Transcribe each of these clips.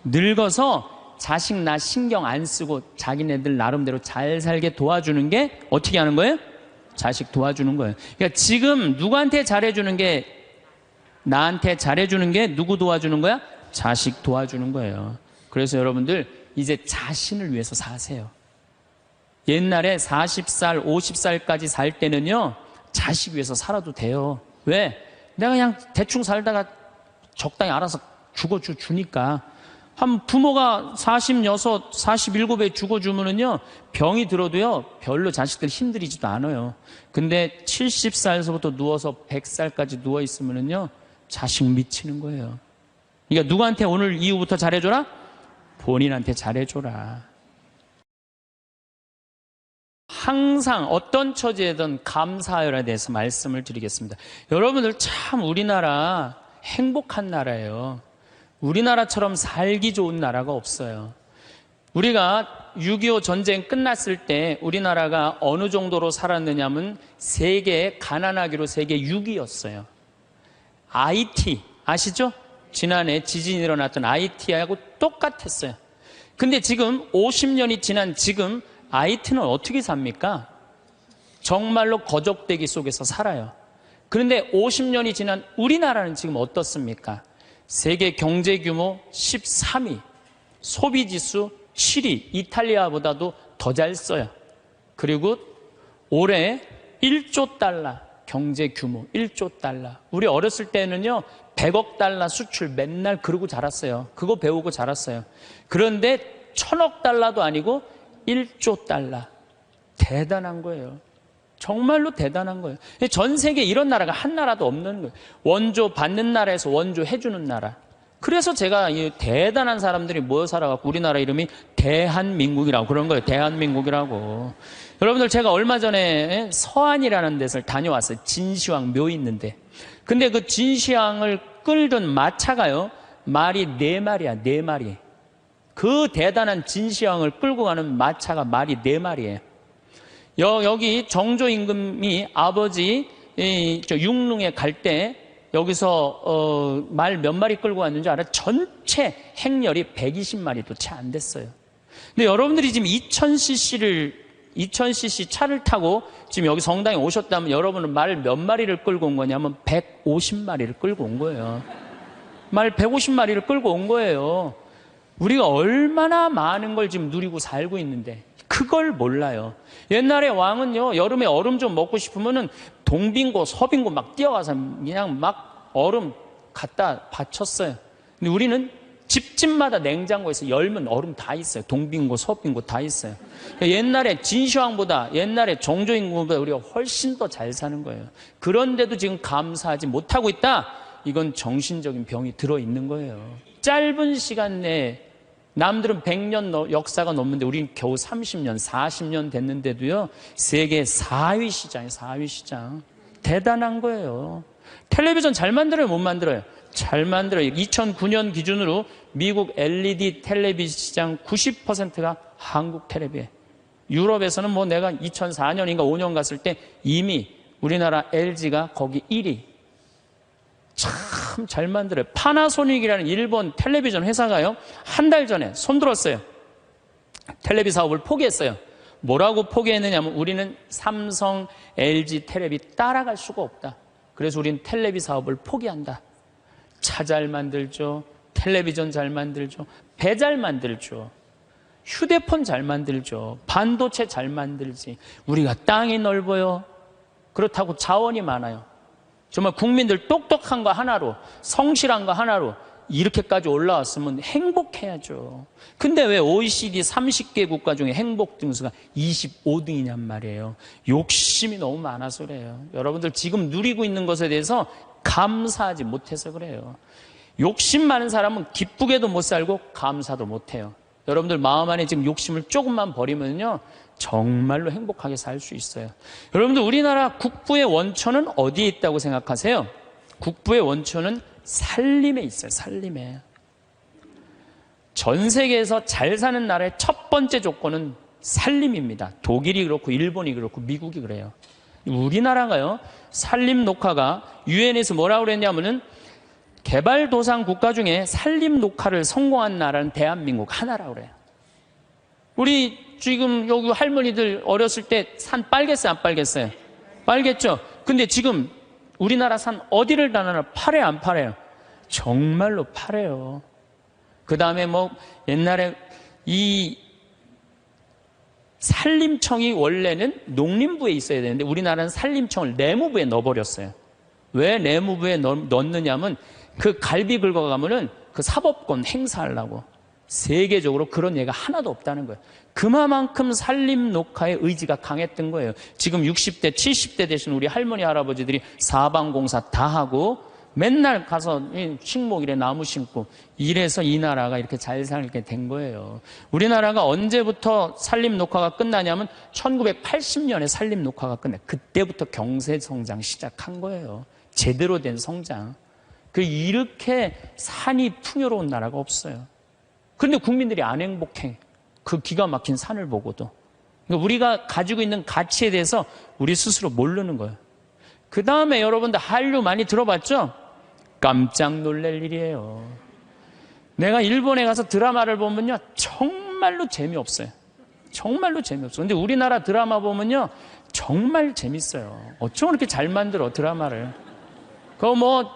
늙어서 자식 나 신경 안 쓰고 자기네들 나름대로 잘 살게 도와주는 게 어떻게 하는 거예요? 자식 도와주는 거예요. 그러니까 지금 누구한테 잘해주는 게, 나한테 잘해주는 게 누구 도와주는 거야? 자식 도와주는 거예요. 그래서 여러분들 이제 자신을 위해서 사세요. 옛날에 40살, 50살까지 살 때는요, 자식 위해서 살아도 돼요. 왜? 내가 그냥 대충 살다가 적당히 알아서 죽어주니까. 한 부모가 46, 47에 죽어주면은요, 병이 들어도요, 별로 자식들 힘들이지도 않아요. 근데 70살에서부터 누워서 100살까지 누워있으면은요, 자식 미치는 거예요. 그러니까 누구한테 오늘 이후부터 잘해줘라? 본인한테 잘해줘라. 항상 어떤 처지에든 감사하여에 대해서 말씀을 드리겠습니다. 여러분들 참 우리나라 행복한 나라예요. 우리나라처럼 살기 좋은 나라가 없어요. 우리가 6.25 전쟁 끝났을 때 우리나라가 어느 정도로 살았느냐면 세계 가난하기로 세계 6위였어요. IT 아시죠? 지난해 지진이 일어났던 IT하고 똑같았어요. 근데 지금 50년이 지난 지금 IT는 어떻게 삽니까? 정말로 거적대기 속에서 살아요. 그런데 50년이 지난 우리나라는 지금 어떻습니까? 세계 경제 규모 13위, 소비지수 7위, 이탈리아보다도 더 잘 써요. 그리고 올해 1조 달러 경제 규모 1조 달러. 우리 어렸을 때는요 100억 달러 수출 맨날 그러고 자랐어요. 그거 배우고 자랐어요. 그런데 1000억 달러도 아니고 1조 달러. 대단한 거예요. 정말로 대단한 거예요. 전 세계에 이런 나라가 한 나라도 없는 거예요. 원조 받는 나라에서 원조 해주는 나라. 그래서 제가 이 대단한 사람들이 모여 살아갖고 우리나라 이름이 대한민국이라고 그런 거예요. 대한민국이라고. 여러분들 제가 얼마 전에 서안이라는 데를 다녀왔어요. 진시황 묘 있는데. 근데 그 진시황을 끌던 마차가요. 말이 4마리야. 4마리. 그 대단한 진시황을 끌고 가는 마차가 말이 4마리예요. 여기 정조 임금이 아버지 육릉에 갈 때 여기서 말 몇 마리 끌고 왔는지 알아요? 전체 행렬이 120마리도 채 안 됐어요. 근데 여러분들이 지금 2000cc 차를 타고 지금 여기 성당에 오셨다면 여러분은 말 몇 마리를 끌고 온 거냐면 150마리를 끌고 온 거예요. 말 150마리를 끌고 온 거예요. 우리가 얼마나 많은 걸 지금 누리고 살고 있는데 그걸 몰라요. 옛날에 왕은요 여름에 얼음 좀 먹고 싶으면은 동빙고 서빙고 막 뛰어가서 그냥 막 얼음 갖다 바쳤어요. 근데 우리는 집집마다 냉장고에서 열면 얼음 다 있어요. 동빙고 서빙고 다 있어요. 옛날에 진시황보다 옛날에 정조임금보다 우리가 훨씬 더 잘 사는 거예요. 그런데도 지금 감사하지 못하고 있다. 이건 정신적인 병이 들어있는 거예요. 짧은 시간 내에 남들은 100년 역사가 넘는데 우리는 겨우 30년, 40년 됐는데도요. 세계 4위 시장이에요. 4위 시장. 대단한 거예요. 텔레비전 잘 만들어요? 못 만들어요? 잘 만들어요. 2009년 기준으로 미국 LED 텔레비전 시장 90%가 한국 텔레비예요. 유럽에서는 뭐 내가 2004년인가 5년 갔을 때 이미 우리나라 LG가 거기 1위. 참 잘 만들어요. 파나소닉이라는 일본 텔레비전 회사가요. 한 달 전에 손들었어요. 텔레비 사업을 포기했어요. 뭐라고 포기했느냐면 우리는 삼성, LG 텔레비 따라갈 수가 없다. 그래서 우리는 텔레비 사업을 포기한다. 차 잘 만들죠. 텔레비전 잘 만들죠. 배 잘 만들죠. 휴대폰 잘 만들죠. 반도체 잘 만들지. 우리가 땅이 넓어요. 그렇다고 자원이 많아요. 정말 국민들 똑똑한 거 하나로, 성실한 거 하나로 이렇게까지 올라왔으면 행복해야죠. 근데 왜 OECD 30개 국가 중에 행복 등수가 25등이냔 말이에요. 욕심이 너무 많아서 그래요. 여러분들 지금 누리고 있는 것에 대해서 감사하지 못해서 그래요. 욕심 많은 사람은 기쁘게도 못 살고 감사도 못 해요. 여러분들 마음 안에 지금 욕심을 조금만 버리면요. 정말로 행복하게 살 수 있어요. 여러분들 우리나라 국부의 원천은 어디에 있다고 생각하세요? 국부의 원천은 살림에 있어요. 살림에. 전 세계에서 잘 사는 나라의 첫 번째 조건은 살림입니다. 독일이 그렇고 일본이 그렇고 미국이 그래요. 우리나라가요. 살림 녹화가 유엔에서 뭐라고 그랬냐면은 개발도상 국가 중에 산림 녹화를 성공한 나라는 대한민국 하나라고 그래요. 우리 지금 여기 할머니들 어렸을 때 산 빨겠어요, 안 빨겠어요? 빨겠죠? 근데 지금 우리나라 산 어디를 다나나 파래, 안 파래요? 정말로 파래요. 그 다음에 뭐 옛날에 이 산림청이 원래는 농림부에 있어야 되는데 우리나라는 산림청을 내무부에 넣어버렸어요. 왜 내무부에 넣느냐면 그 갈비 긁어가면은 그 사법권 행사하려고. 세계적으로 그런 예가 하나도 없다는 거예요. 그만큼 산림 녹화의 의지가 강했던 거예요. 지금 60대, 70대 되신 우리 할머니, 할아버지들이 사방공사 다 하고 맨날 가서 식목일에 나무 심고 이래서 이 나라가 이렇게 잘 살게 된 거예요. 우리나라가 언제부터 산림 녹화가 끝나냐면 1980년에 산림 녹화가 끝나. 그때부터 경제 성장 시작한 거예요. 제대로 된 성장. 이렇게 산이 풍요로운 나라가 없어요. 그런데 국민들이 안 행복해. 그 기가 막힌 산을 보고도. 그러니까 우리가 가지고 있는 가치에 대해서 우리 스스로 모르는 거예요. 그 다음에 여러분들 한류 많이 들어봤죠? 깜짝 놀랄 일이에요. 내가 일본에 가서 드라마를 보면요, 정말로 재미없어요. 정말로 재미없어요. 근데 우리나라 드라마 보면요, 정말 재밌어요. 어쩜 그렇게 잘 만들어, 드라마를.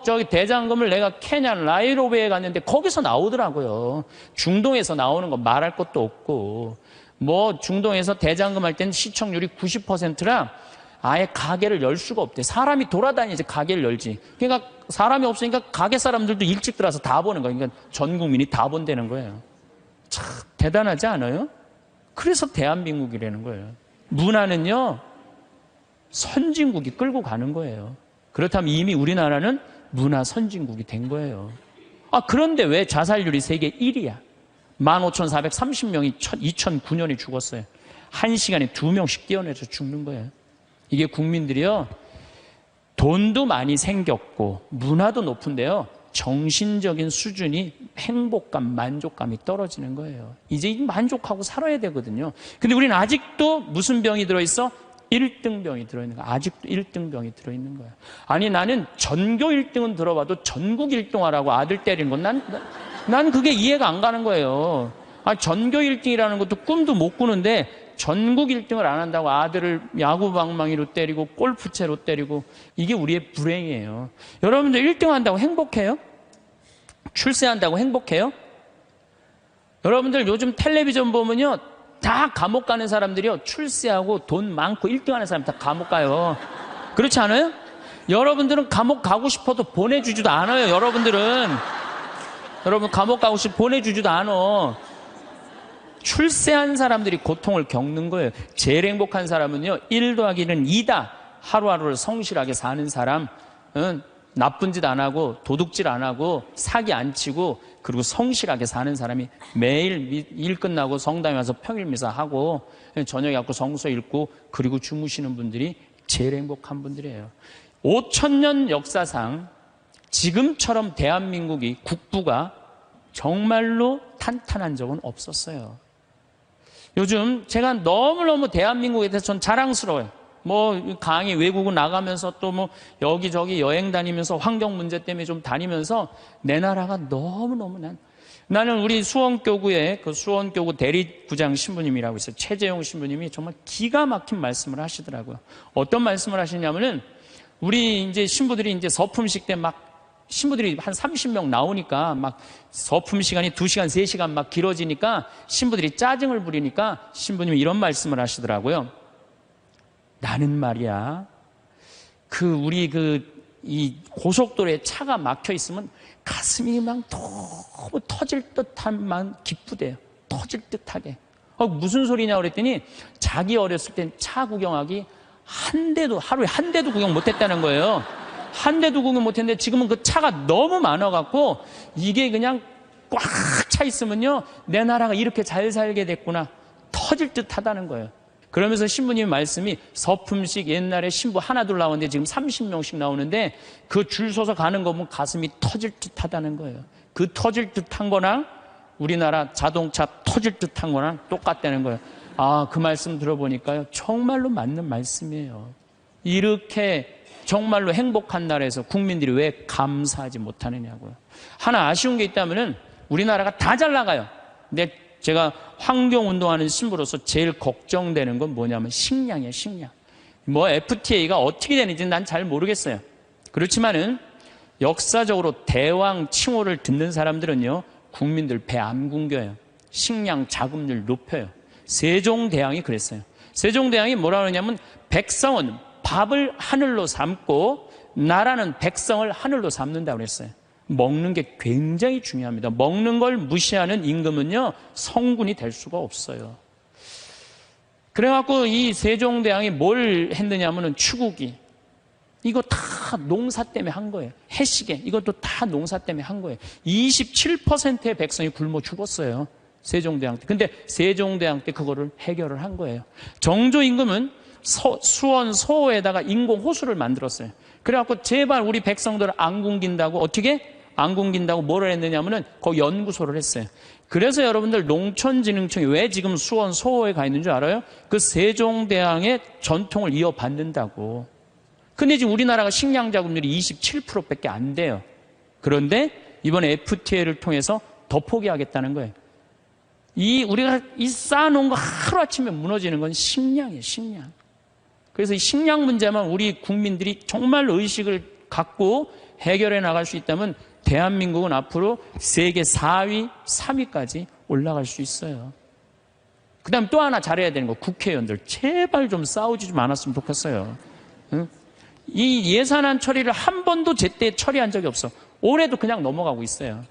저기 대장금을 내가 케냐 나이로비에 갔는데 거기서 나오더라고요. 중동에서 나오는 거 말할 것도 없고. 중동에서 대장금 할 때는 시청률이 90%라 아예 가게를 열 수가 없대. 사람이 돌아다니지 가게를 열지. 그러니까 사람이 없으니까 가게 사람들도 일찍 들어와서 다 보는 거예요. 그러니까 전 국민이 다 본다는 거예요. 참 대단하지 않아요? 그래서 대한민국이라는 거예요. 문화는요, 선진국이 끌고 가는 거예요. 그렇다면 이미 우리나라는 문화 선진국이 된 거예요. 그런데 왜 자살률이 세계 1위야? 15,430명이 2009년에 죽었어요. 1시간에 2명씩 뛰어내서 죽는 거예요. 이게 국민들이요, 돈도 많이 생겼고 문화도 높은데요, 정신적인 수준이 행복감, 만족감이 떨어지는 거예요. 이제 만족하고 살아야 되거든요. 근데 우리는 아직도 무슨 병이 들어있어? 1등병이 들어있는 거야. 아직도 1등병이 들어있는 거야. 아니, 나는 전교 1등은 들어봐도 전국 1등 하라고 아들 때리는 건 난 그게 이해가 안 가는 거예요. 전교 1등이라는 것도 꿈도 못 꾸는데 전국 1등을 안 한다고 아들을 야구방망이로 때리고 골프채로 때리고, 이게 우리의 불행이에요. 여러분들 1등 한다고 행복해요? 출세한다고 행복해요? 여러분들 요즘 텔레비전 보면요, 다 감옥 가는 사람들이요, 출세하고 돈 많고 1등 하는 사람 다 감옥 가요. 그렇지 않아요? 여러분들은 감옥 가고 싶어도 보내주지도 않아요. 여러분 감옥 가고 싶어 보내주지도 않아. 출세한 사람들이 고통을 겪는 거예요. 제일 행복한 사람은요, 1 더하기 1은 2다. 하루하루를 성실하게 사는 사람은 나쁜 짓 안 하고 도둑질 안 하고 사기 안 치고 그리고 성실하게 사는 사람이 매일 일 끝나고 성당에 와서 평일 미사하고 저녁에 갖고 성서 읽고 그리고 주무시는 분들이 제일 행복한 분들이에요. 5,000년 역사상 지금처럼 대한민국이 국부가 정말로 탄탄한 적은 없었어요. 요즘 제가 너무너무 대한민국에 대해서 전 자랑스러워요. 강의 외국을 나가면서 또 여기저기 여행 다니면서 환경 문제 때문에 좀 다니면서 내 나라가 너무너무 나는 우리 수원교구의 수원교구 대리구장 신부님이라고 있어요. 최재용 신부님이 정말 기가 막힌 말씀을 하시더라고요. 어떤 말씀을 하시냐면은 우리 이제 신부들이 이제 서품식 때 신부들이 한 30명 나오니까 서품 시간이 2시간, 3시간 길어지니까 신부들이 짜증을 부리니까 신부님이 이런 말씀을 하시더라고요. 나는 말이야, 이 고속도로에 차가 막혀 있으면 가슴이 너무 터질 듯한 기쁘대요. 터질 듯하게. 무슨 소리냐 그랬더니 자기 어렸을 땐 차 구경하기 하루에 한 대도 구경 못 했다는 거예요. 한 대도 구경 못 했는데 지금은 그 차가 너무 많아갖고 이게 그냥 꽉 차 있으면요, 내 나라가 이렇게 잘 살게 됐구나. 터질 듯 하다는 거예요. 그러면서 신부님 말씀이 서품식 옛날에 신부 하나 둘 나오는데 지금 30명씩 나오는데 그 줄 서서 가는 거 보면 가슴이 터질 듯 하다는 거예요. 그 터질 듯한 거랑 우리나라 자동차 터질 듯한 거랑 똑같다는 거예요. 그 말씀 들어보니까요, 정말로 맞는 말씀이에요. 이렇게 정말로 행복한 나라에서 국민들이 왜 감사하지 못하느냐고요. 하나 아쉬운 게 있다면은 우리나라가 다 잘 나가요. 근데 제가 환경운동하는 신부로서 제일 걱정되는 건 뭐냐면 식량이에요, 식량. 뭐 FTA가 어떻게 되는지 난 잘 모르겠어요. 그렇지만은 역사적으로 대왕 칭호를 듣는 사람들은요, 국민들 배 안 굶겨요. 식량 자급률 높여요. 세종대왕이 그랬어요. 세종대왕이 뭐라 그러냐면 백성은 밥을 하늘로 삼고 나라는 백성을 하늘로 삼는다고 그랬어요. 먹는 게 굉장히 중요합니다. 먹는 걸 무시하는 임금은요, 성군이 될 수가 없어요. 그래갖고 이 세종대왕이 뭘 했느냐면은 추구기. 이거 다 농사 때문에 한 거예요. 해시계. 이것도 다 농사 때문에 한 거예요. 27%의 백성이 굶어 죽었어요. 세종대왕 때. 근데 세종대왕 때 그거를 해결을 한 거예요. 정조 임금은 수원 소호에다가 인공 호수를 만들었어요. 그래갖고 제발 우리 백성들 안 굶긴다고 어떻게? 안 굶긴다고 뭐를 했느냐면은 거기 연구소를 했어요. 그래서 여러분들 농촌진흥청이 왜 지금 수원 소호에 가 있는 줄 알아요? 그 세종대왕의 전통을 이어받는다고. 근데 지금 우리나라가 식량 자급률이 27%밖에 안 돼요. 그런데 이번에 FTA를 통해서 더 포기하겠다는 거예요. 우리가 쌓아놓은 거 하루아침에 무너지는 건 식량이에요, 식량. 그래서 이 식량 문제만 우리 국민들이 정말 의식을 갖고 해결해 나갈 수 있다면 대한민국은 앞으로 세계 4위, 3위까지 올라갈 수 있어요. 그 다음 또 하나 잘해야 되는 거, 국회의원들. 제발 좀 싸우지 좀 않았으면 좋겠어요. 응? 이 예산안 처리를 한 번도 제때 처리한 적이 없어. 올해도 그냥 넘어가고 있어요.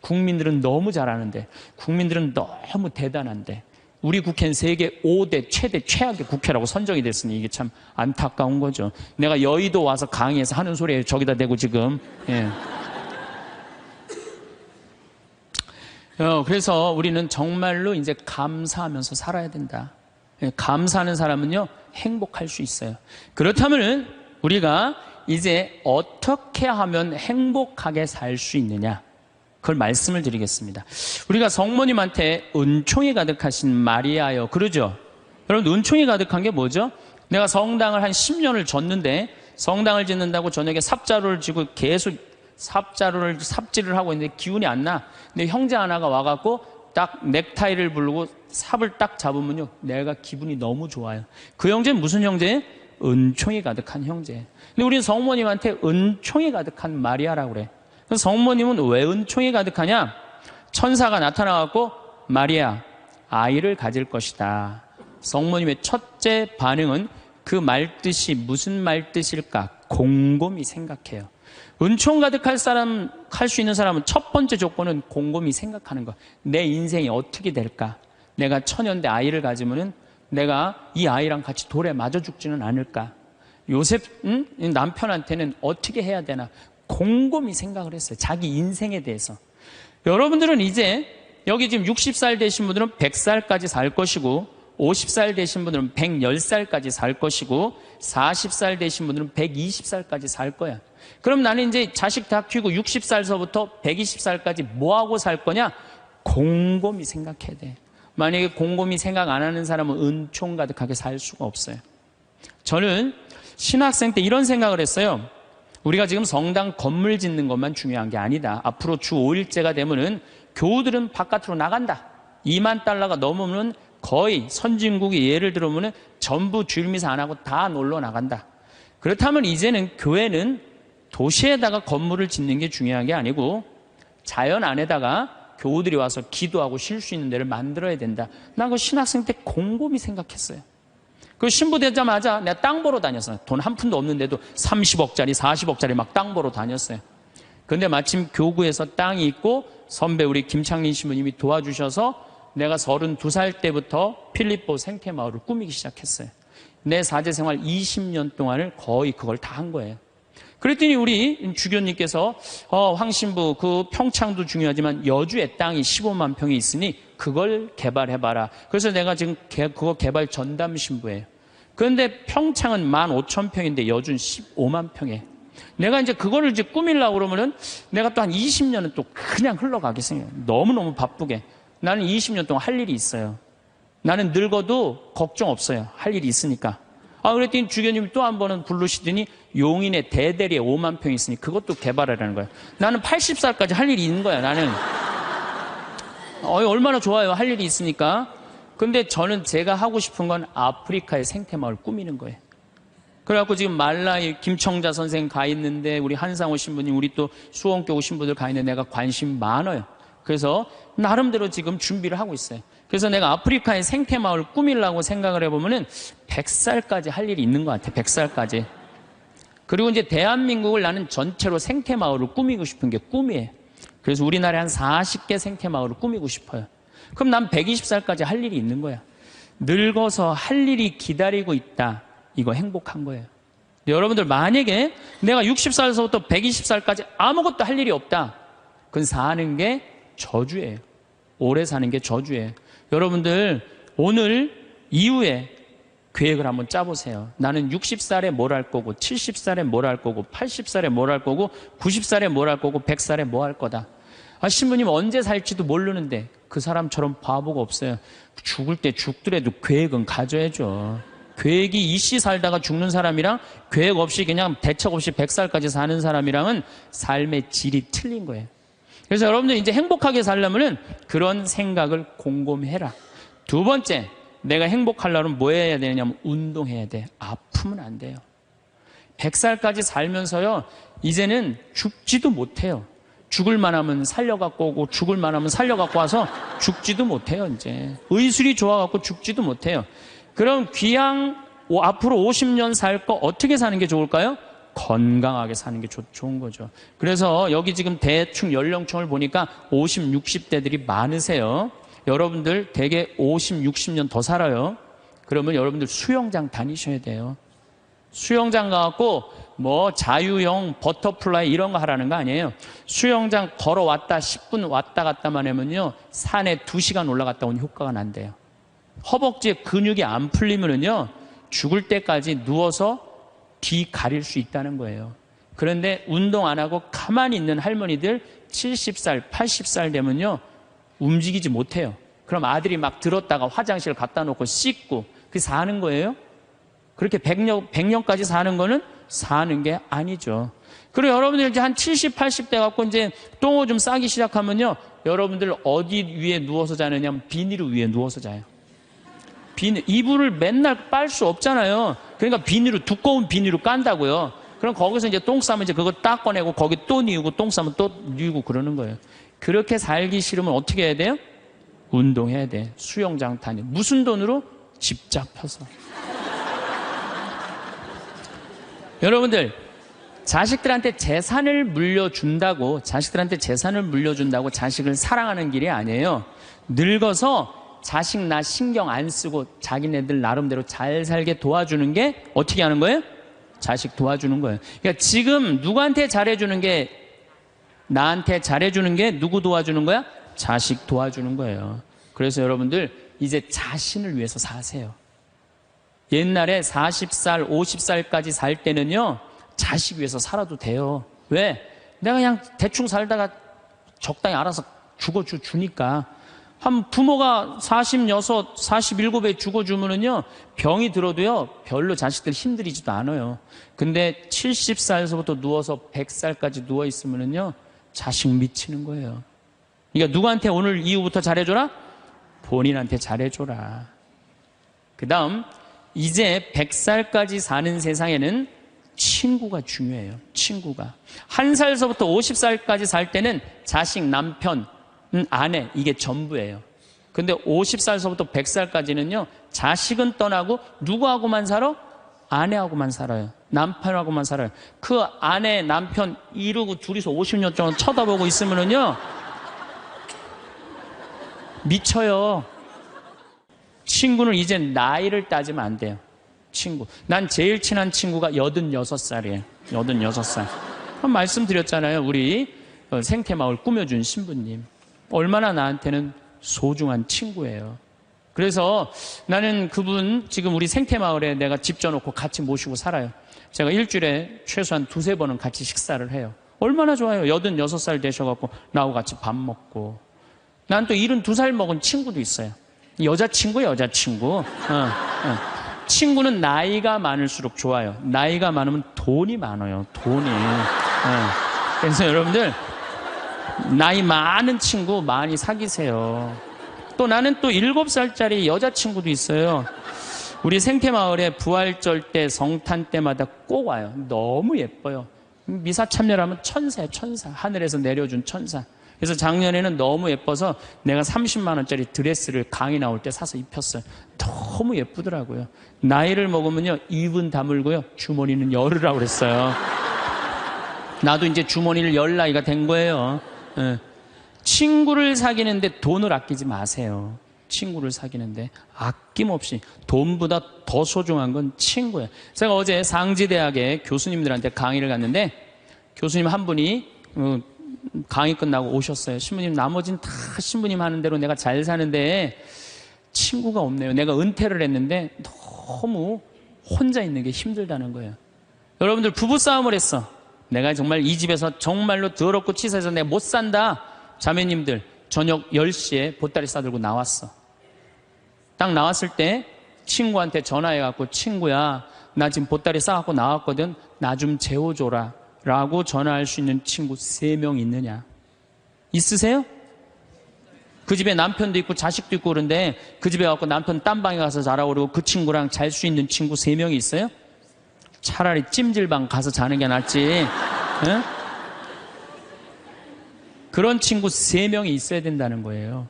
국민들은 너무 잘하는데, 국민들은 너무 대단한데, 우리 국회는 세계 5대 최대 최악의 국회라고 선정이 됐으니 이게 참 안타까운 거죠. 내가 여의도 와서 강의해서 하는 소리에 저기다 대고 지금. 예. 그래서 우리는 정말로 이제 감사하면서 살아야 된다. 예, 감사하는 사람은요, 행복할 수 있어요. 그렇다면은 우리가 이제 어떻게 하면 행복하게 살 수 있느냐? 그걸 말씀을 드리겠습니다. 우리가 성모님한테 은총이 가득하신 마리아여, 그러죠? 여러분, 은총이 가득한 게 뭐죠? 내가 성당을 한 10년을 졌는데, 성당을 짓는다고 저녁에 삽자루를 쥐고 계속 삽질을 하고 있는데 기운이 안 나. 근데 형제 하나가 와갖고 딱 넥타이를 부르고 삽을 딱 잡으면요, 내가 기분이 너무 좋아요. 그 형제는 무슨 형제예요? 은총이 가득한 형제. 근데 우리는 성모님한테 은총이 가득한 마리아라고 그래. 성모님은 왜 은총이 가득하냐? 천사가 나타나갖고 마리아, 아이를 가질 것이다. 성모님의 첫째 반응은 그 말뜻이 무슨 말뜻일까? 곰곰이 생각해요. 은총 가득할 사람, 할 수 있는 사람은 첫 번째 조건은 곰곰이 생각하는 거. 내 인생이 어떻게 될까? 내가 처년대 아이를 가지면은 내가 이 아이랑 같이 돌에 맞아 죽지는 않을까? 요셉, 남편한테는 어떻게 해야 되나? 곰곰이 생각을 했어요. 자기 인생에 대해서. 여러분들은 이제 여기 지금 60살 되신 분들은 100살까지 살 것이고, 50살 되신 분들은 110살까지 살 것이고, 40살 되신 분들은 120살까지 살 거야. 그럼 나는 이제 자식 다 키우고 60살서부터 120살까지 뭐하고 살 거냐? 곰곰이 생각해야 돼. 만약에 곰곰이 생각 안 하는 사람은 은총 가득하게 살 수가 없어요. 저는 신학생 때 이런 생각을 했어요. 우리가 지금 성당 건물 짓는 것만 중요한 게 아니다. 앞으로 주 5일째가 되면은 교우들은 바깥으로 나간다. 2만 달러가 넘으면 거의 선진국이 예를 들어보면 전부 주일미사 안 하고 다 놀러 나간다. 그렇다면 이제는 교회는 도시에다가 건물을 짓는 게 중요한 게 아니고 자연 안에다가 교우들이 와서 기도하고 쉴 수 있는 데를 만들어야 된다. 나 그 신학생 때 곰곰이 생각했어요. 그 신부 되자마자 내가 땅 보러 다녔어요. 돈 한 푼도 없는데도 30억짜리, 40억짜리 막 땅 보러 다녔어요. 그런데 마침 교구에서 땅이 있고 선배 우리 김창린 신부님이 도와주셔서 내가 32살 때부터 필립보 생태마을을 꾸미기 시작했어요. 내 사제생활 20년 동안을 거의 그걸 다 한 거예요. 그랬더니 우리 주교님께서 황 신부 그 평창도 중요하지만 여주에 땅이 15만 평이 있으니 그걸 개발해봐라. 그래서 내가 지금 그거 개발 전담 신부예요. 그런데 평창은 15,000평인데 여주는 15만 평에. 내가 이제 그거를 이제 꾸밀려고 그러면은 내가 또 한 20년은 또 그냥 흘러가겠어요. 너무너무 바쁘게. 나는 20년 동안 할 일이 있어요. 나는 늙어도 걱정 없어요. 할 일이 있으니까. 그랬더니 주교님이 또 한 번은 부르시더니 용인에 대대리에 5만 평이 있으니 그것도 개발하라는 거야. 나는 80살까지 할 일이 있는 거야, 나는. 얼마나 좋아요, 할 일이 있으니까. 근데 저는 제가 하고 싶은 건 아프리카의 생태마을 꾸미는 거예요. 그래갖고 지금 말라이 김청자 선생 가 있는데, 우리 한상호 신부님, 우리 또 수원교 오신 분들 가 있는데 내가 관심 많아요. 그래서 나름대로 지금 준비를 하고 있어요. 그래서 내가 아프리카의 생태마을 꾸미려고 생각을 해보면은 100살까지 할 일이 있는 것 같아, 100살까지. 그리고 이제 대한민국을 나는 전체로 생태마을을 꾸미고 싶은 게 꿈이에요. 그래서 우리나라에 한 40개 생태마을을 꾸미고 싶어요. 그럼 난 120살까지 할 일이 있는 거야. 늙어서 할 일이 기다리고 있다. 이거 행복한 거예요. 여러분들 만약에 내가 60살에서부터 120살까지 아무것도 할 일이 없다. 그건 사는 게 저주예요. 오래 사는 게 저주예요. 여러분들 오늘 이후에 계획을 한번 짜보세요. 나는 60살에 뭘 할 거고, 70살에 뭘 할 거고, 80살에 뭘 할 거고, 90살에 뭘 할 거고, 100살에 뭐 할 거다. 신부님 언제 살지도 모르는데 그 사람처럼 바보가 없어요. 죽을 때 죽더라도 계획은 가져야죠. 계획이 이씨 살다가 죽는 사람이랑 계획 없이 그냥 대책 없이 100살까지 사는 사람이랑은 삶의 질이 틀린 거예요. 그래서 여러분들 이제 행복하게 살려면은 그런 생각을 곰곰해라. 두 번째, 내가 행복하려면 뭐 해야 되냐면 운동해야 돼. 아프면 안 돼요. 100살까지 살면서요, 이제는 죽지도 못해요. 죽을 만하면 살려갖고 오고, 죽을 만하면 살려갖고 와서 죽지도 못해요, 이제. 의술이 좋아갖고 죽지도 못해요. 그럼 귀양 앞으로 50년 살 거 어떻게 사는 게 좋을까요? 건강하게 사는 게 좋은 거죠. 그래서 여기 지금 대충 연령층을 보니까 50, 60대들이 많으세요. 여러분들 대개 50, 60년 더 살아요. 그러면 여러분들 수영장 다니셔야 돼요. 수영장 가갖고 뭐 자유형, 버터플라이 이런 거 하라는 거 아니에요. 수영장 걸어왔다 10분 왔다 갔다만 하면요, 산에 2시간 올라갔다 온 효과가 난대요. 허벅지에 근육이 안 풀리면은요, 죽을 때까지 누워서 뒤 가릴 수 있다는 거예요. 그런데 운동 안 하고 가만히 있는 할머니들 70살, 80살 되면요, 움직이지 못해요. 그럼 아들이 막 들었다가 화장실 갖다 놓고 씻고 그게 사는 거예요? 그렇게 100년까지 사는 거는 사는 게 아니죠. 그리고 여러분들 이제 한 70, 80대 갖고 이제 똥오 좀 싸기 시작하면요, 여러분들 어디 위에 누워서 자느냐면 비닐 위에 누워서 자요. 이불을 맨날 빨 수 없잖아요. 그러니까 두꺼운 비닐로 깐다고요. 그럼 거기서 이제 똥 싸면 이제 그거 딱 꺼내고 거기 또 뉘우고 똥 싸면 또 뉘우고 그러는 거예요. 그렇게 살기 싫으면 어떻게 해야 돼요? 운동해야 돼. 수영장 다니. 무슨 돈으로? 집 잡혀서. 여러분들, 자식들한테 재산을 물려준다고 자식을 사랑하는 길이 아니에요. 늙어서 자식 나 신경 안 쓰고 자기네들 나름대로 잘 살게 도와주는 게 어떻게 하는 거예요? 자식 도와주는 거예요. 그러니까 지금 누구한테 잘해주는 게, 나한테 잘해주는 게 누구 도와주는 거야? 자식 도와주는 거예요. 그래서 여러분들 이제 자신을 위해서 사세요. 옛날에 40살, 50살까지 살 때는요, 자식 위해서 살아도 돼요. 왜? 내가 그냥 대충 살다가 적당히 알아서 죽어주니까. 한 부모가 46, 47에 죽어주면은요, 병이 들어도요, 별로 자식들 힘들이지도 않아요. 근데 70살에서부터 누워서 100살까지 누워있으면은요, 자식 미치는 거예요. 그러니까 누구한테 오늘 이후부터 잘해줘라? 본인한테 잘해줘라. 그 다음, 이제 100살까지 사는 세상에는 친구가 중요해요. 친구가. 1살서부터 50살까지 살 때는 자식, 남편, 아내, 이게 전부예요. 근데 50살서부터 100살까지는요, 자식은 떠나고 누구하고만 살아? 아내하고만 살아요. 남편하고만 살아요. 그 아내, 남편 이러고 둘이서 50년 동안 쳐다보고 있으면은요, 미쳐요. 친구는 이제 나이를 따지면 안 돼요. 친구. 난 제일 친한 친구가 86살이에요. 86살. 말씀드렸잖아요. 우리 생태마을 꾸며준 신부님. 얼마나 나한테는 소중한 친구예요. 그래서 나는 그분 지금 우리 생태마을에 내가 집 져놓고 같이 모시고 살아요. 제가 일주일에 최소한 2-3번은 같이 식사를 해요. 얼마나 좋아요. 86살 되셔갖고 나하고 같이 밥 먹고. 난 또 72살 먹은 친구도 있어요. 여자친구. 친구는 나이가 많을수록 좋아요. 나이가 많으면 돈이 많아요. 돈이. 그래서 여러분들 나이 많은 친구 많이 사귀세요. 또 나는 또 7살짜리 여자친구도 있어요. 우리 생태마을에 부활절 때 성탄 때마다 꼭 와요. 너무 예뻐요. 미사 참여하면 천사예요. 천사. 하늘에서 내려준 천사. 그래서 작년에는 너무 예뻐서 내가 30만 원짜리 드레스를 강의 나올 때 사서 입혔어요. 너무 예쁘더라고요. 나이를 먹으면요, 입은 다물고요, 주머니는 열으라고 그랬어요. 나도 이제 주머니를 열 나이가 된 거예요. 친구를 사귀는데 돈을 아끼지 마세요. 친구를 사귀는데 아낌없이. 돈보다 더 소중한 건 친구예요. 제가 어제 상지대학에 교수님들한테 강의를 갔는데 교수님 한 분이 강의 끝나고 오셨어요. 신부님, 나머지는 다 신부님 하는 대로 내가 잘 사는데 친구가 없네요. 내가 은퇴를 했는데 너무 혼자 있는 게 힘들다는 거예요. 여러분들, 부부싸움을 했어. 내가 정말 이 집에서 정말로 더럽고 치사해서 내가 못 산다. 자매님들, 저녁 10시에 보따리 싸들고 나왔어. 딱 나왔을 때 친구한테 전화해갖고, 친구야, 나 지금 보따리 싸갖고 나왔거든. 나 좀 재워줘라 라고 전화할 수 있는 친구 3명 있느냐? 있으세요? 그 집에 남편도 있고 자식도 있고 그런데 그 집에 가서 남편 딴 방에 가서 자라고 그러고 그 친구랑 잘 수 있는 친구 3명이 있어요? 차라리 찜질방 가서 자는 게 낫지. 응? 그런 친구 3명이 있어야 된다는 거예요.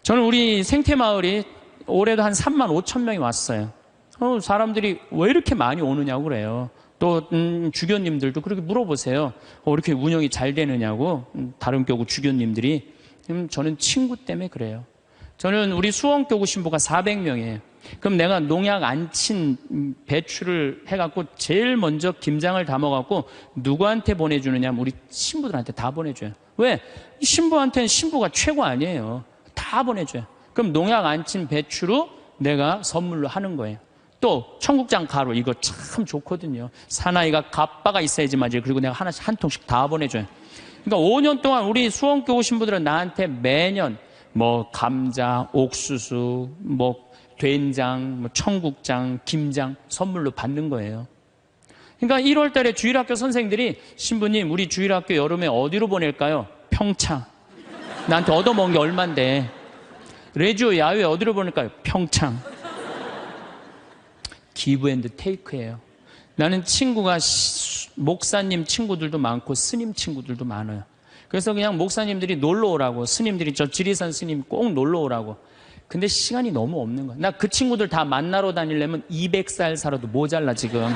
저는 우리 생태마을이 올해도 한 3만 5천 명이 왔어요. 사람들이 왜 이렇게 많이 오느냐고 그래요. 또 주교님들도 그렇게 물어보세요. 이렇게 운영이 잘 되느냐고. 다른 교구 주교님들이. 저는 친구 때문에 그래요. 저는 우리 수원교구 신부가 400명이에요. 그럼 내가 농약 안 친 배추를 해갖고 제일 먼저 김장을 담아갖고 누구한테 보내주느냐 하면 우리 신부들한테 다 보내줘요. 왜? 신부한테는 신부가 최고 아니에요. 다 보내줘요. 그럼 농약 안 친 배추로 내가 선물로 하는 거예요. 또 청국장 가루, 이거 참 좋거든요. 사나이가 갑바가 있어야지 맞아요. 그리고 내가 하나씩 한 통씩 다 보내줘요. 그러니까 5년 동안 우리 수원교구 신부들은 나한테 매년 뭐 감자, 옥수수, 뭐 된장, 뭐 청국장, 김장 선물로 받는 거예요. 그러니까 1월 달에 주일학교 선생들이, 신부님 우리 주일학교 여름에 어디로 보낼까요? 평창. 나한테 얻어먹은 게 얼만데. 레지오 야외 어디로 보낼까요? 평창. 기브 앤드 테이크예요. 나는 친구가 목사님 친구들도 많고 스님 친구들도 많아요. 그래서 그냥 목사님들이 놀러 오라고, 스님들이 저 지리산 스님 꼭 놀러 오라고. 근데 시간이 너무 없는 거야. 나 그 친구들 다 만나러 다니려면 200살 살아도 모자라 지금.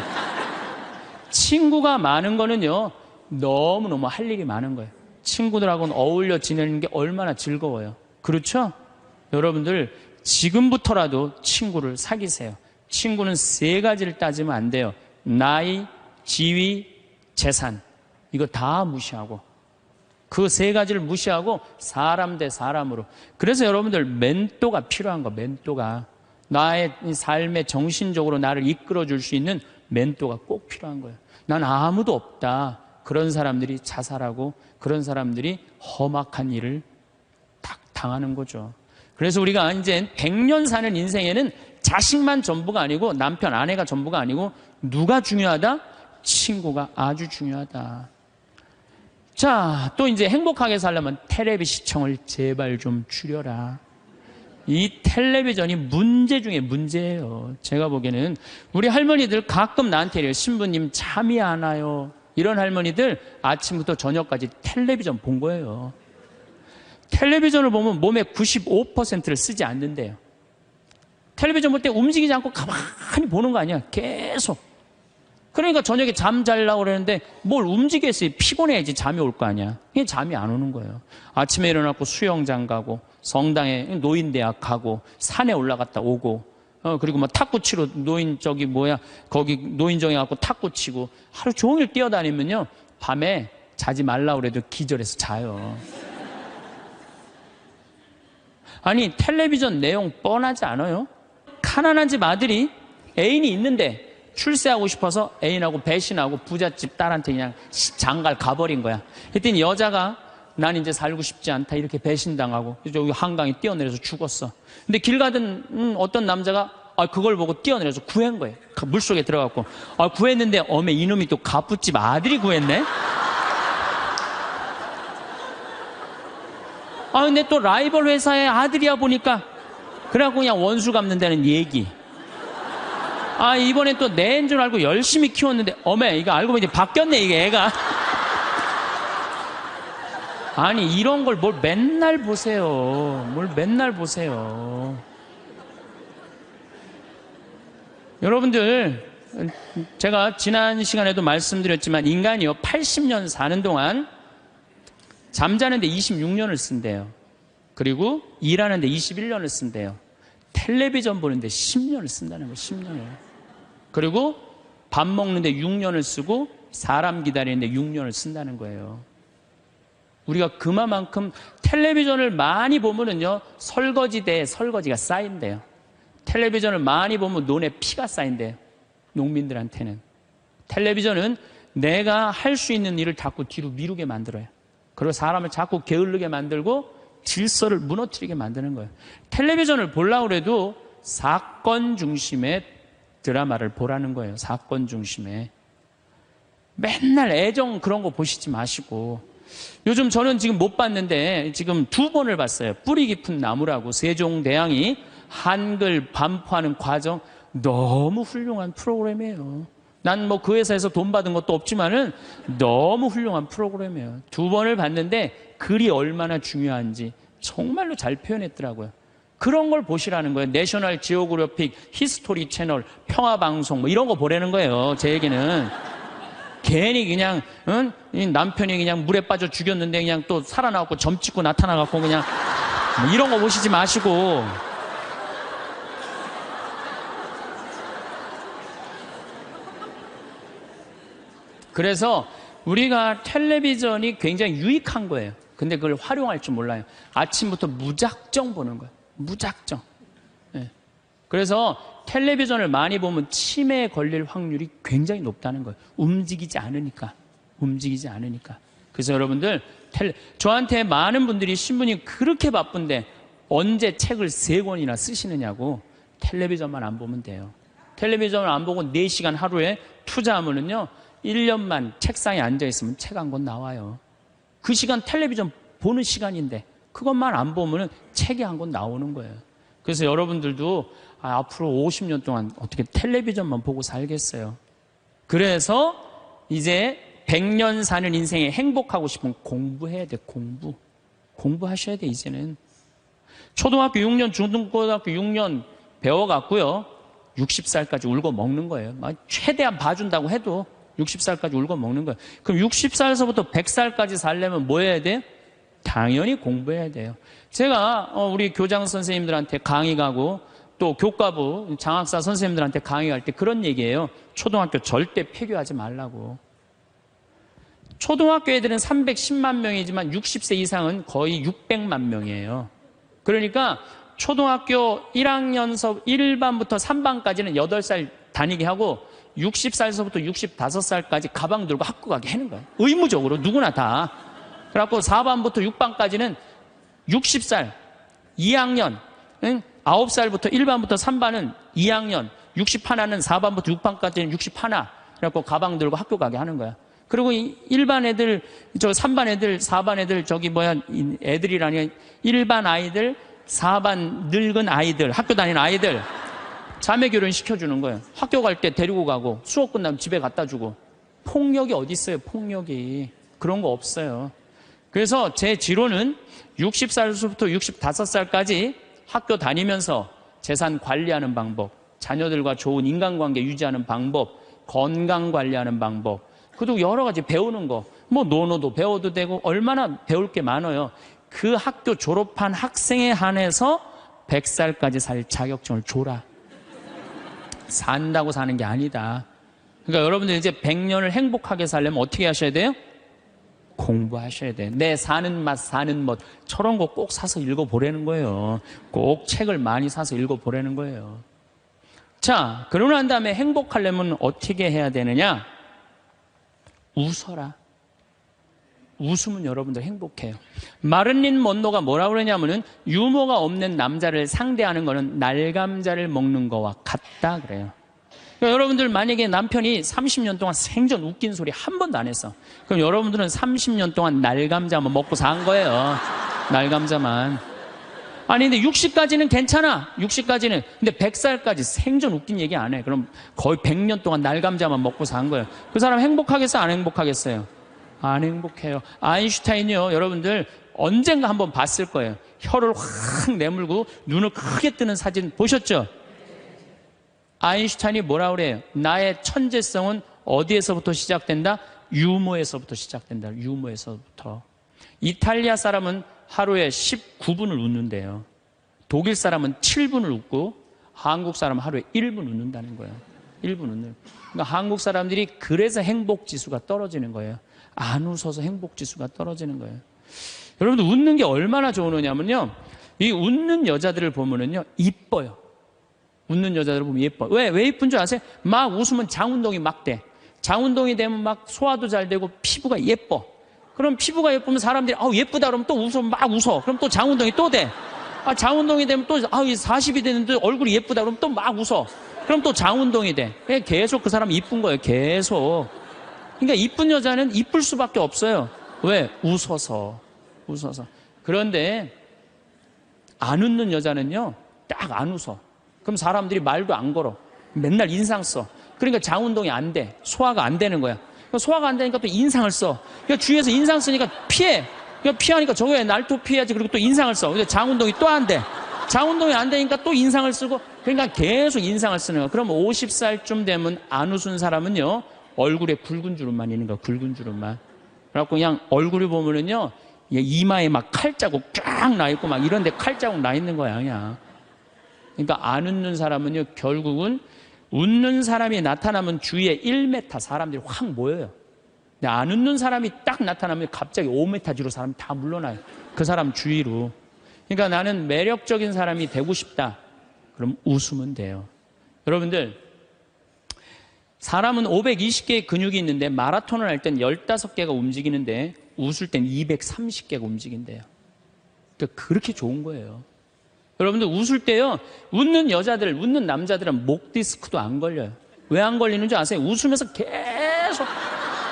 친구가 많은 거는요, 너무너무 할 일이 많은 거예요. 친구들하고는 어울려 지내는 게 얼마나 즐거워요. 그렇죠? 여러분들, 지금부터라도 친구를 사귀세요. 친구는 3가지를 따지면 안 돼요. 나이, 지위, 재산. 이거 다 무시하고, 그 3가지를 무시하고 사람 대 사람으로. 그래서 여러분들, 멘토가 필요한 거. 멘토가 나의 삶에 정신적으로 나를 이끌어 줄 수 있는 멘토가 꼭 필요한 거예요. 난 아무도 없다. 그런 사람들이 자살하고 그런 사람들이 험악한 일을 딱 당하는 거죠. 그래서 우리가 이제 100년 사는 인생에는 자식만 전부가 아니고, 남편, 아내가 전부가 아니고, 누가 중요하다? 친구가 아주 중요하다. 자, 또 이제 행복하게 살려면 텔레비 시청을 제발 좀 줄여라. 이 텔레비전이 문제 중에 문제예요. 제가 보기에는 우리 할머니들 가끔 나한테 이래요. 신부님 잠이 안 와요. 이런 할머니들 아침부터 저녁까지 텔레비전 본 거예요. 텔레비전을 보면 몸의 95%를 쓰지 않는데요. 텔레비전 볼 때 움직이지 않고 가만히 보는 거 아니야. 계속. 그러니까 저녁에 잠 자려고 그러는데 뭘 움직였어요. 피곤해야지 잠이 올 거 아니야. 그게 잠이 안 오는 거예요. 아침에 일어나고 수영장 가고, 성당에 노인대학 가고, 산에 올라갔다 오고, 그리고 뭐 탁구 치러 거기 노인정에 가고 탁구 치고, 하루 종일 뛰어다니면요, 밤에 자지 말라고 그래도 기절해서 자요. 아니, 텔레비전 내용 뻔하지 않아요? 가난한 집 아들이 애인이 있는데 출세하고 싶어서 애인하고 배신하고 부잣집 딸한테 그냥 장갈 가버린 거야. 그랬더니 여자가 난 이제 살고 싶지 않다 이렇게 배신당하고 저기 한강에 뛰어내려서 죽었어. 근데 길 가던 어떤 남자가 그걸 보고 뛰어내려서 구한 거예요. 물속에 들어갔고. 구했는데, 어메, 이놈이 또 갑부집 아들이 구했네? 근데 또 라이벌 회사의 아들이야 보니까, 그래갖고 그냥 원수 갚는다는 얘기. 이번엔 또 내인 줄 알고 열심히 키웠는데, 어메, 이거 알고 보니 바뀌었네, 이게 애가. 아니, 이런 걸 뭘 맨날 보세요. 뭘 맨날 보세요. 여러분들, 제가 지난 시간에도 말씀드렸지만, 인간이요, 80년 사는 동안 잠자는데 26년을 쓴대요. 그리고 일하는데 21년을 쓴대요. 텔레비전 보는데 10년을 쓴다는 거예요. 10년을. 그리고 밥 먹는데 6년을 쓰고 사람 기다리는데 6년을 쓴다는 거예요. 우리가 그만큼 텔레비전을 많이 보면은요, 설거지대에 설거지가 쌓인대요. 텔레비전을 많이 보면 눈에 피가 쌓인대요. 농민들한테는. 텔레비전은 내가 할 수 있는 일을 자꾸 뒤로 미루게 만들어요. 그리고 사람을 자꾸 게을르게 만들고 질서를 무너뜨리게 만드는 거예요. 텔레비전을 보려고 해도 사건 중심의 드라마를 보라는 거예요. 사건 중심의. 맨날 애정 그런 거 보시지 마시고. 요즘 저는 지금 못 봤는데 지금 2번을 봤어요. 뿌리 깊은 나무라고 세종대왕이 한글 반포하는 과정. 너무 훌륭한 프로그램이에요. 난 뭐 그 회사에서 돈 받은 것도 없지만은 너무 훌륭한 프로그램이에요. 2번을 봤는데 글이 얼마나 중요한지 정말로 잘 표현했더라고요. 그런 걸 보시라는 거예요. 내셔널 지오그래픽, 히스토리 채널, 평화방송 뭐 이런 거 보라는 거예요. 제 얘기는. 괜히 그냥 남편이 그냥 물에 빠져 죽였는데 그냥 또 살아나갖고 점 찍고 나타나갖고 그냥 뭐 이런 거 보시지 마시고. 그래서 우리가 텔레비전이 굉장히 유익한 거예요. 근데 그걸 활용할 줄 몰라요. 아침부터 무작정 보는 거예요. 무작정. 네. 그래서 텔레비전을 많이 보면 치매에 걸릴 확률이 굉장히 높다는 거예요. 움직이지 않으니까. 움직이지 않으니까. 그래서 여러분들, 저한테 많은 분들이 신부님 그렇게 바쁜데 언제 책을 3권이나 쓰시느냐고. 텔레비전만 안 보면 돼요. 텔레비전을 안 보고 4시간 하루에 투자하면은요, 1년만 책상에 앉아있으면 책 한 권 나와요. 그 시간 텔레비전 보는 시간인데 그것만 안 보면은 책이 한 권 나오는 거예요. 그래서 여러분들도 앞으로 50년 동안 어떻게 텔레비전만 보고 살겠어요. 그래서 이제 100년 사는 인생에 행복하고 싶으면 공부해야 돼. 공부하셔야 돼. 이제는 초등학교 6년 중등고등학교 6년 배워갖고요 60살까지 울고 먹는 거예요. 최대한 봐준다고 해도 60살까지 울고 먹는 거예요. 그럼 60살에서부터 100살까지 살려면 뭐 해야 돼요? 당연히 공부해야 돼요. 제가 우리 교장 선생님들한테 강의 가고 또 교과부 장학사 선생님들한테 강의할 때 그런 얘기예요. 초등학교 절대 폐교하지 말라고. 초등학교 애들은 310만 명이지만 60세 이상은 거의 600만 명이에요. 그러니까 초등학교 1학년서 1반부터 3반까지는 8살 다니게 하고 60살에서부터 65살까지 가방 들고 학교 가게 하는 거예요. 의무적으로 누구나 다. 그래갖고 4반부터 6반까지는 60살 2학년 9살부터 1반부터 3반은 2학년 61는 4반부터 6반까지는 61 그래갖고 가방 들고 학교 가게 하는 거야. 그리고 1반 애들 3반 애들 4반 애들 애들이라니 1반 아이들 4반 늙은 아이들 학교 다니는 아이들 자매 결혼 시켜주는 거예요. 학교 갈 때 데리고 가고 수업 끝나면 집에 갖다 주고. 폭력이 어디 있어요? 폭력이. 그런 거 없어요. 그래서 제 지론은 60살부터 65살까지 학교 다니면서 재산 관리하는 방법, 자녀들과 좋은 인간관계 유지하는 방법, 건강 관리하는 방법, 그리고 여러 가지 배우는 거, 뭐 논어도 배워도 되고 얼마나 배울 게 많아요. 그 학교 졸업한 학생에 한해서 100살까지 살 자격증을 줘라. 산다고 사는 게 아니다. 그러니까 여러분들 이제 100년을 행복하게 살려면 어떻게 하셔야 돼요? 공부하셔야 돼요. 내 사는 맛, 사는 멋 저런 거 꼭 사서 읽어보라는 거예요. 꼭 책을 많이 사서 읽어보라는 거예요. 자, 그러고 난 다음에 행복하려면 어떻게 해야 되느냐? 웃어라. 웃으면 여러분들 행복해요. 마를린 먼로가 뭐라고 그러냐면은 유머가 없는 남자를 상대하는 거는 날감자를 먹는 거와 같다 그래요. 그러니까 여러분들 만약에 남편이 30년 동안 생전 웃긴 소리 한 번도 안 했어. 그럼 여러분들은 30년 동안 날감자만 먹고 산 거예요. 날감자만. 아니 근데 60까지는 괜찮아. 60까지는. 근데 100살까지 생전 웃긴 얘기 안 해. 그럼 거의 100년 동안 날감자만 먹고 산 거예요. 그 사람 행복하겠어요? 안 행복하겠어요? 안 행복해요. 아인슈타인이요. 여러분들 언젠가 한번 봤을 거예요. 혀를 확 내물고 눈을 크게 뜨는 사진 보셨죠? 아인슈타인이 뭐라 그래요? 나의 천재성은 어디에서부터 시작된다? 유머에서부터 시작된다. 유머에서부터. 이탈리아 사람은 하루에 19분을 웃는데요. 독일 사람은 7분을 웃고 한국 사람은 하루에 1분 웃는다는 거예요. 1분 웃는. 그러니까 한국 사람들이 그래서 행복 지수가 떨어지는 거예요. 안 웃어서 행복 지수가 떨어지는 거예요. 여러분들 웃는 게 얼마나 좋으냐면요. 이 웃는 여자들을 보면은요, 이뻐요. 웃는 여자들을 보면 예뻐. 왜 이쁜 줄 아세요? 막 웃으면 장운동이 막 돼. 장운동이 되면 막 소화도 잘 되고 피부가 예뻐. 그럼 피부가 예쁘면 사람들이 예쁘다 그러면 또 웃어. 막 웃어. 그럼 또 장운동이 또 돼. 장운동이 되면 또 40이 됐는데 얼굴이 예쁘다 그러면 또 막 웃어. 그럼 또 장운동이 돼. 계속 그 사람이 이쁜 거예요. 계속. 그러니까 이쁜 여자는 이쁠 수밖에 없어요. 왜? 웃어서. 그런데 안 웃는 여자는요, 딱 안 웃어. 그럼 사람들이 말도 안 걸어. 맨날 인상 써. 그러니까 장운동이 안 돼. 소화가 안 되는 거야. 소화가 안 되니까 또 인상을 써. 그러니까 주위에서 인상 쓰니까 피해. 그러니까 피하니까 저거에 날 또 피해야지. 그리고 또 인상을 써. 근데 장운동이 또 안 돼. 장운동이 안 되니까 또 인상을 쓰고. 그러니까 계속 인상을 쓰는 거야. 그럼 50살쯤 되면 안 웃은 사람은요, 얼굴에 굵은 주름만 있는 거야. 굵은 주름만. 그래갖고 그냥 얼굴을 보면은요, 이마에 막 칼자국 쫙 나 있고 막 이런데 칼자국 나 있는 거야, 그냥. 그러니까 안 웃는 사람은요, 결국은 웃는 사람이 나타나면 주위에 1m 사람들이 확 모여요. 근데 안 웃는 사람이 딱 나타나면 갑자기 5m 뒤로 사람이 다 물러나요. 그 사람 주위로. 그러니까 나는 매력적인 사람이 되고 싶다. 그럼 웃으면 돼요. 여러분들, 사람은 520개의 근육이 있는데 마라톤을 할 땐 15개가 움직이는데 웃을 땐 230개가 움직인대요. 그러니까 그렇게 좋은 거예요. 여러분들 웃을 때요, 웃는 여자들, 웃는 남자들은 목 디스크도 안 걸려요. 왜 안 걸리는 줄 아세요? 웃으면서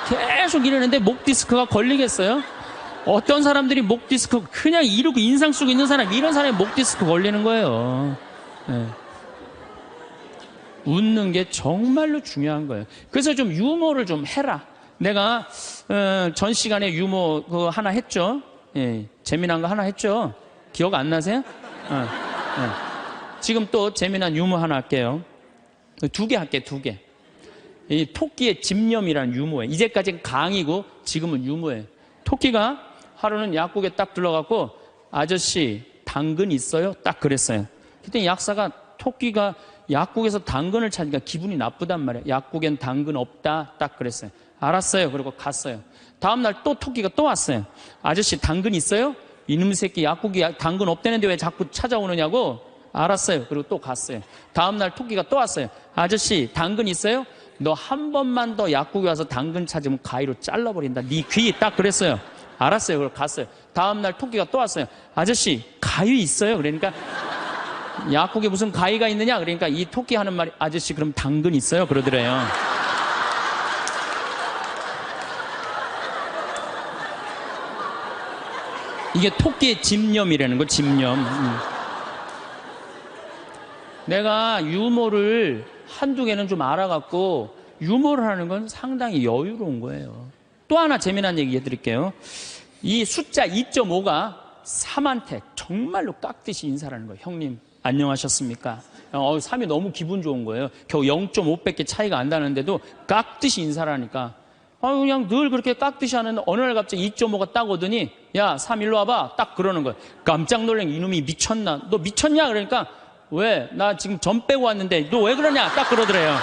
계속 이러는데 목 디스크가 걸리겠어요? 어떤 사람들이 목 디스크 그냥 이러고 인상 쓰고 있는 사람, 이런 사람이 목 디스크 걸리는 거예요. 네. 웃는 게 정말로 중요한 거예요. 그래서 좀 유머를 좀 해라. 내가 전 시간에 유머 그거 하나 했죠. 예, 재미난 거 하나 했죠. 기억 안 나세요? 지금 또 재미난 유머 하나 할게요. 2개 할게요. 2개. 이 토끼의 집념이라는 유머예요. 이제까지는 강의고 지금은 유머예요. 토끼가 하루는 약국에 딱 들러가고, 아저씨 당근 있어요? 딱 그랬어요. 그때 약사가 토끼가 약국에서 당근을 찾으니까 기분이 나쁘단 말이에요. 약국엔 당근 없다 딱 그랬어요. 알았어요. 그리고 갔어요. 다음날 또 토끼가 또 왔어요. 아저씨 당근 있어요? 이놈 새끼 약국에 당근 없다는데 왜 자꾸 찾아오느냐고. 알았어요. 그리고 또 갔어요. 다음날 토끼가 또 왔어요. 아저씨 당근 있어요? 너 한 번만 더 약국에 와서 당근 찾으면 가위로 잘라버린다. 네 귀 딱 그랬어요. 알았어요. 그리고 갔어요. 다음날 토끼가 또 왔어요. 아저씨 가위 있어요? 그러니까 약국에 무슨 가위가 있느냐? 그러니까 이 토끼 하는 말이, 아저씨 그럼 당근 있어요? 그러더래요. 이게 토끼의 집념이라는 거, 집념. 내가 유머를 한두 개는 좀 알아갖고 유머를 하는 건 상당히 여유로운 거예요. 또 하나 재미난 얘기 해드릴게요. 이 숫자 2.5가 3한테 정말로 깍듯이 인사를 하는 거예요. 형님 안녕하셨습니까? 3이 너무 기분 좋은 거예요. 겨우 0.5밖에 차이가 안 나는데도 깍듯이 인사를 하니까 그냥 늘 그렇게 깍듯이 하는데 어느 날 갑자기 2.5가 딱 오더니, 야 3 일로 와봐 딱 그러는 거예요. 깜짝 놀란 이놈이 미쳤나? 너 미쳤냐? 그러니까 왜? 나 지금 점 빼고 왔는데 너 왜 그러냐? 딱 그러더래요.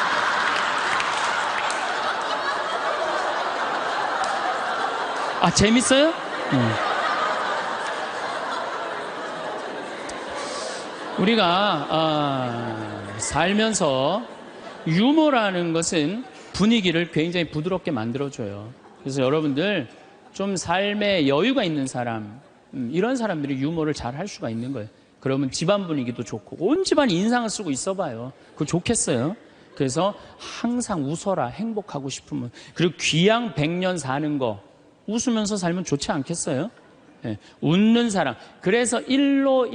재밌어요? 우리가 살면서 유머라는 것은 분위기를 굉장히 부드럽게 만들어줘요. 그래서 여러분들 좀 삶에 여유가 있는 사람, 이런 사람들이 유머를 잘 할 수가 있는 거예요. 그러면 집안 분위기도 좋고 온 집안이 인상을 쓰고 있어봐요. 그거 좋겠어요. 그래서 항상 웃어라, 행복하고 싶으면. 그리고 귀양 100년 사는 거, 웃으면서 살면 좋지 않겠어요? 네, 웃는 사람. 그래서 일소라고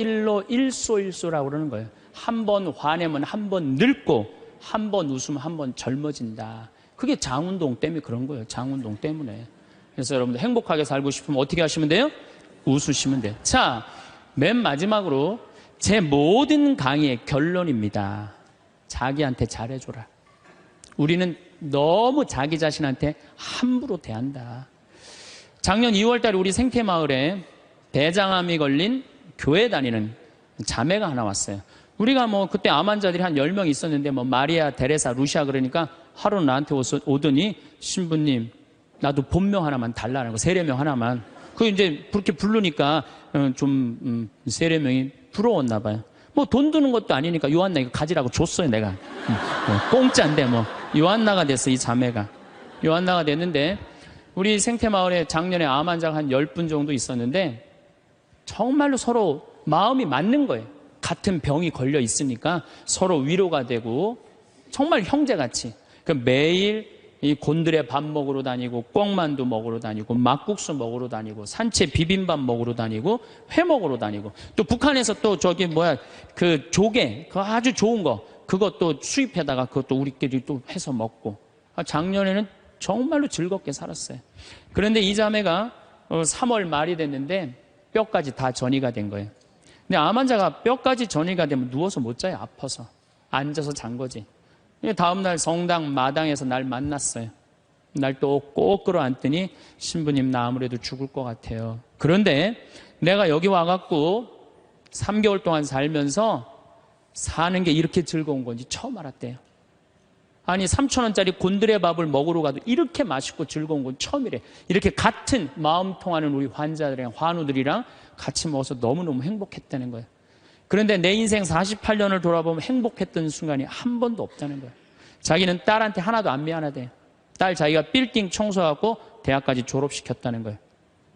그러는 거예요. 한 번 화내면 한 번 늙고 한 번 웃으면 한 번 젊어진다. 그게 장운동 때문에 그런 거예요. 장운동 때문에. 그래서 여러분들 행복하게 살고 싶으면 어떻게 하시면 돼요? 웃으시면 돼요. 자, 맨 마지막으로 제 모든 강의의 결론입니다. 자기한테 잘해줘라. 우리는 너무 자기 자신한테 함부로 대한다. 작년 2월 달에 우리 생태마을에 대장암이 걸린 교회 다니는 자매가 하나 왔어요. 우리가 그때 암 환자들이 한 10명 있었는데 마리아, 테레사, 루시아 그러니까 하루 나한테 오더니 신부님 나도 본명 하나만 달라는 거, 세례명 하나만. 그 이제 그렇게 부르니까 세례명이 부러웠나 봐요. 돈 드는 것도 아니니까 요한나 이거 가지라고 줬어요, 내가. 공짜인데 요한나가 됐어, 이 자매가. 요한나가 됐는데 우리 생태마을에 작년에 암 환자가 한 10분 정도 있었는데 정말로 서로 마음이 맞는 거예요. 같은 병이 걸려 있으니까 서로 위로가 되고 정말 형제같이. 매일 이 곤드레 밥 먹으러 다니고 꿩만두 먹으러 다니고 막국수 먹으러 다니고 산채 비빔밥 먹으러 다니고 회 먹으러 다니고 또 북한에서 또 그 조개 그 아주 좋은 거 그것도 수입해다가 그것도 우리끼리 또 해서 먹고 작년에는 정말로 즐겁게 살았어요. 그런데 이 자매가 3월 말이 됐는데 뼈까지 다 전이가 된 거예요. 근데 암 환자가 뼈까지 전이가 되면 누워서 못 자요. 아파서. 앉아서 잔 거지. 다음날 성당 마당에서 날 만났어요. 날 또 꼭 끌어안더니 신부님 나 아무래도 죽을 것 같아요. 그런데 내가 여기 와갖고 3개월 동안 살면서 사는 게 이렇게 즐거운 건지 처음 알았대요. 아니 3,000원짜리 곤드레 밥을 먹으러 가도 이렇게 맛있고 즐거운 건 처음이래. 이렇게 같은 마음 통하는 우리 환자들이랑 환우들이랑 같이 먹어서 너무너무 행복했다는 거예요. 그런데 내 인생 48년을 돌아보면 행복했던 순간이 한 번도 없다는 거예요. 자기는 딸한테 하나도 안 미안하대요. 딸 자기가 빌딩 청소하고 대학까지 졸업시켰다는 거예요.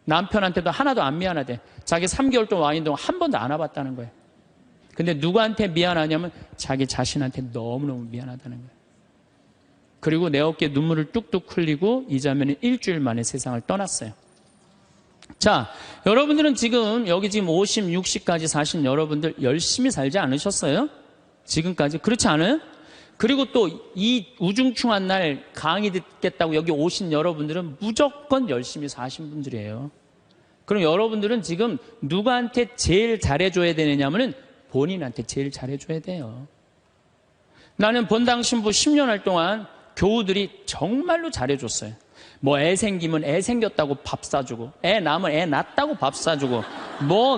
남편한테도 하나도 안 미안하대. 자기 3개월 동안 와 있는 동안 한 번도 안 와봤다는 거예요. 근데 누구한테 미안하냐면 자기 자신한테 너무너무 미안하다는 거예요. 그리고 내 어깨에 눈물을 뚝뚝 흘리고 이 자매는 일주일 만에 세상을 떠났어요. 자, 여러분들은 여기 지금 50, 60까지 사신 여러분들 열심히 살지 않으셨어요? 지금까지? 그렇지 않아요? 그리고 또 이 우중충한 날 강의 듣겠다고 여기 오신 여러분들은 무조건 열심히 사신 분들이에요. 그럼 여러분들은 지금 누구한테 제일 잘해줘야 되느냐면은 본인한테 제일 잘해줘야 돼요. 나는 본당 신부 10년 할 동안 교우들이 정말로 잘해줬어요. 애 생기면 애 생겼다고 밥 사주고, 애 낳으면 애 낳았다고 밥 사주고,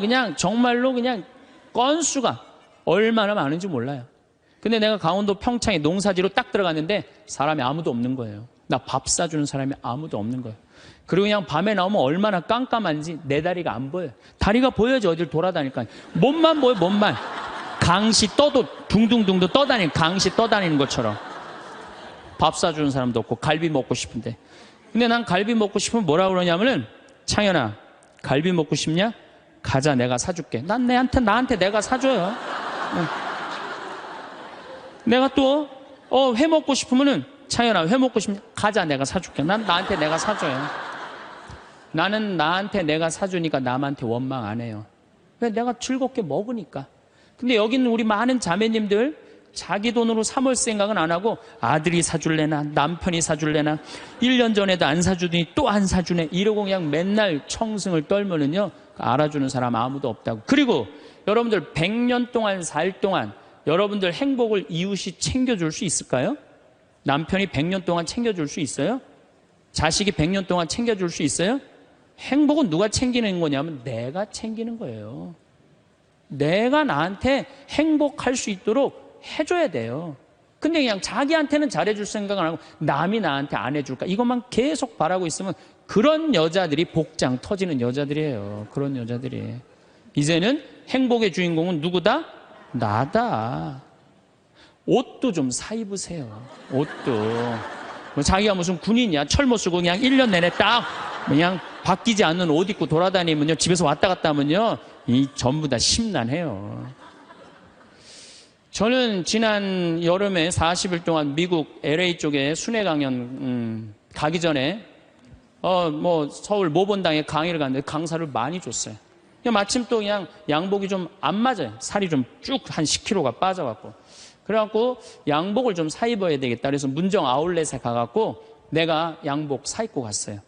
그냥 정말로 그냥 건수가 얼마나 많은지 몰라요. 근데 내가 강원도 평창에 농사지로 딱 들어갔는데 사람이 아무도 없는 거예요. 나 밥 사주는 사람이 아무도 없는 거예요. 그리고 그냥 밤에 나오면 얼마나 깜깜한지 내 다리가 안 보여요. 다리가 보여야지 어딜 돌아다닐까. 몸만 보여, 몸만. 강시 떠도 둥둥둥도 떠다니는, 강시 떠다니는 것처럼. 밥 사주는 사람도 없고 갈비 먹고 싶은데. 근데 난 갈비 먹고 싶으면 뭐라 그러냐면은 창현아 갈비 먹고 싶냐? 가자 내가 사줄게. 난 나한테 내가 사줘요. 내가 또 회 먹고 싶으면은 창현아 회 먹고 싶냐? 가자 내가 사줄게. 난 나한테 내가 사줘요. 나는 나한테 내가 사주니까 남한테 원망 안 해요. 왜? 내가 즐겁게 먹으니까. 근데 여기는 우리 많은 자매님들 자기 돈으로 사 먹을 생각은 안 하고 아들이 사줄래나 남편이 사줄래나 1년 전에도 안 사주더니 또 안 사주네 이러고 그냥 맨날 청승을 떨면은요 알아주는 사람 아무도 없다고. 그리고 여러분들 100년 동안 살 동안 여러분들 행복을 이웃이 챙겨줄 수 있을까요? 남편이 100년 동안 챙겨줄 수 있어요? 자식이 100년 동안 챙겨줄 수 있어요? 행복은 누가 챙기는 거냐면 내가 챙기는 거예요. 내가 나한테 행복할 수 있도록 해줘야 돼요. 근데 그냥 자기한테는 잘해줄 생각을 안 하고 남이 나한테 안 해줄까 이것만 계속 바라고 있으면 그런 여자들이 복장 터지는 여자들이에요. 그런 여자들이. 이제는 행복의 주인공은 누구다? 나다. 옷도 좀 사 입으세요. 옷도. 자기가 무슨 군인이야. 철모 쓰고 그냥 1년 내내 딱 그냥 바뀌지 않는 옷 입고 돌아다니면요, 집에서 왔다 갔다 하면요, 이 전부 다 심란해요. 저는 지난 여름에 40일 동안 미국 LA 쪽에 순회 강연 가기 전에 서울 모본당에 강의를 갔는데 강사를 많이 줬어요. 마침 또 그냥 양복이 좀 안 맞아요. 살이 좀 쭉 한 10kg가 빠져갖고. 그래갖고 양복을 좀 사 입어야 되겠다. 그래서 문정 아울렛에 가갖고 내가 양복 사 입고 갔어요.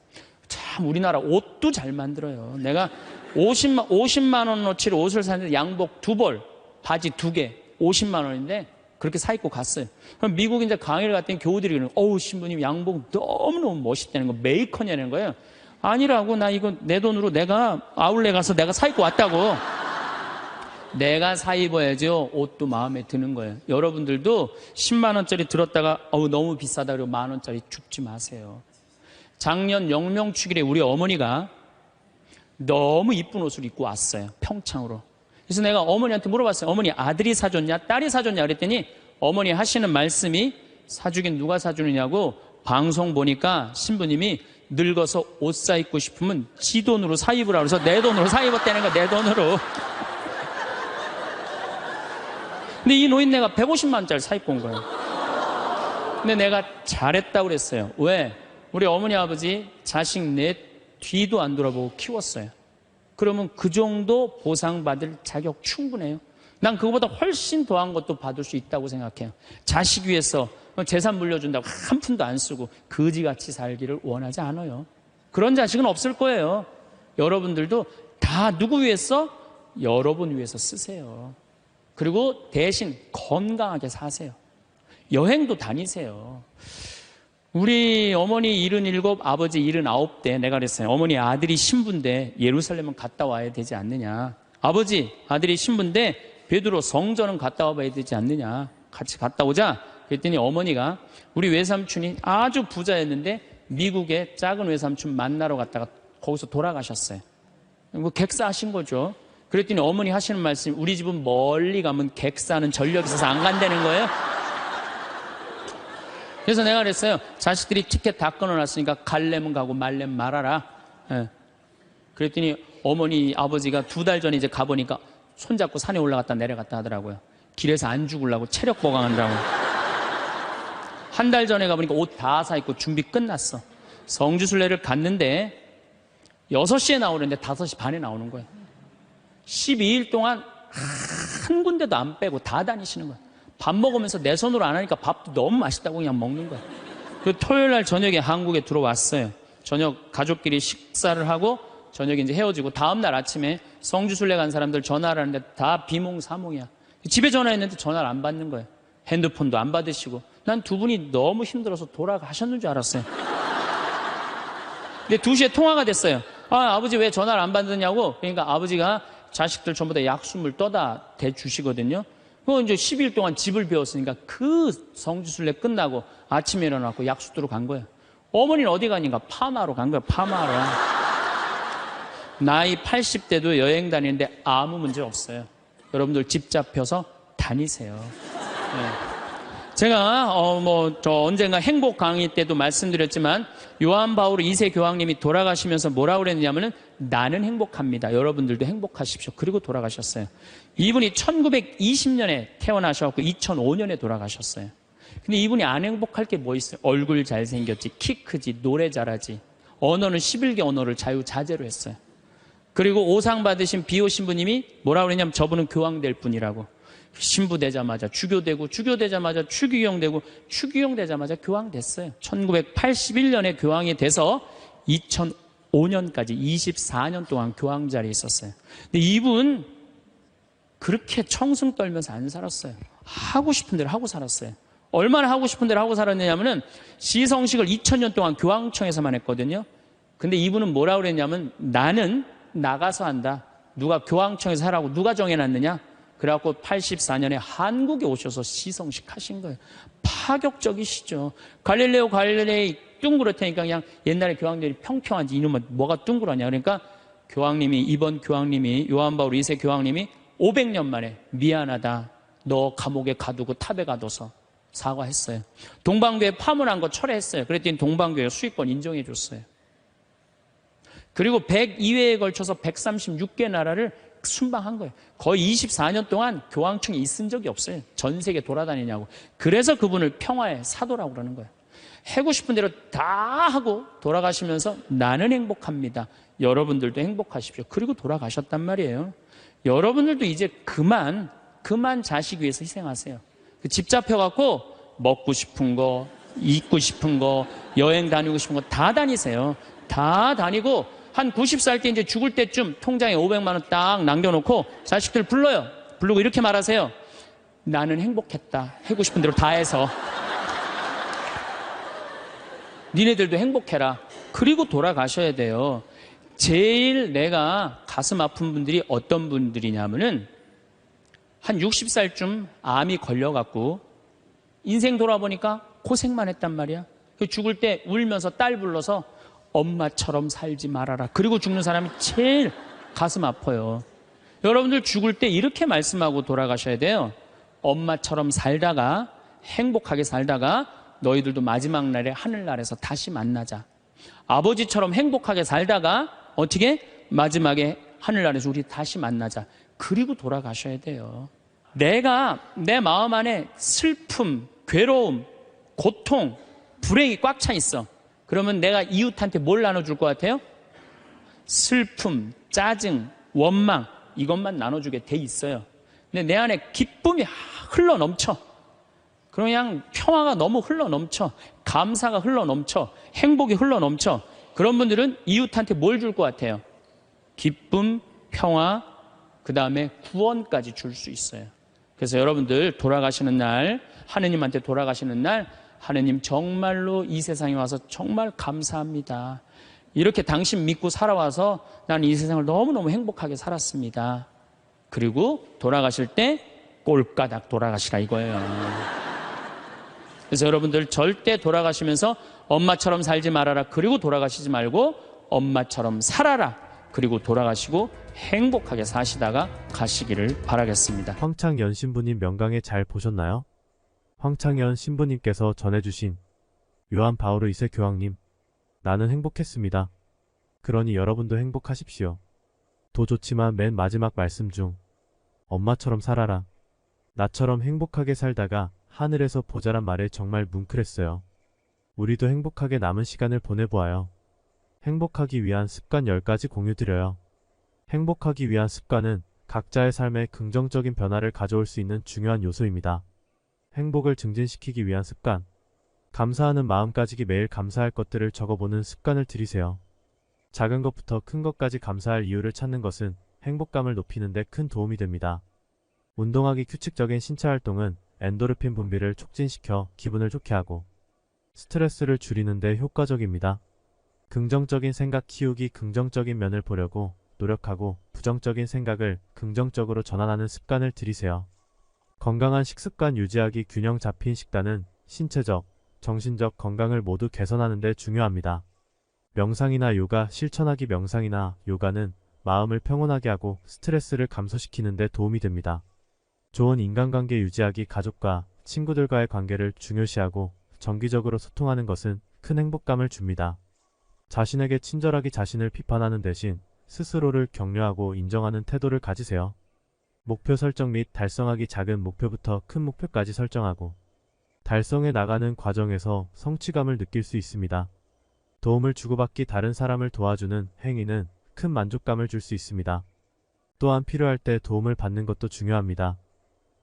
참 우리나라 옷도 잘 만들어요. 내가 50만 원어치를 옷을 샀는데 양복 2벌, 바지 2개, 50만 원인데 그렇게 사 입고 갔어요. 그럼 미국 이제 강의를 갔더니 교우들이 그러는 거예요. 어우, 신부님 양복 너무너무 멋있다는 거, 메이커냐는 거예요. 아니라고, 나 이거 내 돈으로 내가 아울렛 가서 내가 사 입고 왔다고. 내가 사 입어야죠. 옷도 마음에 드는 거예요. 여러분들도 10만 원짜리 들었다가 너무 비싸다 그리고 만 원짜리 죽지 마세요. 작년 영명축일에 우리 어머니가 너무 이쁜 옷을 입고 왔어요. 평창으로. 그래서 내가 어머니한테 물어봤어요. 어머니, 아들이 사줬냐 딸이 사줬냐 그랬더니 어머니 하시는 말씀이, 사주긴 누가 사주느냐고, 방송 보니까 신부님이 늙어서 옷 사 입고 싶으면 지 돈으로 사 입으라 그래서 내 돈으로 사 입었다는 거야. 내 돈으로. 근데 이 노인네가 150만 원짜리 사 입고 온 거예요. 근데 내가 잘했다고 그랬어요. 왜? 우리 어머니 아버지 자식 내 뒤도 안 돌아보고 키웠어요. 그러면 그 정도 보상받을 자격 충분해요. 난 그거보다 훨씬 더한 것도 받을 수 있다고 생각해요. 자식 위해서 재산 물려준다고 한 푼도 안 쓰고 거지같이 살기를 원하지 않아요. 그런 자식은 없을 거예요. 여러분들도 다 누구 위해서? 여러분 위해서 쓰세요. 그리고 대신 건강하게 사세요. 여행도 다니세요. 우리 어머니 77, 아버지 79 때 내가 그랬어요. 어머니, 아들이 신부인데 예루살렘은 갔다 와야 되지 않느냐. 아버지, 아들이 신부인데 베드로 성전은 갔다 와봐야 되지 않느냐. 같이 갔다 오자. 그랬더니 어머니가, 우리 외삼촌이 아주 부자였는데 미국에 작은 외삼촌 만나러 갔다가 거기서 돌아가셨어요. 객사하신 거죠. 그랬더니 어머니 하시는 말씀이, 우리 집은 멀리 가면 객사는 전력이 있어서 안 간다는 거예요. 그래서 내가 그랬어요. 자식들이 티켓 다 끊어놨으니까 갈래면 가고 말래면 말아라. 예. 그랬더니 어머니 아버지가 2달 전에 이제 가보니까 손잡고 산에 올라갔다 내려갔다 하더라고요. 길에서 안 죽으려고 체력 보강한다고. 한 달 전에 가보니까 옷 다 사 입고 준비 끝났어. 성지순례를 갔는데 6시에 나오는데 5시 반에 나오는 거예요. 12일 동안 한 군데도 안 빼고 다 다니시는 거예요. 밥 먹으면서 내 손으로 안 하니까 밥도 너무 맛있다고 그냥 먹는 거예요. 그 토요일 날 저녁에 한국에 들어왔어요. 저녁 가족끼리 식사를 하고 저녁에 이제 헤어지고 다음 날 아침에 성지순례 간 사람들 전화를 하는데 다 비몽사몽이야. 집에 전화했는데 전화를 안 받는 거예요. 핸드폰도 안 받으시고. 난 두 분이 너무 힘들어서 돌아가셨는 줄 알았어요. 근데 2시에 통화가 됐어요. 아버지 왜 전화를 안 받느냐고. 그러니까 아버지가 자식들 전부 다 약수물 떠다 대주시거든요. 그거 이제 10일 동안 집을 비웠으니까 그 성지순례 끝나고 아침에 일어나고 약수도로 간 거예요. 어머니는 어디 가니까 파마로 간 거예요. 파마로. 나이 80대도 여행 다니는데 아무 문제 없어요. 여러분들 집 잡혀서 다니세요. 네. 제가 언젠가 행복 강의 때도 말씀드렸지만 요한 바울 2세 교황님이 돌아가시면서 뭐라고 그랬냐면은 나는 행복합니다. 여러분들도 행복하십시오. 그리고 돌아가셨어요. 이분이 1920년에 태어나셔서 2005년에 돌아가셨어요. 근데 이분이 안 행복할 게 뭐 있어요? 얼굴 잘생겼지, 키 크지, 노래 잘하지, 언어는 11개 언어를 자유자재로 했어요. 그리고 오상 받으신 비오 신부님이 뭐라고 그랬냐면 저분은 교황 될 분이라고. 신부 되자마자 주교되고, 주교되자마자 추기경 되고, 추기경 되자마자 교황 됐어요. 1981년에 교황이 돼서 2005년까지 24년 동안 교황 자리에 있었어요. 근데 이분 그렇게 청승 떨면서 안 살았어요. 하고 싶은 대로 하고 살았어요. 얼마나 하고 싶은 대로 하고 살았냐면은 시성식을 2000년 동안 교황청에서만 했거든요. 근데 이분은 뭐라고 그랬냐면 나는 나가서 한다. 누가 교황청에서 하라고 누가 정해놨느냐? 그래갖고 84년에 한국에 오셔서 시성식 하신 거예요. 파격적이시죠. 갈릴레오 갈릴레이 둥그렇다니까 그냥 옛날에 교황들이 평평한지 이놈은 뭐가 둥그러냐. 그러니까 이번 교황님이 요한 바울 2세 교황님이 500년 만에 미안하다. 너 감옥에 가두고 탑에 가둬서 사과했어요. 동방교회 파문한 거 철회했어요. 그랬더니 동방교회 수익권 인정해 줬어요. 그리고 102회에 걸쳐서 136개 나라를 순방한 거예요. 거의 24년 동안 교황청이 있은 적이 없어요. 전 세계 돌아다니냐고. 그래서 그분을 평화의 사도라고 그러는 거예요. 하고 싶은 대로 다 하고 돌아가시면서 나는 행복합니다. 여러분들도 행복하십시오. 그리고 돌아가셨단 말이에요. 여러분들도 이제 그만 자식 위해서 희생하세요. 집 잡혀갖고 먹고 싶은 거, 입고 싶은 거, 여행 다니고 싶은 거 다 다니세요. 다 다니고 한 90살 때 이제 죽을 때쯤 통장에 500만 원 딱 남겨놓고 자식들 불러요. 부르고 이렇게 말하세요. 나는 행복했다. 하고 싶은 대로 다 해서. 니네들도 행복해라. 그리고 돌아가셔야 돼요. 제일 내가 가슴 아픈 분들이 어떤 분들이냐면은 한 60살쯤 암이 걸려갖고 인생 돌아보니까 고생만 했단 말이야. 죽을 때 울면서 딸 불러서 엄마처럼 살지 말아라. 그리고 죽는 사람이 제일 가슴 아파요. 여러분들 죽을 때 이렇게 말씀하고 돌아가셔야 돼요. 엄마처럼 살다가 행복하게 살다가 너희들도 마지막 날에 하늘나라에서 다시 만나자. 아버지처럼 행복하게 살다가 어떻게? 마지막에 하늘나라에서 우리 다시 만나자. 그리고 돌아가셔야 돼요. 내가 내 마음 안에 슬픔, 괴로움, 고통, 불행이 꽉 차 있어. 그러면 내가 이웃한테 뭘 나눠줄 것 같아요? 슬픔, 짜증, 원망 이것만 나눠주게 돼 있어요. 근데 내 안에 기쁨이 흘러 넘쳐. 그냥 평화가 너무 흘러 넘쳐. 감사가 흘러 넘쳐. 행복이 흘러 넘쳐. 그런 분들은 이웃한테 뭘 줄 것 같아요? 기쁨, 평화, 그 다음에 구원까지 줄 수 있어요. 그래서 여러분들 돌아가시는 날, 하느님한테 돌아가시는 날, 하느님 정말로 이 세상에 와서 정말 감사합니다. 이렇게 당신 믿고 살아와서 나는 이 세상을 너무너무 행복하게 살았습니다. 그리고 돌아가실 때 꼴까닥 돌아가시라 이거예요. 그래서 여러분들 절대 돌아가시면서 엄마처럼 살지 말아라. 그리고 돌아가시지 말고 엄마처럼 살아라. 그리고 돌아가시고 행복하게 사시다가 가시기를 바라겠습니다. 황창연 신부님 명강에 잘 보셨나요? 황창연 신부님께서 전해주신 요한 바오로 2세 교황님, 나는 행복했습니다. 그러니 여러분도 행복하십시오. 도 좋지만 맨 마지막 말씀 중 엄마처럼 살아라. 나처럼 행복하게 살다가 하늘에서 보자란 말에 정말 뭉클했어요. 우리도 행복하게 남은 시간을 보내보아요. 행복하기 위한 습관 10가지 공유드려요. 행복하기 위한 습관은 각자의 삶에 긍정적인 변화를 가져올 수 있는 중요한 요소입니다. 행복을 증진시키기 위한 습관. 감사하는 마음가짐이 매일 감사할 것들을 적어보는 습관을 들이세요. 작은 것부터 큰 것까지 감사할 이유를 찾는 것은 행복감을 높이는 데 큰 도움이 됩니다. 운동하기 규칙적인 신체 활동은 엔도르핀 분비를 촉진시켜 기분을 좋게 하고 스트레스를 줄이는 데 효과적입니다. 긍정적인 생각 키우기. 긍정적인 면을 보려고 노력하고 부정적인 생각을 긍정적으로 전환하는 습관을 들이세요. 건강한 식습관 유지하기. 균형 잡힌 식단은 신체적, 정신적 건강을 모두 개선하는 데 중요합니다. 명상이나 요가 실천하기. 명상이나 요가는 마음을 평온하게 하고 스트레스를 감소시키는 데 도움이 됩니다. 좋은 인간관계 유지하기. 가족과 친구들과의 관계를 중요시하고 정기적으로 소통하는 것은 큰 행복감을 줍니다. 자신에게 친절하기. 자신을 비판하는 대신 스스로를 격려하고 인정하는 태도를 가지세요. 목표 설정 및 달성하기. 작은 목표부터 큰 목표까지 설정하고 달성해 나가는 과정에서 성취감을 느낄 수 있습니다. 도움을 주고받기. 다른 사람을 도와주는 행위는 큰 만족감을 줄 수 있습니다. 또한 필요할 때 도움을 받는 것도 중요합니다.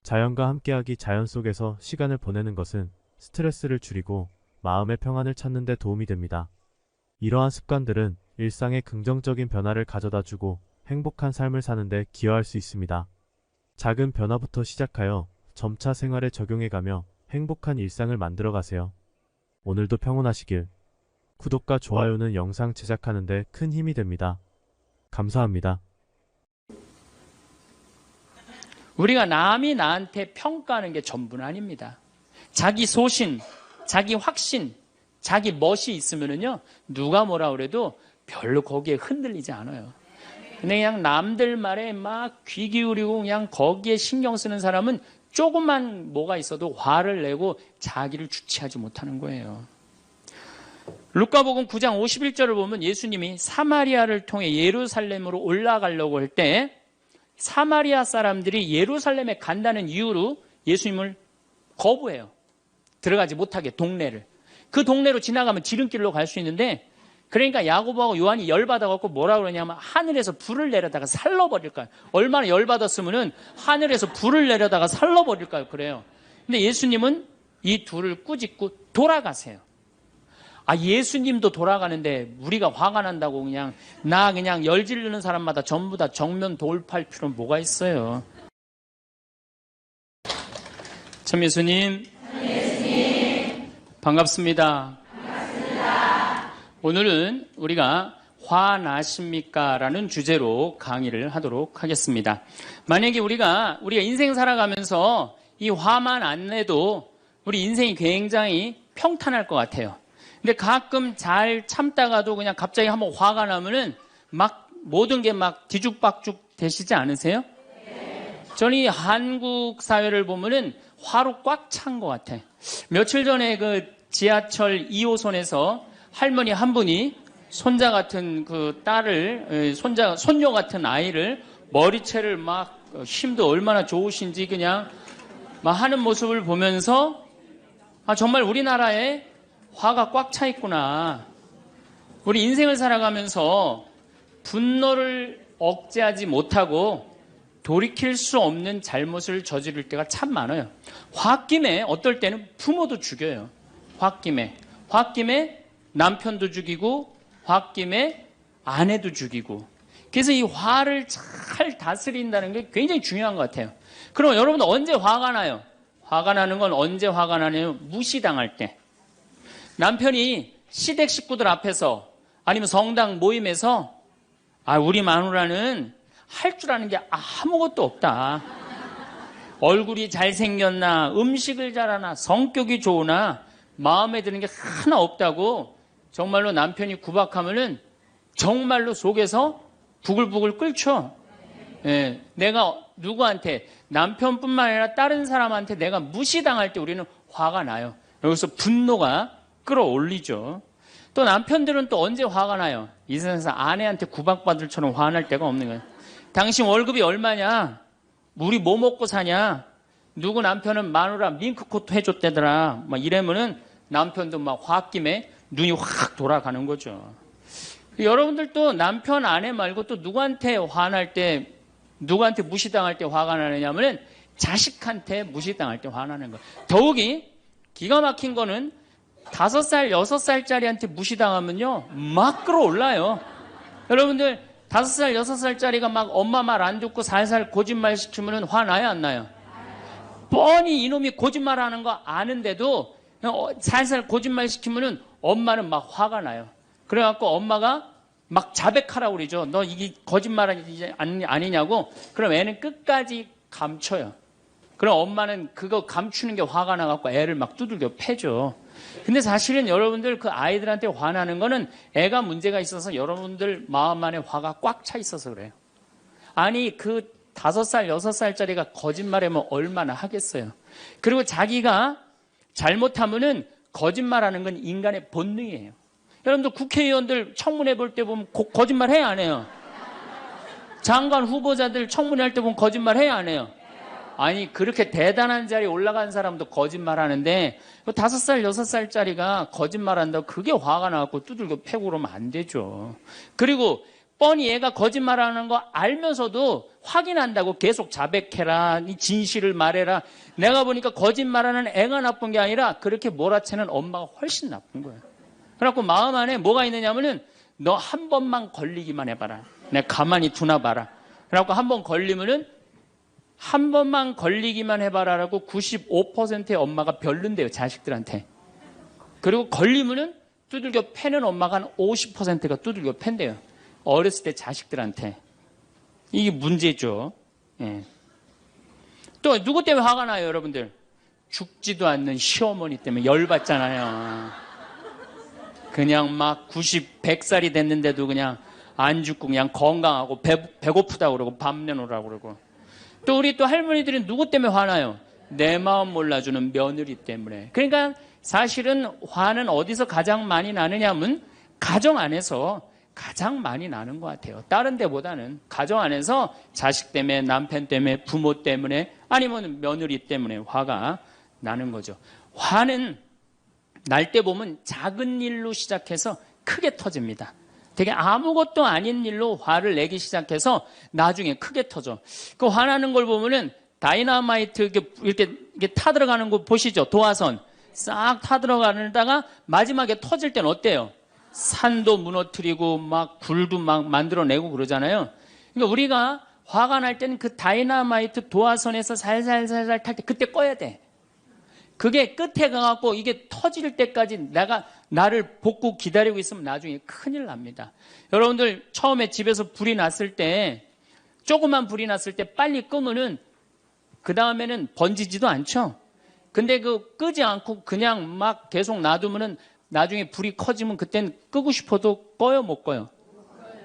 자연과 함께하기. 자연 속에서 시간을 보내는 것은 스트레스를 줄이고 마음의 평안을 찾는 데 도움이 됩니다. 이러한 습관들은 일상에 긍정적인 변화를 가져다 주고 행복한 삶을 사는 데 기여할 수 있습니다. 작은 변화부터 시작하여 점차 생활에 적용해가며 행복한 일상을 만들어 가세요. 오늘도 평온하시길. 구독과 좋아요는 영상 제작하는 데 큰 힘이 됩니다. 감사합니다. 우리가 남이 나한테 평가하는 게 전부는 아닙니다. 자기 소신, 자기 확신, 자기 멋이 있으면은요, 누가 뭐라 그래도 별로 거기에 흔들리지 않아요. 근데 그냥 남들 말에 막 귀 기울이고 그냥 거기에 신경 쓰는 사람은 조금만 뭐가 있어도 화를 내고 자기를 주체하지 못하는 거예요. 루카복음 9장 51절을 보면 예수님이 사마리아를 통해 예루살렘으로 올라가려고 할 때 사마리아 사람들이 예루살렘에 간다는 이유로 예수님을 거부해요. 들어가지 못하게 동네를. 그 동네로 지나가면 지름길로 갈 수 있는데 그러니까 야고보하고 요한이 열받아갖고 뭐라 그러냐면 하늘에서 불을 내려다가 살러버릴까요? 얼마나 열받았으면은 하늘에서 불을 내려다가 살러버릴까요? 그래요. 근데 예수님은 이 둘을 꾸짖고 돌아가세요. 아, 예수님도 돌아가는데 우리가 화가 난다고 그냥 열 지르는 사람마다 전부 다 정면 돌파할 필요는 뭐가 있어요? 참 예수님. 반갑습니다. 오늘은 우리가 화나십니까? 라는 주제로 강의를 하도록 하겠습니다. 만약에 우리가 인생 살아가면서 이 화만 안 내도 우리 인생이 굉장히 평탄할 것 같아요. 근데 가끔 잘 참다가도 그냥 갑자기 한번 화가 나면은 막 모든 게 막 뒤죽박죽 되시지 않으세요? 저는 이 한국 사회를 보면은 화로 꽉 찬 것 같아. 며칠 전에 그 지하철 2호선에서 할머니 한 분이 손자 같은 그 딸을, 손녀 같은 아이를 머리채를 막 힘도 얼마나 좋으신지 그냥 막 하는 모습을 보면서 아, 정말 우리나라에 화가 꽉 차 있구나. 우리 인생을 살아가면서 분노를 억제하지 못하고 돌이킬 수 없는 잘못을 저지를 때가 참 많아요. 홧김에 어떨 때는 부모도 죽여요. 홧김에 남편도 죽이고 홧김에 아내도 죽이고. 그래서 이 화를 잘 다스린다는 게 굉장히 중요한 것 같아요. 그럼 여러분 언제 화가 나요? 화가 나는 건 언제 화가 나냐면 무시당할 때. 남편이 시댁 식구들 앞에서 아니면 성당 모임에서 아, 우리 마누라는 할 줄 아는 게 아무것도 없다. 얼굴이 잘생겼나, 음식을 잘하나, 성격이 좋으나 마음에 드는 게 하나 없다고 정말로 남편이 구박하면은 정말로 속에서 부글부글 끓죠. 예, 내가 누구한테 남편뿐만 아니라 다른 사람한테 내가 무시당할 때 우리는 화가 나요. 여기서 분노가 끌어올리죠. 또 남편들은 또 언제 화가 나요? 이 세상에서 아내한테 구박받을처럼 화날 때가 없는 거예요. 당신 월급이 얼마냐? 우리 뭐 먹고 사냐? 누구 남편은 마누라 밍크코트 해줬대더라. 막 이러면은 남편도 막 홧김에 눈이 확 돌아가는 거죠. 여러분들도 남편, 아내 말고 또 누구한테 화날 때, 누구한테 무시당할 때 화가 나느냐면은 자식한테 무시당할 때 화나는 거예요. 더욱이 기가 막힌 거는 5살, 6살짜리한테 무시당하면요, 막 끌어올라요. 여러분들, 5살, 6살짜리가 막 엄마 말 안 듣고 살살 거짓말 시키면 화나요, 안 나요? 뻔히 이놈이 거짓말 하는 거 아는데도 살살 거짓말 시키면 엄마는 막 화가 나요. 그래갖고 엄마가 막 자백하라고 그러죠. 너 이게 거짓말 아니냐고. 그럼 애는 끝까지 감춰요. 그럼 엄마는 그거 감추는 게 화가 나갖고 애를 막 두들겨 패죠. 근데 사실은 여러분들 그 아이들한테 화나는 거는 애가 문제가 있어서 여러분들 마음 안에 화가 꽉 차 있어서 그래요. 아니 그 5살, 6살짜리가 거짓말하면 얼마나 하겠어요. 그리고 자기가 잘못하면은 거짓말하는 건 인간의 본능이에요. 여러분들 국회의원들 청문회 볼 때 보면 거짓말 해야 안 해요? 장관 후보자들 청문회 할 때 보면 거짓말 해야 안 해요? 아니 그렇게 대단한 자리에 올라간 사람도 거짓말하는데 5살, 6살짜리가 거짓말한다고 그게 화가 나갖고 두들겨 패고 그러면 안 되죠. 그리고 뻔히 얘가 거짓말하는 거 알면서도 확인한다고 계속 자백해라, 진실을 말해라. 내가 보니까 거짓말하는 애가 나쁜 게 아니라 그렇게 몰아채는 엄마가 훨씬 나쁜 거예요. 그래갖고 마음 안에 뭐가 있느냐면은 너 한 번만 걸리기만 해봐라. 내가 가만히 두나 봐라. 그래갖고 한 번 걸리면은 한 번만 걸리기만 해봐라라고 95%의 엄마가 별론데요, 자식들한테. 그리고 걸리면은 두들겨 패는 엄마가 한 50%가 두들겨 팬대요. 어렸을 때 자식들한테. 이게 문제죠. 예. 또 누구 때문에 화가 나요, 여러분들? 죽지도 않는 시어머니 때문에 열받잖아요. 그냥 막 90, 100살이 됐는데도 그냥 안 죽고 그냥 건강하고 배고프다고 그러고 밥 내놓으라고 그러고. 또 우리 또 할머니들은 누구 때문에 화나요? 내 마음 몰라주는 며느리 때문에. 그러니까 사실은 화는 어디서 가장 많이 나느냐면 가정 안에서 가장 많이 나는 것 같아요. 다른 데보다는 가정 안에서 자식 때문에, 남편 때문에, 부모 때문에, 아니면 며느리 때문에 화가 나는 거죠. 화는 날 때 보면 작은 일로 시작해서 크게 터집니다. 되게 아무것도 아닌 일로 화를 내기 시작해서 나중에 크게 터져. 그 화나는 걸 보면은 다이너마이트 이렇게 타들어가는 거 보시죠? 도화선 싹 타들어가다가 마지막에 터질 때는 어때요? 산도 무너뜨리고 막 굴도 막 만들어내고 그러잖아요. 그러니까 우리가 화가 날 때는 그 다이너마이트 도화선에서 살살살살 탈 때 그때 꺼야 돼. 그게 끝에 가갖고 이게 터질 때까지 나를 복구 기다리고 있으면 나중에 큰일 납니다. 여러분들 처음에 집에서 불이 났을 때, 조그만 불이 났을 때 빨리 끄면은 그 다음에는 번지지도 않죠. 근데 그 끄지 않고 그냥 막 계속 놔두면은 나중에 불이 커지면 그땐 끄고 싶어도 꺼요, 못 꺼요?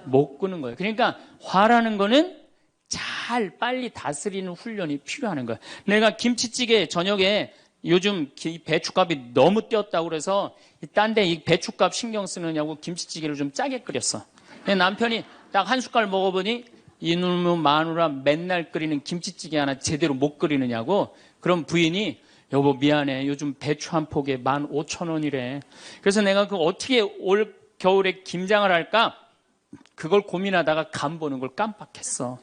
못 끄는 거예요. 그러니까 화라는 거는 잘 빨리 다스리는 훈련이 필요한 거예요. 내가 김치찌개 저녁에 요즘 배춧값이 너무 뛰었다고 그래서 딴 데 이 배춧값 신경 쓰느냐고 김치찌개를 좀 짜게 끓였어. 남편이 딱 한 숟갈 먹어보니 이놈의 마누라 맨날 끓이는 김치찌개 하나 제대로 못 끓이느냐고. 그럼 부인이 여보 미안해 요즘 배추 한 폭에 15,000원이래. 그래서 내가 그 어떻게 올 겨울에 김장을 할까 그걸 고민하다가 간 보는 걸 깜빡했어.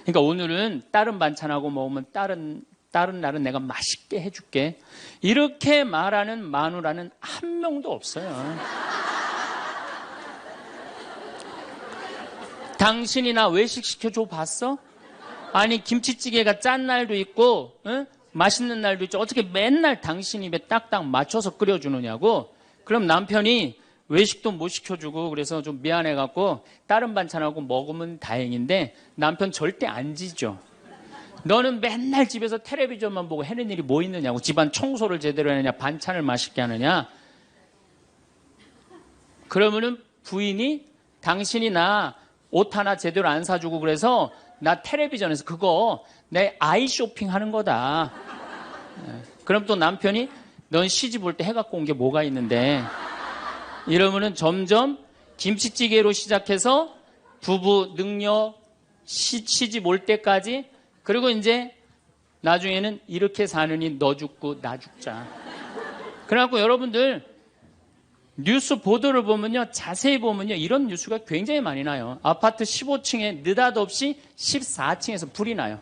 그러니까 오늘은 다른 반찬하고 먹으면 다른 날은 내가 맛있게 해줄게. 이렇게 말하는 마누라는 한 명도 없어요. 당신이나 외식 시켜줘 봤어? 아니 김치찌개가 짠 날도 있고 응? 맛있는 날도 있죠. 어떻게 맨날 당신 입에 딱딱 맞춰서 끓여주느냐고. 그럼 남편이 외식도 못 시켜주고 그래서 좀 미안해갖고 다른 반찬하고 먹으면 다행인데 남편 절대 안 지죠. 너는 맨날 집에서 텔레비전만 보고 해는 일이 뭐 있느냐고. 집안 청소를 제대로 하느냐, 반찬을 맛있게 하느냐. 그러면은 부인이 당신이 나 옷 하나 제대로 안 사주고 그래서 나 텔레비전에서 그거 내 아이 쇼핑 하는 거다. 그럼 또 남편이 넌 시집 올 때 해갖고 온 게 뭐가 있는데. 이러면은 점점 김치찌개로 시작해서 부부 능력 시집 올 때까지, 그리고 이제 나중에는 이렇게 사느니 너 죽고 나 죽자. 그래갖고 여러분들 뉴스 보도를 보면요, 자세히 보면요, 이런 뉴스가 굉장히 많이 나요. 아파트 15층에 느닷없이 14층에서 불이 나요.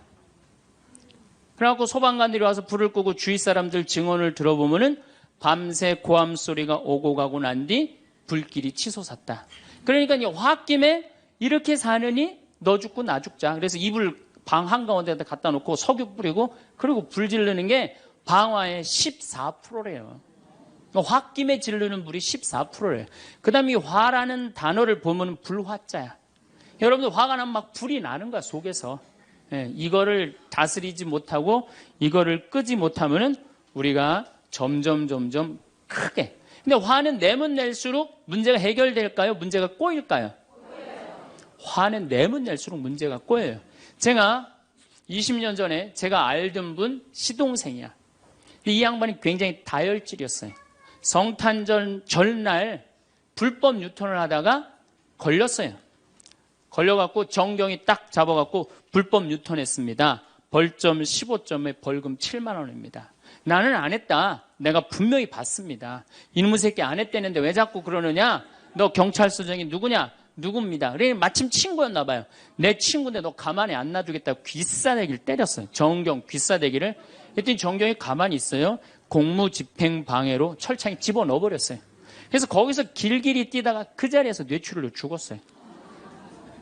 그래갖고 소방관들이 와서 불을 끄고 주위 사람들 증언을 들어보면은 밤새 고함 소리가 오고 가고 난 뒤 불길이 치솟았다. 그러니까 이 홧김에 이렇게 사느니 너 죽고 나 죽자. 그래서 이불 방 한가운데다 갖다 놓고 석유 뿌리고 그리고 불 지르는 게 방화의 14%래요. 홧김에 지르는 불이 14%래요. 그 다음에 이 화라는 단어를 보면 불화자야. 여러분들 화가 나면 막 불이 나는 거야, 속에서. 이거를 다스리지 못하고 이거를 끄지 못하면은 우리가 점점 크게. 근데 화는 내면 낼수록 문제가 해결될까요? 문제가 꼬일까요? 화는 내면 낼수록 문제가 꼬여요. 제가 20년 전에 제가 알던 분 시동생이야. 이 양반이 굉장히 다혈질이었어요. 성탄절 전날 불법 유턴을 하다가 걸렸어요. 걸려갖고 정경이 딱 잡아갖고 불법 유턴했습니다. 벌점 15점에 벌금 7만 원입니다. 나는 안 했다. 내가 분명히 봤습니다. 이놈의 새끼 안 했다는데 왜 자꾸 그러느냐? 너 경찰서장이 누구냐? 누굽니다. 그래 마침 친구였나 봐요. 내 친구인데 너 가만히 안 놔두겠다고 귀싸대기를 때렸어요. 정경 귀싸대기를. 했더니 정경이 가만히 있어요. 공무집행방해로 철창에 집어넣어버렸어요. 그래서 거기서 길길이 뛰다가 그 자리에서 뇌출혈로 죽었어요.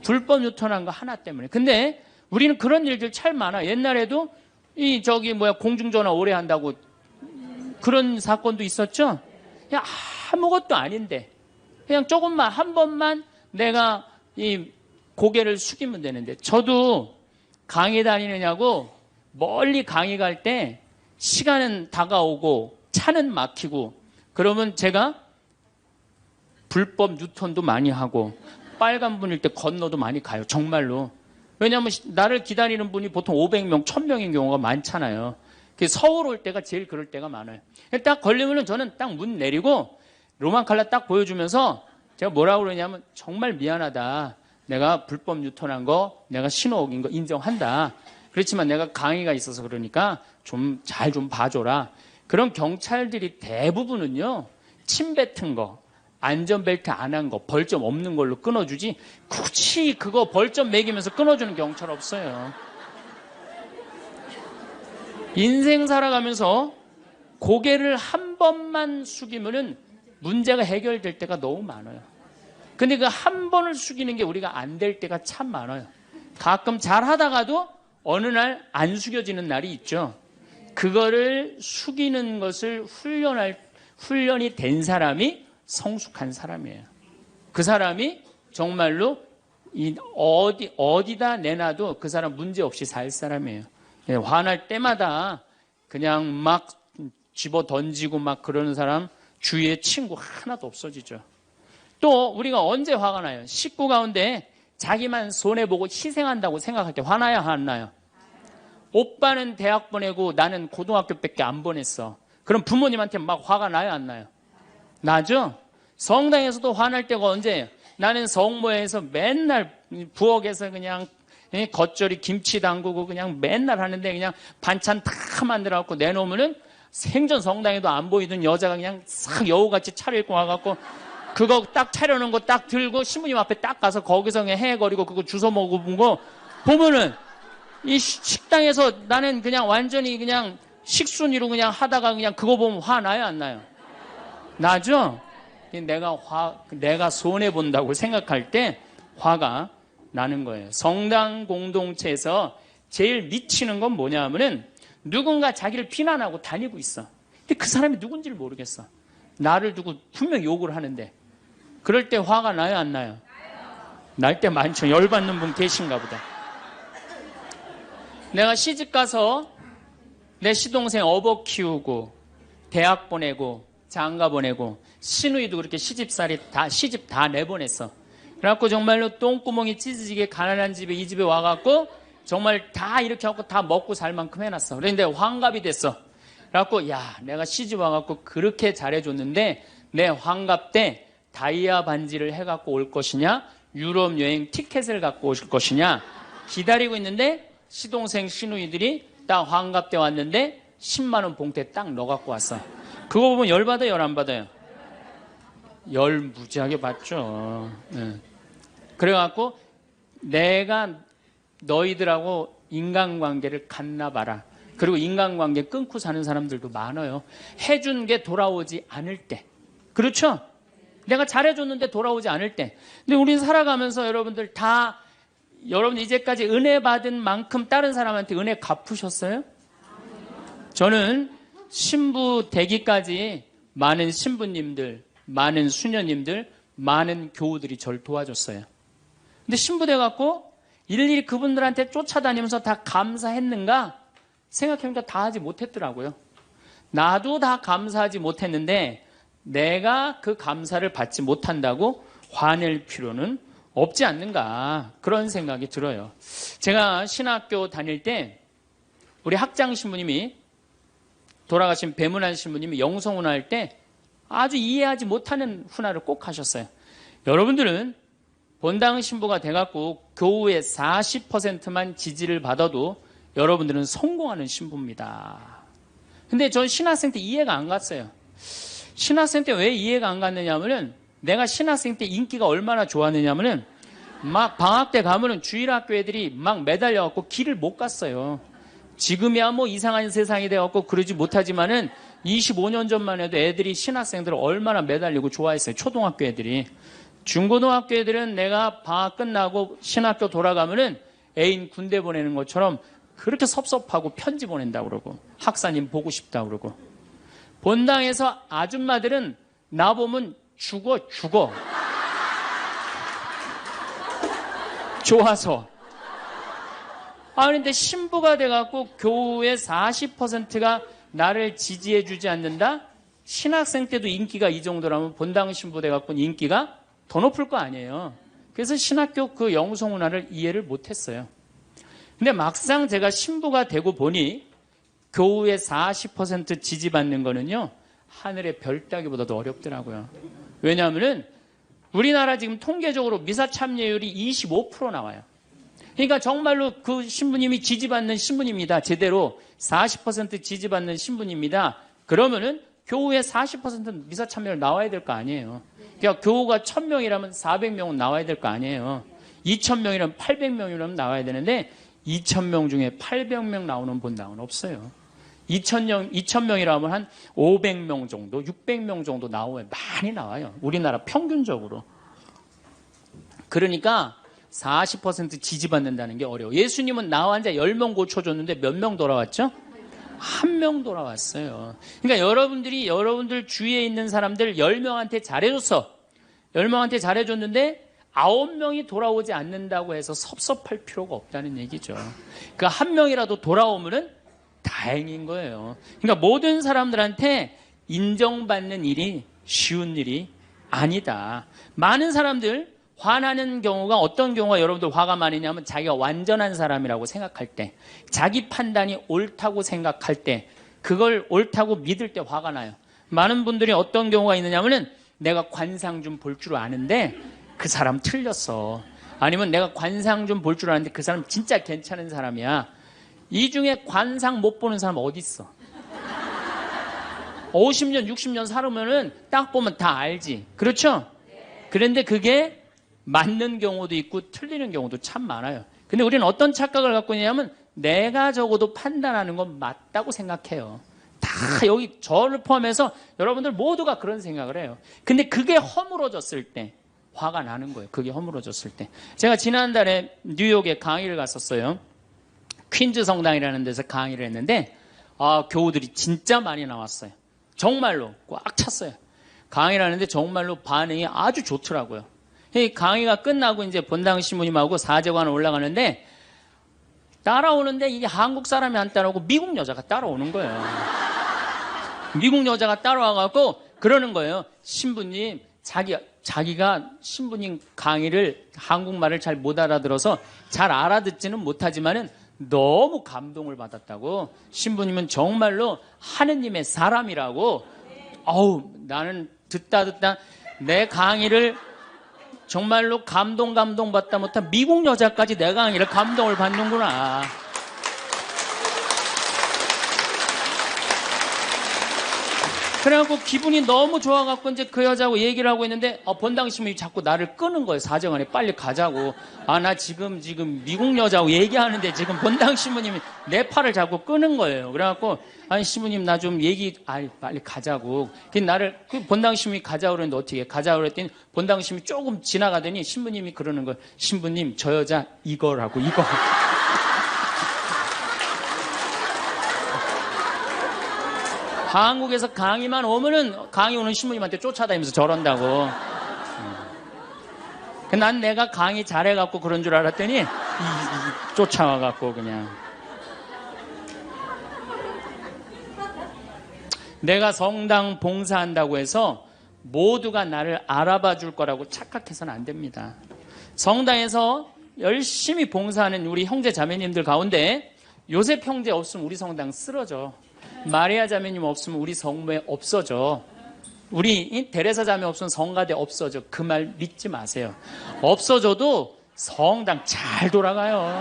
불법 유턴한 거 하나 때문에. 근데 우리는 그런 일들 참 많아. 옛날에도 공중전화 오래 한다고 그런 사건도 있었죠. 그냥 아무것도 아닌데 그냥 조금만 한 번만 내가 이 고개를 숙이면 되는데. 저도 강의 다니느냐고 멀리 강의 갈 때 시간은 다가오고 차는 막히고 그러면 제가 불법 유턴도 많이 하고 빨간불일 때 건너도 많이 가요. 정말로. 왜냐하면 나를 기다리는 분이 보통 500명, 1000명인 경우가 많잖아요. 서울 올 때가 제일 그럴 때가 많아요. 딱 걸리면은 저는 딱 문 내리고 로만 칼라 딱 보여주면서 제가 뭐라고 그러냐면 정말 미안하다. 내가 불법 유턴한 거, 내가 신호 어긴 거 인정한다. 그렇지만 내가 강의가 있어서 그러니까 좀 잘 좀 봐줘라. 그런 경찰들이 대부분은요, 침 뱉은 거, 안전벨트 안 한 거, 벌점 없는 걸로 끊어주지, 굳이 그거 벌점 매기면서 끊어주는 경찰 없어요. 인생 살아가면서 고개를 한 번만 숙이면은 문제가 해결될 때가 너무 많아요. 근데 그 한 번을 숙이는 게 우리가 안 될 때가 참 많아요. 가끔 잘 하다가도 어느 날 안 숙여지는 날이 있죠. 그거를 숙이는 것을 훈련이 된 사람이 성숙한 사람이에요. 그 사람이 정말로 어디다 내놔도 그 사람 문제 없이 살 사람이에요. 화날 때마다 그냥 막 집어 던지고 막 그러는 사람 주위에 친구 하나도 없어지죠. 또 우리가 언제 화가 나요? 식구 가운데 자기만 손해보고 희생한다고 생각할 때 화나요? 안 나요? 오빠는 대학 보내고 나는 고등학교밖에 안 보냈어. 그럼 부모님한테 막 화가 나요? 안 나요? 나죠? 성당에서도 화날 때가 언제예요? 나는 성모에서 맨날 부엌에서 그냥 겉절이 김치 담그고 그냥 맨날 하는데 그냥 반찬 다 만들어갖고 내놓으면은 생전 성당에도 안 보이던 여자가 그냥 싹 여우같이 차려입고 와갖고 그거 딱 차려놓은 거 딱 들고 신부님 앞에 딱 가서 거기서 그냥 헤거리고 그거 주워 먹어본 거 보면은 이 식당에서 나는 그냥 완전히 그냥 식순이로 그냥 하다가 그냥 그거 보면 화 나요? 안 나요? 나죠? 내가 손해본다고 생각할 때 화가 나는 거예요. 성당 공동체에서 제일 미치는 건 뭐냐 하면은 누군가 자기를 비난하고 다니고 있어. 근데 그 사람이 누군지를 모르겠어. 나를 두고 분명 욕을 하는데 그럴 때 화가 나요? 안 나요? 날 때 많죠. 열받는 분 계신가 보다. 내가 시집 가서 내 시동생 어버 키우고 대학 보내고 장가 보내고 시누이도 그렇게 시집 다 내보냈어. 그래갖고 정말로 똥구멍이 찢어지게 가난한 집에 이 집에 와갖고 정말 다 이렇게 하고 다 먹고 살 만큼 해놨어. 그런데 환갑이 됐어. 그래갖고 야 내가 시집 와갖고 그렇게 잘해줬는데 내 환갑 때 다이아 반지를 해갖고 올 것이냐 유럽 여행 티켓을 갖고 오실 것이냐 기다리고 있는데 시동생 시누이들이 딱 환갑 때 왔는데 10만 원 봉투에 딱 넣어갖고 왔어. 그거 보면 열 받아요? 열 안 받아요? 열 무지하게 받죠. 네. 그래갖고 내가 너희들하고 인간관계를 갖나 봐라. 그리고 인간관계 끊고 사는 사람들도 많아요. 해준 게 돌아오지 않을 때. 그렇죠? 내가 잘해줬는데 돌아오지 않을 때. 근데 우리는 살아가면서 여러분들 여러분 이제까지 은혜 받은 만큼 다른 사람한테 은혜 갚으셨어요? 저는 신부 되기까지 많은 신부님들, 많은 수녀님들, 많은 교우들이 저를 도와줬어요. 근데 신부 돼갖고 일일이 그분들한테 쫓아다니면서 다 감사했는가? 생각해보니까 다 하지 못했더라고요. 나도 다 감사하지 못했는데 내가 그 감사를 받지 못한다고 화낼 필요는 없지 않는가 그런 생각이 들어요. 제가 신학교 다닐 때 우리 학장 신부님이 돌아가신 배문환 신부님이 영성훈화 할 때 아주 이해하지 못하는 훈화를 꼭 하셨어요. 여러분들은 본당 신부가 돼갖고 교우의 40%만 지지를 받아도 여러분들은 성공하는 신부입니다. 근데 전 신학생 때 이해가 안 갔어요. 신학생 때 왜 이해가 안 갔느냐면은 내가 신학생 때 인기가 얼마나 좋았느냐면은 막 방학 때 가면은 주일학교 애들이 막 매달려갖고 길을 못 갔어요. 지금이야 뭐 이상한 세상이 돼갖고 그러지 못하지만은 25년 전만 해도 애들이 신학생들을 얼마나 매달리고 좋아했어요. 초등학교 애들이. 중고등학교 애들은 내가 방학 끝나고 신학교 돌아가면은 애인 군대 보내는 것처럼 그렇게 섭섭하고 편지 보낸다고 그러고 학사님 보고 싶다고 그러고 본당에서 아줌마들은 나보면 죽어. 좋아서. 그런데 신부가 돼갖고 교우의 40%가 나를 지지해주지 않는다? 신학생 때도 인기가 이 정도라면 본당 신부 돼갖고 인기가 더 높을 거 아니에요. 그래서 신학교 그 영성훈화를 이해를 못했어요. 근데 막상 제가 신부가 되고 보니 교우의 40% 지지받는 거는요, 하늘의 별 따기보다도 어렵더라고요. 왜냐하면은 우리나라 지금 통계적으로 미사 참여율이 25% 나와요. 그러니까 정말로 그 신부님이 지지받는 신부님이다. 제대로 40% 지지받는 신부님이다. 그러면은 교우의 40%는 미사 참여율 나와야 될 거 아니에요. 그러니까 교우가 1000명이라면 400명은 나와야 될 거 아니에요. 2000명이라면 800명이라면 나와야 되는데 2000명 중에 800명 나오는 본당은 없어요. 2000명이라면 한 500명 정도, 600명 정도 나와요. 많이 나와요. 우리나라 평균적으로. 그러니까 40% 지지받는다는 게 어려워. 예수님은 나 환자 10명 고쳐줬는데 몇 명 돌아왔죠? 1명 돌아왔어요. 그러니까 여러분들 주위에 있는 사람들 10명한테 잘해줬어. 10명한테 잘해줬는데 9명이 돌아오지 않는다고 해서 섭섭할 필요가 없다는 얘기죠. 그 1명이라도 돌아오면은 다행인 거예요. 그러니까 모든 사람들한테 인정받는 일이 쉬운 일이 아니다. 많은 사람들 화나는 경우가 어떤 경우가 여러분들 화가 많으냐면 자기가 완전한 사람이라고 생각할 때, 자기 판단이 옳다고 생각할 때, 그걸 옳다고 믿을 때 화가 나요. 많은 분들이 어떤 경우가 있느냐면은 내가 관상 좀 볼 줄 아는데 그 사람 틀렸어. 아니면 내가 관상 좀 볼 줄 아는데 그 사람 진짜 괜찮은 사람이야. 이 중에 관상 못 보는 사람 어디 있어? 50년, 60년 살으면은 딱 보면 다 알지. 그렇죠? 그런데 그게 맞는 경우도 있고 틀리는 경우도 참 많아요. 근데 우리는 어떤 착각을 갖고 있냐면 내가 적어도 판단하는 건 맞다고 생각해요. 다 여기 저를 포함해서 여러분들 모두가 그런 생각을 해요. 근데 그게 허물어졌을 때 화가 나는 거예요. 그게 허물어졌을 때. 제가 지난달에 뉴욕에 강의를 갔었어요. 퀸즈 성당이라는 데서 강의를 했는데 교우들이 진짜 많이 나왔어요. 정말로 꽉 찼어요. 강의를 하는데 정말로 반응이 아주 좋더라고요. 강의가 끝나고 이제 본당 신부님하고 사제관을 올라가는데 따라오는데 이게 한국 사람이 안 따라오고 미국 여자가 따라오는 거예요. 미국 여자가 따라와갖고 그러는 거예요. 신부님, 자기가 신부님 강의를 한국말을 잘 못 알아들어서 잘 알아듣지는 못하지만은 너무 감동을 받았다고. 신부님은 정말로 하느님의 사람이라고. 나는 듣다 내 강의를 정말로 감동받다 못한 미국 여자까지 내 강의를 감동을 받는구나. 그래갖고 기분이 너무 좋아갖고 이제 그 여자하고 얘기를 하고 있는데 본당 신부님이 자꾸 나를 끄는 거예요. 사정안에 빨리 가자고. 나 지금 미국 여자하고 얘기하는데 지금 본당 신부님이 내 팔을 자꾸 끄는 거예요. 그래갖고 아니 신부님 나 좀 빨리 가자고. 나를 본당 신부님이 가자고 그랬는데 어떻게 가자고 그랬더니 본당 신부님이 조금 지나가더니 신부님이 그러는 거예요. 신부님 저 여자 이거라고 이거. 한국에서 강의만 오면은 강의 오는 신부님한테 쫓아다니면서 저런다고. 난 내가 강의 잘해갖고 그런 줄 알았더니 쫓아와갖고 그냥. 내가 성당 봉사한다고 해서 모두가 나를 알아봐 줄 거라고 착각해서는 안 됩니다. 성당에서 열심히 봉사하는 우리 형제 자매님들 가운데 요셉 형제 없으면 우리 성당 쓰러져. 마리아 자매님 없으면 우리 성모에 없어져. 우리 데레사 자매 없으면 성가대 없어져. 그 말 믿지 마세요. 없어져도 성당 잘 돌아가요.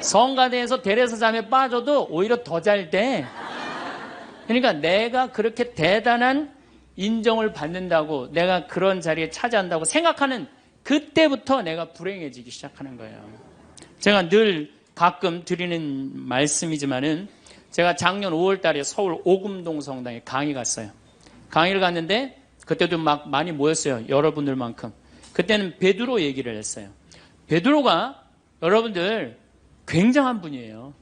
성가대에서 데레사 자매 빠져도 오히려 더 잘 돼. 그러니까 내가 그렇게 대단한 인정을 받는다고, 내가 그런 자리에 차지한다고 생각하는 그때부터 내가 불행해지기 시작하는 거예요. 제가 늘 가끔 드리는 말씀이지만은 제가 작년 5월 달에 서울 오금동 성당에 강의 갔어요. 강의를 갔는데 그때도 막 많이 모였어요. 여러분들만큼. 그때는 베드로 얘기를 했어요. 베드로가 여러분들 굉장한 분이에요.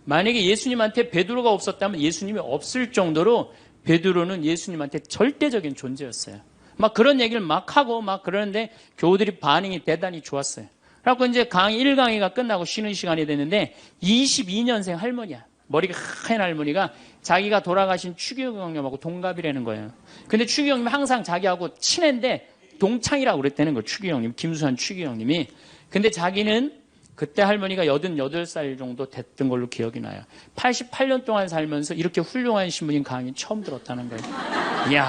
만약에 예수님한테 베드로가 없었다면 예수님이 없을 정도로 베드로는 예수님한테 절대적인 존재였어요. 막 그런 얘기를 막 하고 막 그러는데 교우들이 반응이 대단히 좋았어요. 그래갖고 이제 1강의가 끝나고 쉬는 시간이 됐는데 22년생 할머니야. 머리가 하얀 할머니가 자기가 돌아가신 추기경 형님하고 동갑이라는 거예요. 근데 추기경 형님이 항상 자기하고 친한데 동창이라고 그랬다는 거예요. 추기경 형님, 김수환 추기경 형님이. 근데 자기는 그때 할머니가 88살 정도 됐던 걸로 기억이 나요. 88년 동안 살면서 이렇게 훌륭한 신부님 강의 처음 들었다는 거예요. 이야,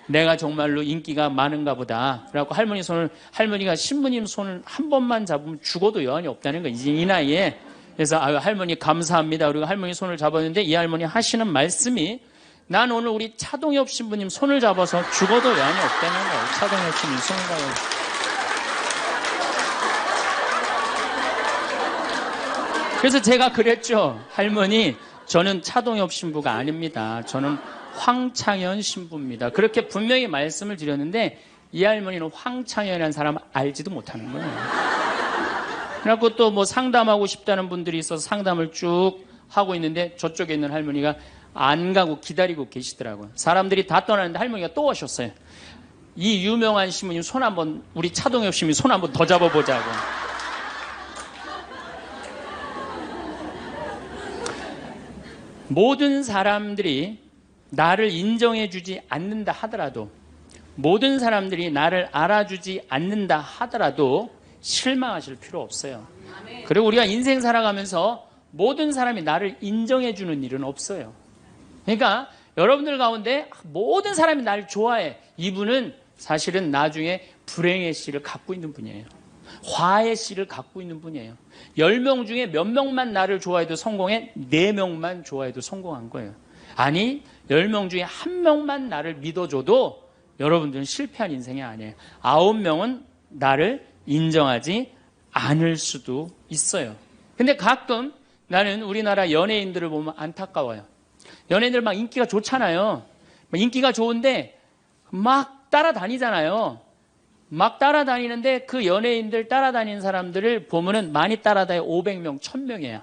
내가 정말로 인기가 많은가 보다. 그래갖고 할머니가 신부님 손을 한 번만 잡으면 죽어도 여한이 없다는 거예요. 이제 이 나이에. 그래서 아유, 할머니 감사합니다. 그리고 할머니 손을 잡았는데 이 할머니 하시는 말씀이 난 오늘 우리 차동엽 신부님 손을 잡아서 죽어도 여한이 없다는 거예요. 차동엽 신부님 손을 잡아서. 그래서 제가 그랬죠. 할머니, 저는 차동엽 신부가 아닙니다. 저는 황창현 신부입니다. 그렇게 분명히 말씀을 드렸는데 이 할머니는 황창현이라는 사람 알지도 못하는 거예요. 그래갖고 또 뭐 상담하고 싶다는 분들이 있어서 상담을 쭉 하고 있는데 저쪽에 있는 할머니가 안 가고 기다리고 계시더라고요. 사람들이 다 떠나는데 할머니가 또 오셨어요. 이 유명한 신부님 손 한번, 우리 차동엽 신부님 손 한번 더 잡아보자고. 모든 사람들이 나를 인정해주지 않는다 하더라도, 모든 사람들이 나를 알아주지 않는다 하더라도 실망하실 필요 없어요. 그리고 우리가 인생 살아가면서 모든 사람이 나를 인정해주는 일은 없어요. 그러니까 여러분들 가운데 모든 사람이 나를 좋아해. 이분은 사실은 나중에 불행의 씨를 갖고 있는 분이에요. 화의 씨를 갖고 있는 분이에요. 10명 중에 몇 명만 나를 좋아해도 성공해? 4명만 좋아해도 성공한 거예요. 아니, 10명 중에 1명만 나를 믿어줘도 여러분들은 실패한 인생이 아니에요. 9명은 나를 인정하지 않을 수도 있어요. 근데 가끔 나는 우리나라 연예인들을 보면 안타까워요. 연예인들 막 인기가 좋잖아요. 인기가 좋은데 막 따라다니잖아요. 막 따라다니는데 그 연예인들 따라다니는 사람들을 보면은 많이 따라다녀 500명, 1000명이야.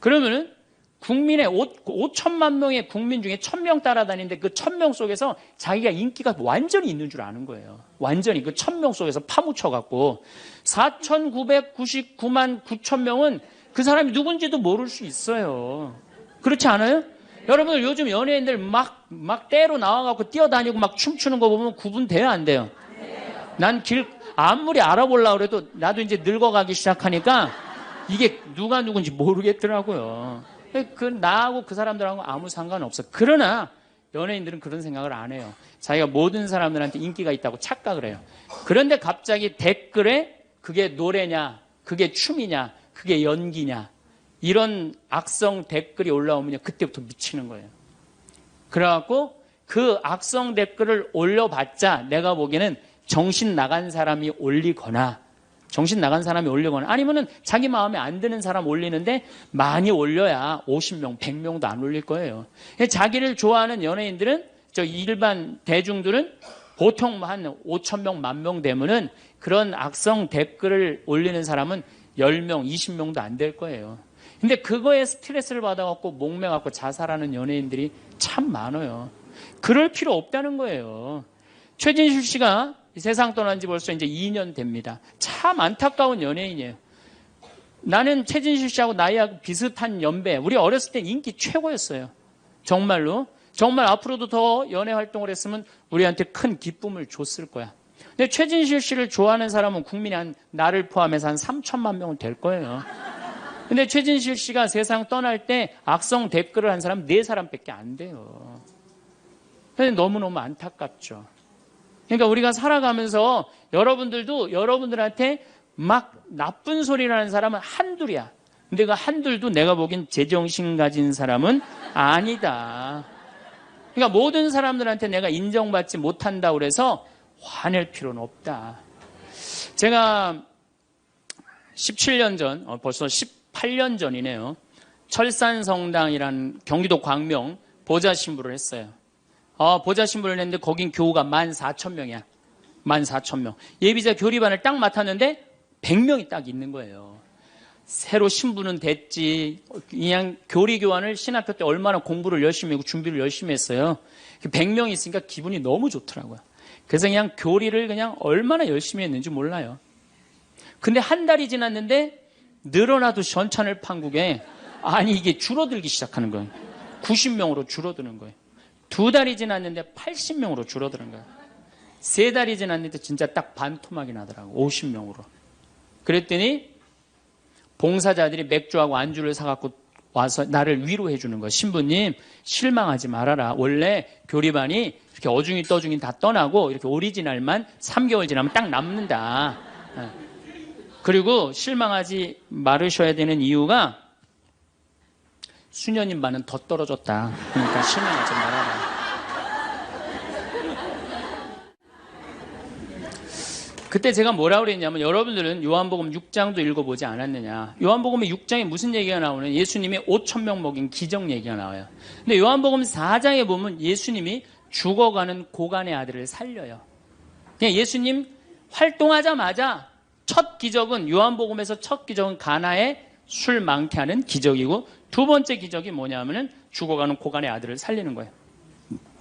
그러면은 국민의 5천만 명의 국민 중에 1000명 따라다니는데 그 1000명 속에서 자기가 인기가 완전히 있는 줄 아는 거예요. 완전히 그 1000명 속에서 파묻혀갖고 4999만 9천명은 그 사람이 누군지도 모를 수 있어요. 그렇지 않아요? 여러분들 요즘 연예인들 막 때로 나와갖고 뛰어다니고 막 춤추는 거 보면 구분돼요, 안 돼요? 난 아무리 알아보려고 그래도 나도 이제 늙어가기 시작하니까 이게 누가 누군지 모르겠더라고요. 나하고 그 사람들하고 아무 상관없어. 그러나 연예인들은 그런 생각을 안 해요. 자기가 모든 사람들한테 인기가 있다고 착각을 해요. 그런데 갑자기 댓글에 그게 노래냐, 그게 춤이냐, 그게 연기냐, 이런 악성 댓글이 올라오면 그때부터 미치는 거예요. 그래갖고 그 악성 댓글을 올려봤자 내가 보기에는 정신 나간 사람이 올리거나 아니면은 자기 마음에 안 드는 사람 올리는데 많이 올려야 50명, 100명도 안 올릴 거예요. 자기를 좋아하는 연예인들은, 저 일반 대중들은 보통 한 5,000명, 10,000명 되면은 그런 악성 댓글을 올리는 사람은 10명, 20명도 안 될 거예요. 근데 그거에 스트레스를 받아갖고 목매갖고 자살하는 연예인들이 참 많아요. 그럴 필요 없다는 거예요. 최진실 씨가 세상 떠난 지 벌써 이제 2년 됩니다. 참 안타까운 연예인이에요. 나는 최진실 씨하고 나이하고 비슷한 연배. 우리 어렸을 때 인기 최고였어요. 정말로. 정말 앞으로도 더 연애 활동을 했으면 우리한테 큰 기쁨을 줬을 거야. 근데 최진실 씨를 좋아하는 사람은 국민이 나를 포함해서 한 3천만 명은 될 거예요. 근데 최진실 씨가 세상 떠날 때 악성 댓글을 한 사람 4사람밖에 안 돼요. 근데 너무너무 안타깝죠. 그러니까 우리가 살아가면서 여러분들도 여러분들한테 막 나쁜 소리를 하는 사람은 한둘이야. 근데 그 한둘도 내가 보기엔 제정신 가진 사람은 아니다. 그러니까 모든 사람들한테 내가 인정받지 못한다고 그래서 화낼 필요는 없다. 제가 17년 전, 벌써 18년 전이네요. 철산성당이라는 경기도 광명 보좌 신부를 했어요. 보좌 신부를 했는데 거긴 교우가 14,000명이야. 14,000명. 예비자 교리반을 딱 맡았는데 100명이 딱 있는 거예요. 새로 신부는 됐지. 그냥 교리 교환을 신학교 때 얼마나 공부를 열심히 하고 준비를 열심히 했어요. 100명이 있으니까 기분이 너무 좋더라고요. 그래서 그냥 교리를 그냥 얼마나 열심히 했는지 몰라요. 근데 한 달이 지났는데 늘어나도 전찬을 판국에 아니 이게 줄어들기 시작하는 거예요. 90명으로 줄어드는 거예요. 2달이 지났는데 80명으로 줄어드는 거예요. 3달이 지났는데 진짜 딱 반토막이 나더라고. 50명으로. 그랬더니 봉사자들이 맥주하고 안주를 사갖고 와서 나를 위로해 주는 거예요. 신부님, 실망하지 말아라. 원래 교리반이 이렇게 어중이 떠중이 다 떠나고 이렇게 오리지널만 3개월 지나면 딱 남는다. 그리고 실망하지 말으셔야 되는 이유가 수녀님 반은 더 떨어졌다. 그러니까 실망하지 말아라. 그때 제가 뭐라고 그랬냐면, 여러분들은 요한복음 6장도 읽어보지 않았느냐. 요한복음 6장에 무슨 얘기가 나오는, 예수님이 5,000명 먹인 기적 얘기가 나와요. 근데 요한복음 4장에 보면 예수님이 죽어가는 고간의 아들을 살려요. 그냥 예수님 활동하자마자 첫 기적은, 요한복음에서 첫 기적은 가나에 술 많게 하는 기적이고, 두 번째 기적이 뭐냐면은 죽어가는 고간의 아들을 살리는 거예요.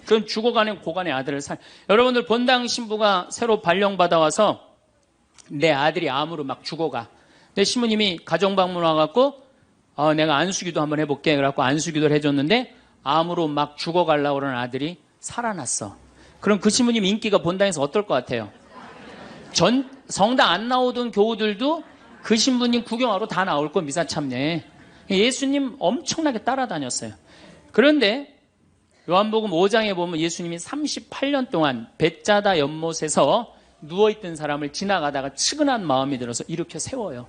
그건 죽어가는 고간의 아들을 여러분들 본당 신부가 새로 발령받아 와서 내 아들이 암으로 막 죽어가. 내 신부님이 가정방문 와갖고 내가 안수기도 한번 해볼게. 그래갖고 안수기도를 해줬는데 암으로 막 죽어가려고 그러는 아들이 살아났어. 그럼 그 신부님 인기가 본당에서 어떨 것 같아요? 성당 안 나오던 교우들도 그 신부님 구경하러 다 나올 거, 미사 참례. 예수님 엄청나게 따라다녔어요. 그런데 요한복음 5장에 보면 예수님이 38년 동안 벳자다 연못에서 누워있던 사람을 지나가다가 측은한 마음이 들어서 일으켜 세워요.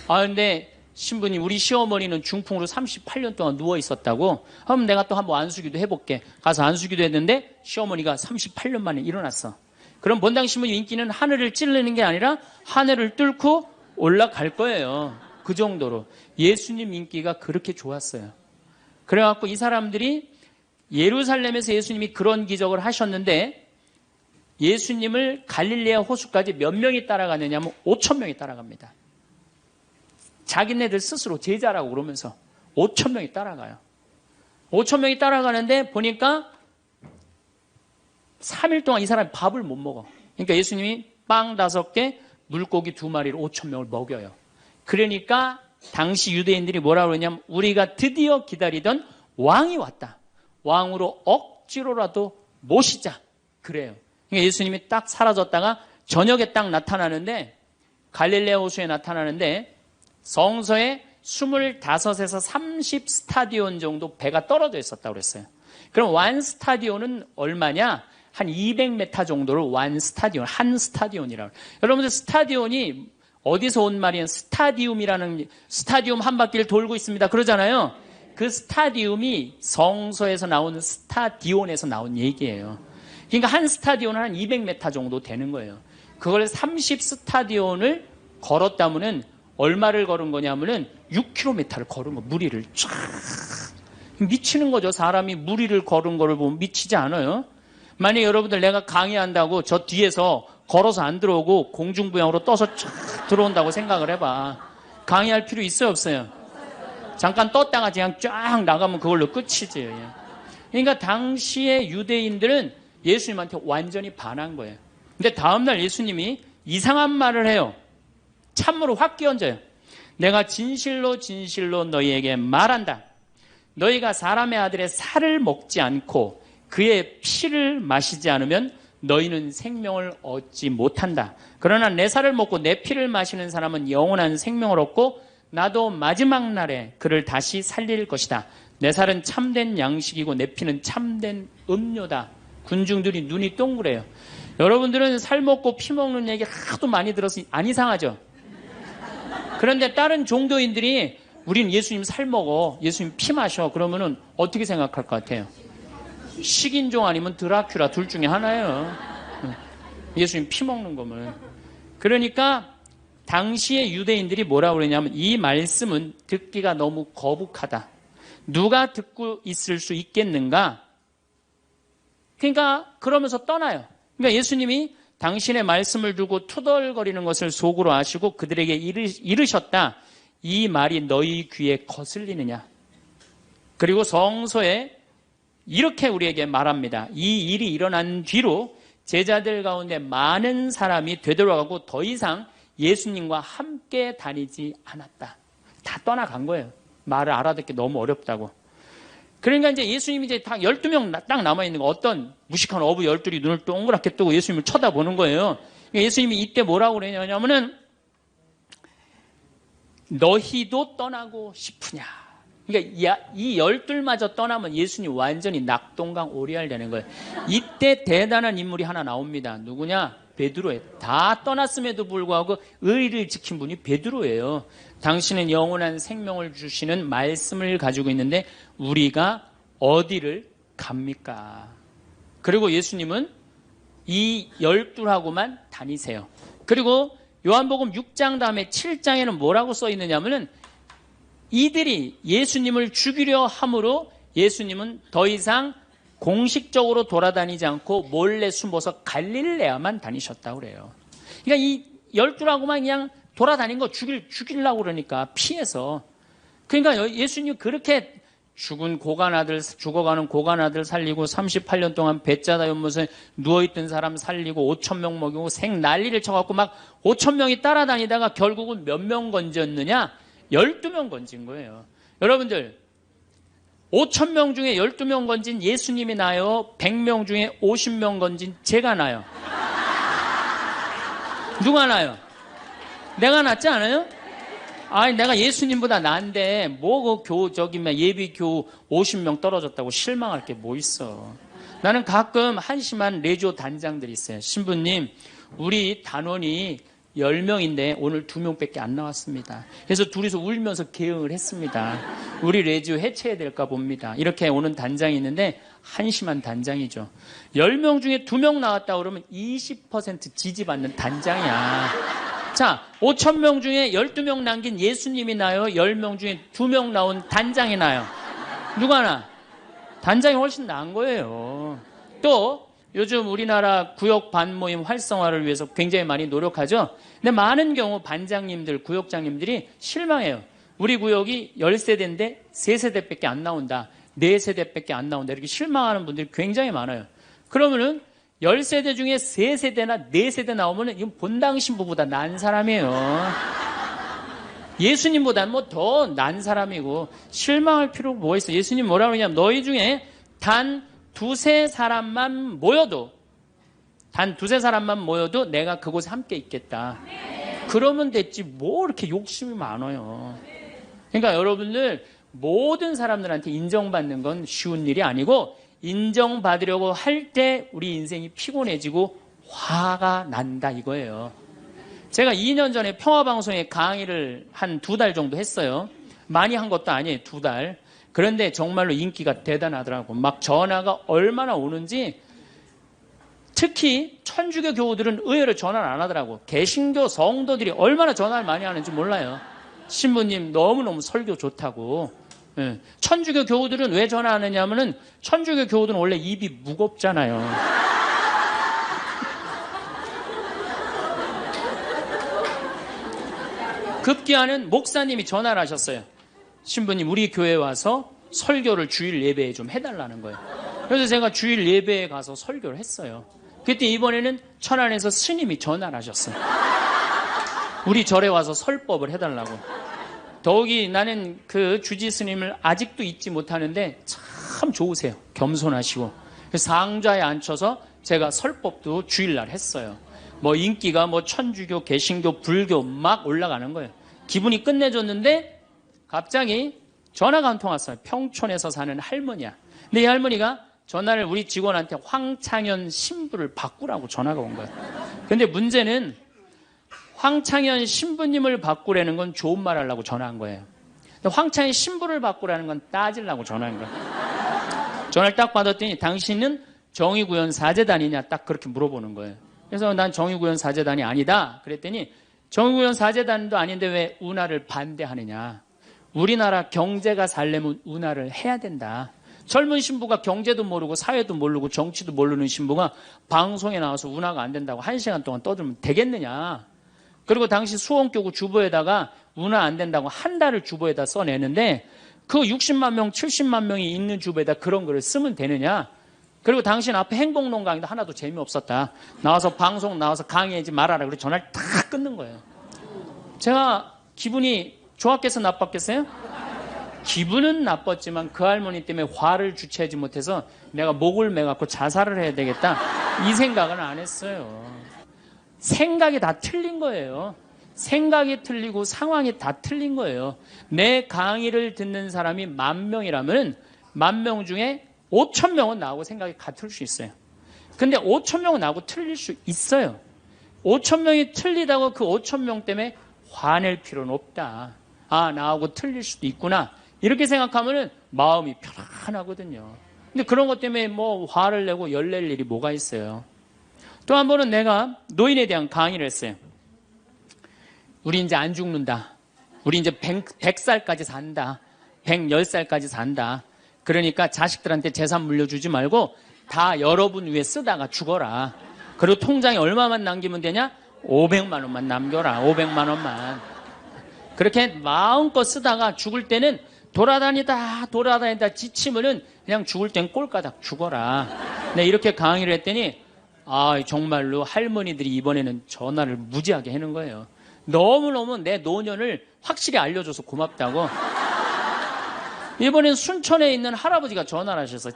근데 신부님, 우리 시어머니는 중풍으로 38년 동안 누워있었다고? 그럼 내가 또 한번 안수기도 해볼게. 가서 안수기도 했는데 시어머니가 38년 만에 일어났어. 그럼 본당 신부님 인기는 하늘을 찌르는 게 아니라 하늘을 뚫고 올라갈 거예요. 그 정도로 예수님 인기가 그렇게 좋았어요. 그래갖고 이 사람들이 예루살렘에서 예수님이 그런 기적을 하셨는데, 예수님을 갈릴레아 호수까지 몇 명이 따라가느냐 하면 5,000명이 따라갑니다. 자기네들 스스로 제자라고 그러면서 5,000명이 따라가요. 5,000명이 따라가는데 보니까 3일 동안 이 사람이 밥을 못 먹어. 그러니까 예수님이 빵 5개, 물고기 2마리로 5,000명을 먹여요. 그러니까 당시 유대인들이 뭐라고 그러냐면, 우리가 드디어 기다리던 왕이 왔다. 왕으로 억지로라도 모시자. 그래요. 그러니까 예수님이 딱 사라졌다가 저녁에 딱 나타나는데, 갈릴레아 호수에 나타나는데 성서에 25에서 30 스타디온 정도 배가 떨어져 있었다고 그랬어요. 그럼 완 스타디온은 얼마냐? 한 200m 정도를 완 스타디온, 한 스타디온이라고. 여러분들 스타디온이 어디서 온 말이에요? 스타디움 한 바퀴를 돌고 있습니다. 그러잖아요. 그 스타디움이 성서에서 나오는 스타디온에서 나온 얘기예요. 그러니까 한 스타디온은 한 200m 정도 되는 거예요. 그걸 30 스타디온을 걸었다면은 얼마를 걸은 거냐면은 6km를 걸은 거, 무리를 쫙. 미치는 거죠. 사람이 무리를 걸은 거를 보면 미치지 않아요? 만약 여러분들 내가 강의한다고 저 뒤에서 걸어서 안 들어오고 공중부양으로 떠서 쫙 들어온다고 생각을 해봐. 강의할 필요 있어요, 없어요? 잠깐 떴다가 그냥 쫙 나가면 그걸로 끝이지. 그러니까 당시의 유대인들은 예수님한테 완전히 반한 거예요. 근데 다음날 예수님이 이상한 말을 해요. 참으로 확 끼얹어요. 내가 진실로 진실로 너희에게 말한다. 너희가 사람의 아들의 살을 먹지 않고 그의 피를 마시지 않으면 너희는 생명을 얻지 못한다. 그러나 내 살을 먹고 내 피를 마시는 사람은 영원한 생명을 얻고 나도 마지막 날에 그를 다시 살릴 것이다. 내 살은 참된 양식이고 내 피는 참된 음료다. 군중들이 눈이 동그래요. 여러분들은 살 먹고 피 먹는 얘기 하도 많이 들어서 안 이상하죠? 그런데 다른 종교인들이 우린 예수님 살 먹어, 예수님 피 마셔, 그러면은 어떻게 생각할 것 같아요? 식인종 아니면 드라큘라 둘 중에 하나예요. 예수님 피 먹는 거면. 그러니까 당시의 유대인들이 뭐라고 그러냐면, 이 말씀은 듣기가 너무 거북하다. 누가 듣고 있을 수 있겠는가? 그러니까 그러면서 떠나요. 그러니까 예수님이 당신의 말씀을 두고 투덜거리는 것을 속으로 아시고 그들에게 이르셨다. 이 말이 너희 귀에 거슬리느냐? 그리고 성서에 이렇게 우리에게 말합니다. 이 일이 일어난 뒤로 제자들 가운데 많은 사람이 되돌아가고 더 이상 예수님과 함께 다니지 않았다. 다 떠나간 거예요. 말을 알아듣기 너무 어렵다고. 그러니까 이제 예수님이 이제 딱 12명 딱 남아있는 거, 어떤 무식한 어부 12이 눈을 동그랗게 뜨고 예수님을 쳐다보는 거예요. 예수님이 이때 뭐라고 그러냐면은, 너희도 떠나고 싶으냐. 그러니까 이 12마저 떠나면 예수님 완전히 낙동강 오리알 되는 거예요. 이때 대단한 인물이 하나 나옵니다. 누구냐? 베드로예요. 다 떠났음에도 불구하고 의리를 지킨 분이 베드로예요. 당신은 영원한 생명을 주시는 말씀을 가지고 있는데 우리가 어디를 갑니까? 그리고 예수님은 이 12하고만 다니세요. 그리고 요한복음 6장 다음에 7장에는 뭐라고 써 있느냐면은 이들이 예수님을 죽이려 함으로 예수님은 더 이상 공식적으로 돌아다니지 않고 몰래 숨어서 갈릴레아만 다니셨다고 그래요. 그러니까 이 12하고만 그냥 돌아다닌 거 죽이려고 그러니까 피해서. 그러니까 예수님이 그렇게 죽어가는 고간 아들 살리고 38년 동안 배짜다 연못에 누워있던 사람 살리고 5,000명 먹이고 생 난리를 쳐갖고 막 5,000명이 따라다니다가 결국은 몇 명 건졌느냐? 12명 건진 거예요. 여러분들 5,000명 중에 12명 건진 예수님이 나요? 100명 중에 50명 건진 제가 나요? 누가 나요? 내가 낫지 않아요? 아니 내가 예수님보다 나은데 뭐 그 예비교 50명 떨어졌다고 실망할 게 뭐 있어. 나는 가끔 한심한 레지오 단장들이 있어요. 신부님 우리 단원이 10명인데 오늘 2명밖에 안 나왔습니다. 그래서 둘이서 울면서 개응을 했습니다. 우리 레지오 해체해야 될까 봅니다. 이렇게 오는 단장이 있는데 한심한 단장이죠. 10명 중에 2명 나왔다 그러면 20% 지지받는 단장이야. 자, 5,000명 중에 12명 남긴 예수님이 나요? 10명 중에 2명 나온 단장이 나요? 누가 나? 단장이 훨씬 나은 거예요. 또 요즘 우리나라 구역 반모임 활성화를 위해서 굉장히 많이 노력하죠. 근데 많은 경우 반장님들, 구역장님들이 실망해요. 우리 구역이 10세대인데 3세대밖에 안 나온다. 4세대밖에 안 나온다. 이렇게 실망하는 분들이 굉장히 많아요. 그러면은 10세대 중에 3세대나 4세대 나오면 이건 본당 신부보다 난 사람이에요. 예수님보다는 뭐 더 난 사람이고 실망할 필요가 뭐가 있어. 예수님 뭐라 그러냐면 너희 중에 단 2-3 사람만 모여도 내가 그곳에 함께 있겠다. 그러면 됐지 뭐 이렇게 욕심이 많아요. 그러니까 여러분들 모든 사람들한테 인정받는 건 쉬운 일이 아니고 인정받으려고 할 때 우리 인생이 피곤해지고 화가 난다 이거예요. 제가 2년 전에 평화방송에 강의를 한 2달 정도 했어요. 많이 한 것도 아니에요. 2달. 그런데 정말로 인기가 대단하더라고. 막 전화가 얼마나 오는지. 특히 천주교 교우들은 의외로 전화를 안 하더라고. 개신교 성도들이 얼마나 전화를 많이 하는지 몰라요. 신부님 너무너무 설교 좋다고. 예. 천주교 교우들은 왜 전화하느냐 하면은 천주교 교우들은 원래 입이 무겁잖아요. 급기야는 목사님이 전화를 하셨어요. 신부님 우리 교회에 와서 설교를 주일 예배에 좀 해달라는 거예요. 그래서 제가 주일 예배에 가서 설교를 했어요. 그때 이번에는 천안에서 스님이 전화를 하셨어요. 우리 절에 와서 설법을 해달라고. 더욱이 나는 그 주지 스님을 아직도 잊지 못하는데 참 좋으세요. 겸손하시고. 상좌에 앉혀서 제가 설법도 주일날 했어요. 뭐 인기가 뭐 천주교, 개신교, 불교 막 올라가는 거예요. 기분이 끝내줬는데 갑자기 전화가 한 통 왔어요. 평촌에서 사는 할머니야. 근데 이 할머니가 전화를 우리 직원한테 황창현 신부를 바꾸라고 전화가 온 거예요. 근데 문제는 황창현 신부님을 바꾸라는 건 좋은 말 하려고 전화한 거예요. 근데 황창현 신부를 바꾸라는 건 따지려고 전화한 거예요. 전화를 딱 받았더니 당신은 정의구현 사제단이냐 딱 그렇게 물어보는 거예요. 그래서 난 정의구현 사제단이 아니다. 그랬더니 정의구현 사제단도 아닌데 왜 운하를 반대하느냐. 우리나라 경제가 살려면 운하를 해야 된다. 젊은 신부가 경제도 모르고 사회도 모르고 정치도 모르는 신부가 방송에 나와서 운하가 안 된다고 1시간 동안 떠들면 되겠느냐. 그리고 당시 수원교구 주보에다가 운하 안 된다고 한 달을 주보에다 써내는데 그 60만 명, 70만 명이 있는 주보에다 그런 글을 쓰면 되느냐. 그리고 당신 앞에 행복론 강의도 하나도 재미없었다. 나와서 방송 나와서 강의하지 말아라. 그래서 전화를 탁 끊는 거예요. 제가 기분이 좋았겠어 나빴겠어요? 기분은 나빴지만 그 할머니 때문에 화를 주체하지 못해서 내가 목을 매갖고 자살을 해야 되겠다. 이 생각은 안 했어요. 생각이 다 틀린 거예요. 생각이 틀리고 상황이 다 틀린 거예요. 내 강의를 듣는 사람이 10,000명이라면 10,000명 중에 5,000명은 나하고 생각이 같을 수 있어요. 근데 5,000명은 나하고 틀릴 수 있어요. 5,000명이 틀리다고 그 5,000명 때문에 화낼 필요는 없다. 아, 나하고 틀릴 수도 있구나. 이렇게 생각하면은 마음이 편안하거든요. 근데 그런 것 때문에 뭐 화를 내고 열낼 일이 뭐가 있어요. 또 한 번은 내가 노인에 대한 강의를 했어요. 우리 이제 안 죽는다. 우리 이제 100살까지 산다. 110살까지 산다. 그러니까 자식들한테 재산 물려주지 말고 다 여러분 위해 쓰다가 죽어라. 그리고 통장에 얼마만 남기면 되냐? 500만 원만 남겨라. 500만 원만. 그렇게 마음껏 쓰다가 죽을 때는 돌아다니다 지치면은 그냥 죽을 땐 꼴까닥 죽어라. 네, 이렇게 강의를 했더니 아, 정말로 할머니들이 이번에는 전화를 무지하게 하는 거예요. 너무너무 내 노년을 확실히 알려줘서 고맙다고. 이번엔 순천에 있는 할아버지가 전화를 하셔서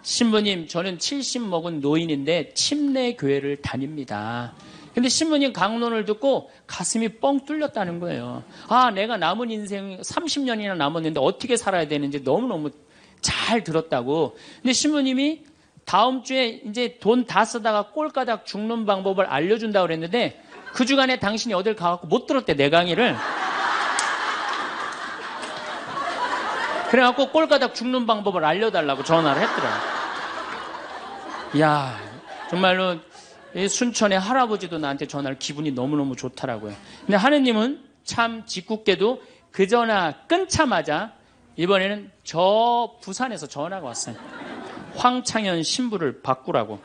신부님, 저는 70 먹은 노인인데 침례 교회를 다닙니다. 근데 신부님 강론을 듣고 가슴이 뻥 뚫렸다는 거예요. 아, 내가 남은 인생 30년이나 남았는데 어떻게 살아야 되는지 너무너무 잘 들었다고. 근데 신부님이 다음 주에 이제 돈 다 쓰다가 꼴까닥 죽는 방법을 알려준다고 그랬는데 그 주간에 당신이 어딜 가갖고 못 들었대, 내 강의를. 그래갖고 꼴까닥 죽는 방법을 알려달라고 전화를 했더라. 이야, 정말로 이 순천의 할아버지도 나한테 전화를 기분이 너무너무 좋더라고요. 근데 하느님은 참 짓궂게도 그 전화 끊자마자 이번에는 저 부산에서 전화가 왔어요. 황창현 신부를 바꾸라고.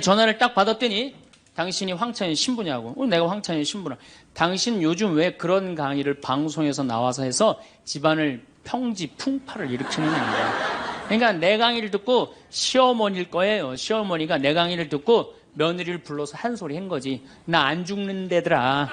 전화를 딱 받았더니 당신이 황창현 신부냐고. 내가 황창현 신부라. 당신 요즘 왜 그런 강의를 방송에서 나와서 해서 집안을 평지풍파를 일으키는 거야. 그러니까 내 강의를 듣고 시어머니일 거예요. 시어머니가 내 강의를 듣고 며느리를 불러서 한 소리 한 거지. 나 안 죽는데더라.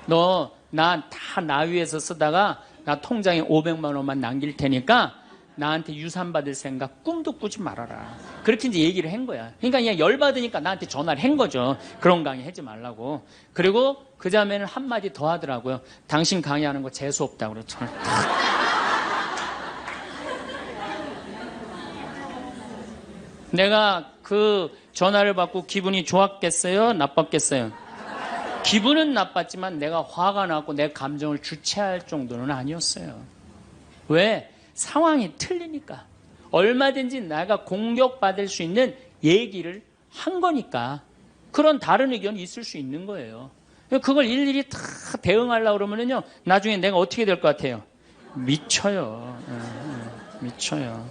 너 나 다 나 위해서 쓰다가 나 통장에 500만 원만 남길 테니까 나한테 유산 받을 생각 꿈도 꾸지 말아라. 그렇게 이제 얘기를 한 거야. 그러니까 그냥 열받으니까 나한테 전화를 한 거죠. 그런 강의 하지 말라고. 그리고 그 다음에는 한마디 더 하더라고요. 당신 강의하는 거 재수없다고 그랬죠. 내가 그 전화를 받고 기분이 좋았겠어요? 나빴겠어요? 기분은 나빴지만 내가 화가 나고 내 감정을 주체할 정도는 아니었어요. 왜? 상황이 틀리니까. 얼마든지 내가 공격받을 수 있는 얘기를 한 거니까. 그런 다른 의견이 있을 수 있는 거예요. 그걸 일일이 다 대응하려고 그러면요, 나중에 내가 어떻게 될 것 같아요? 미쳐요. 미쳐요.